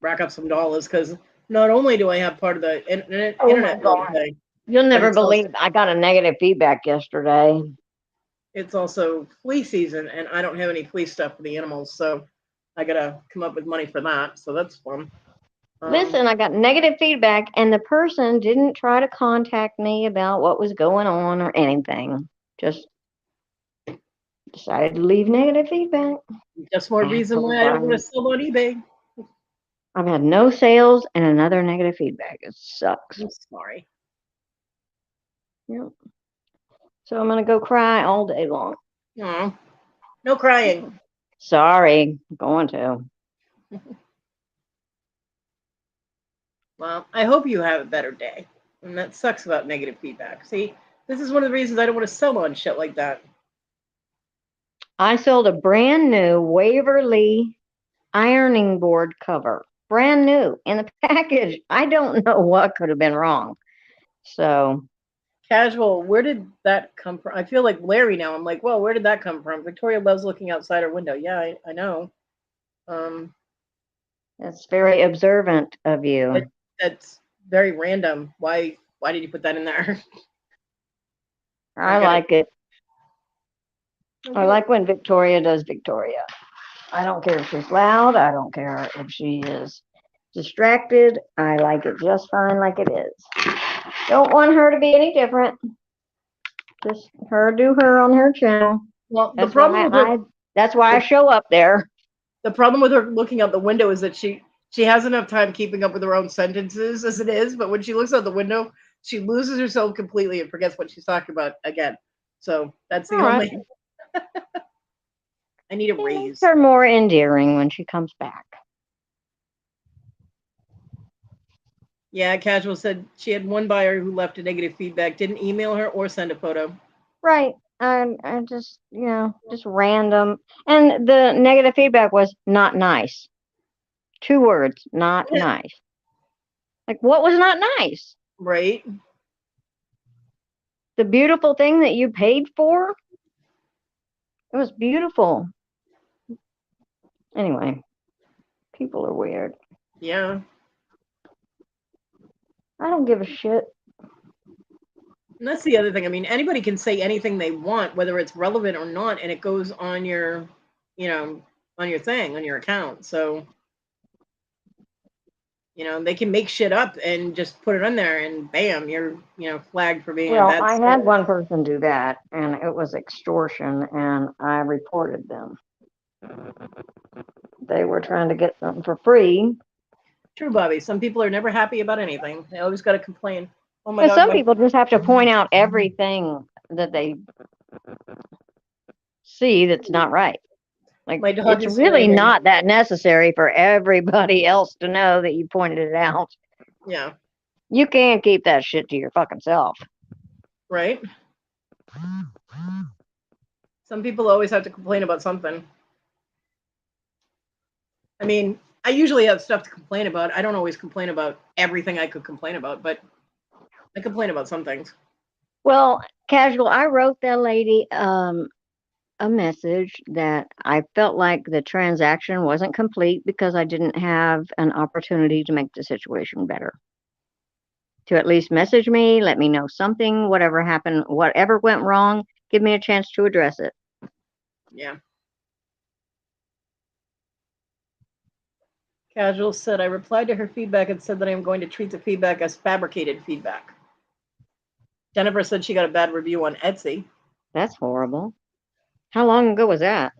rack up some dollars, because not only do I have part of the internet bill to pay, You'll never it's believe I got a negative feedback yesterday. it's also flea season, and I don't have any flea stuff for the animals, so I got to come up with money for that. So that's fun. Listen, I got negative feedback, and the person didn't try to contact me about what was going on or anything. Just decided to leave negative feedback. Just more reason why I don't want to sell on eBay. I've had no sales and another negative feedback. It sucks. I'm sorry. Yep. So I'm gonna go cry all day long. No, no crying. Sorry, I'm going to. Well, I hope you have a better day. And that sucks about negative feedback. See, this is one of the reasons I don't want to sell on shit like that. I sold a brand new Waverly ironing board cover. Brand new in the package. I don't know what could have been wrong. So Casual, where did that come from? I feel like Larry now. I'm like, well, where did that come from? Victoria loves looking outside her window. Yeah, I know. That's very observant of you. That's very random. Why did you put that in there? I like it. I like when Victoria does Victoria. I don't care if she's loud. I don't care if she is distracted. I like it just fine like it is. Don't want her to be any different. Just her do her on her channel. Well, the problem that's why I show up there. The problem with her looking out the window is that she has enough time keeping up with her own sentences as it is, but when she looks out the window, she loses herself completely and forgets what she's talking about again. So that's the only. I need a raise. Makes her more endearing when she comes back. Yeah, Casual said she had one buyer who left a negative feedback, didn't email her or send a photo. Right. I just, just random. And the negative feedback was not nice. 2 words, not nice. Like, what was not nice? Right. The beautiful thing that you paid for? It was beautiful. Anyway, people are weird. Yeah. I don't give a shit. And that's the other thing. I mean, anybody can say anything they want, whether it's relevant or not, and it goes on your, on your thing, on your account. So, they can make shit up and just put it on there, and bam, you're, flagged for being a bad I sport. had one person do that, and it was extortion, and I reported them. They were trying to get something for free. True, Bobby. Some people are never happy about anything. They always got to complain. Oh my God. Some people just have to point out everything that they see that's not right. Like, it's really not that necessary for everybody else to know that you pointed it out. Yeah. You can't keep that shit to your fucking self. Right? Some people always have to complain about something. I mean, I usually have stuff to complain about. I don't always complain about everything I could complain about, but I complain about some things. Well, Casual, I wrote that lady a message that I felt like the transaction wasn't complete because I didn't have an opportunity to make the situation better. To at least message me, let me know something, whatever happened, whatever went wrong, give me a chance to address it. Yeah. Casual said, I replied to her feedback and said that I am going to treat the feedback as fabricated feedback. Jennifer said she got a bad review on Etsy. That's horrible. How long ago was that?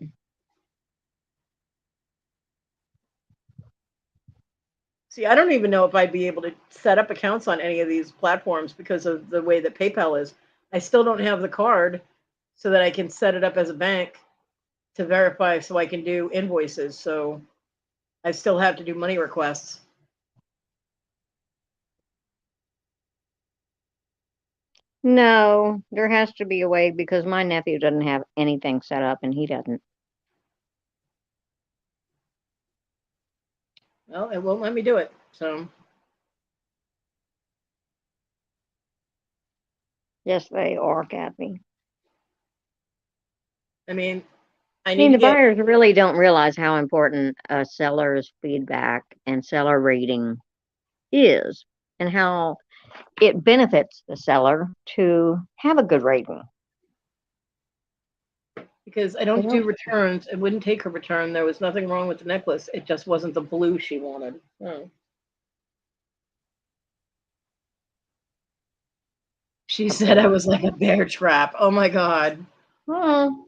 See, I don't even know if I'd be able to set up accounts on any of these platforms because of the way that PayPal is. I still don't have the card so that I can set it up as a bank to verify so I can do invoices. So I still have to do money requests. No, there has to be a way because my nephew doesn't have anything set up and he doesn't. Well, it won't let me do it. So Yes, they are, Kathy. I mean, I I need mean, to the get. buyers really don't realize how important a seller's feedback and seller rating is and how it benefits the seller to have a good rating. Because I They don't do don't. returns. It wouldn't take her return. There was nothing wrong with the necklace. It just wasn't the blue she wanted. Oh. She said I was like a bear trap. Oh my God. Oh,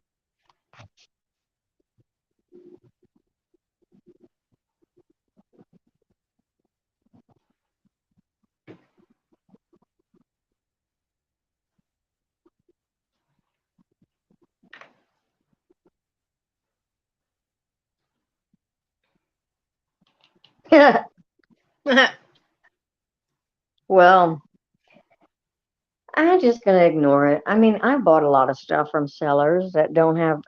well, I'm just going to ignore it. I mean, I bought a lot of stuff from sellers that don't have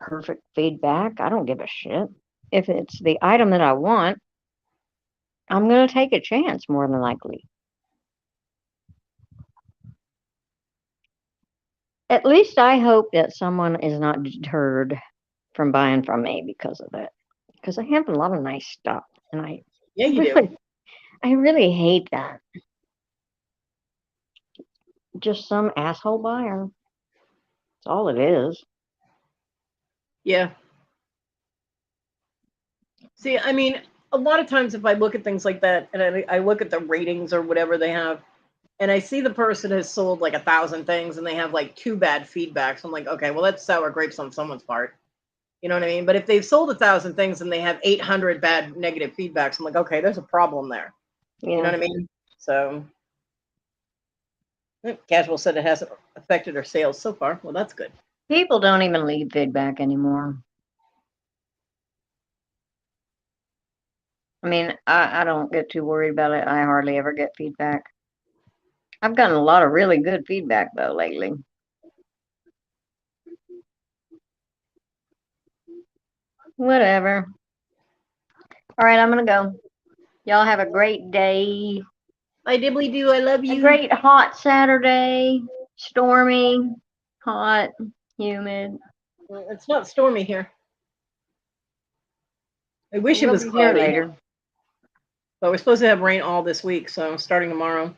perfect feedback. I don't give a shit. If it's the item that I want, I'm going to take a chance more than likely. At least I hope that someone is not deterred from buying from me because of it. Because I have a lot of nice stuff, and Yeah, you do. really, I really hate that. Just some asshole buyer. That's all it is. Yeah. See, I mean, a lot of times if I look at things like that and I look at the ratings or whatever they have, and I see the person has sold like 1,000 things and they have like 2 bad feedbacks, I'm like, okay, well, that's sour grapes on someone's part. You know what I mean? But if they've sold 1,000 things and they have 800 bad negative feedbacks, I'm like, okay, there's a problem there. You know Yeah. what I mean? So, Casual said it hasn't affected her sales so far. Well, that's good. People don't even leave feedback anymore. I mean, I don't get too worried about it. I hardly ever get feedback. I've gotten a lot of really good feedback though lately. Whatever. All right, I'm gonna go. Y'all have a great day. I dibbly do. I love A you. great hot Saturday. Stormy, hot, humid. It's not stormy here. I wish it We'll was be here cloudy, later. but we're supposed to have rain all this week, so starting tomorrow.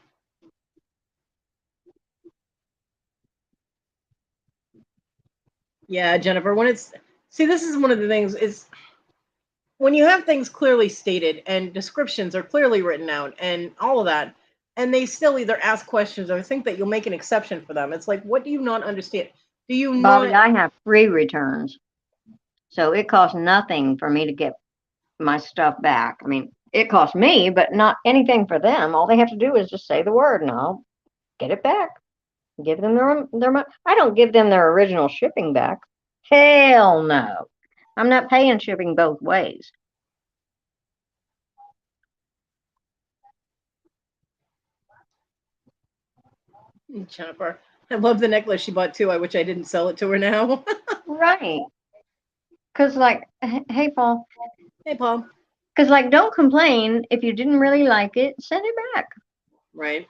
Yeah, Jennifer, when it's see, this is one of the things is when you have things clearly stated and descriptions are clearly written out and all of that, and they still either ask questions or think that you'll make an exception for them. It's like, what do you not understand? Do you Bobby, not? I have free returns. So it costs nothing for me to get my stuff back. I mean, it costs me, but not anything for them. All they have to do is just say the word and I'll get it back. Give them their money. I don't give them their original shipping back. Hell no. I'm not paying shipping both ways. Jennifer, I love the necklace she bought too. I wish I didn't sell it to her now. Right. Because, like, hey, Paul, Hey, Paul. because, like, don't complain if you didn't really like it, send it back. Right.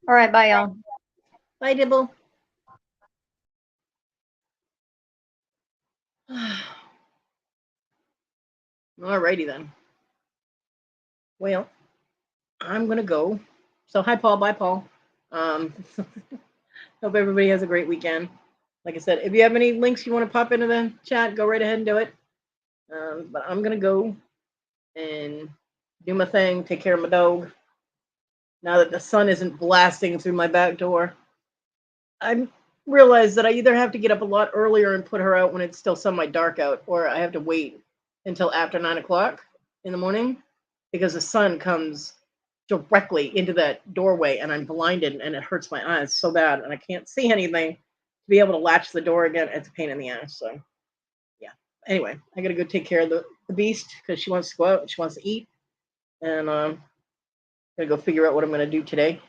All right, bye, y'all. Bye, Dibble. Alrighty then. Well, I'm gonna go. So hi, Paul. Bye, Paul. Um, hope everybody has a great weekend. Like I said, if you have any links you want to pop into the chat, go right ahead and do it. But I'm gonna go and do my thing, take care of my dog. Now that the sun isn't blasting through my back door, I'm realize that I either have to get up a lot earlier and put her out when it's still semi-dark out, or I have to wait until after 9 o'clock in the morning because the sun comes directly into that doorway and I'm blinded and it hurts my eyes so bad and I can't see anything. To be able to latch the door again, it's a pain in the ass. So yeah. Anyway, I gotta go take care of the beast because she wants to go out and she wants to eat. And gotta go figure out what I'm gonna do today.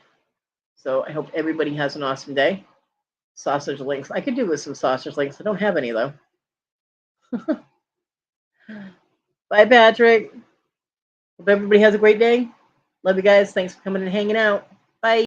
So I hope everybody has an awesome day. Sausage links. I could do with some sausage links. I don't have any though. Bye, Patrick. Hope everybody has a great day. Love you guys. Thanks for coming and hanging out.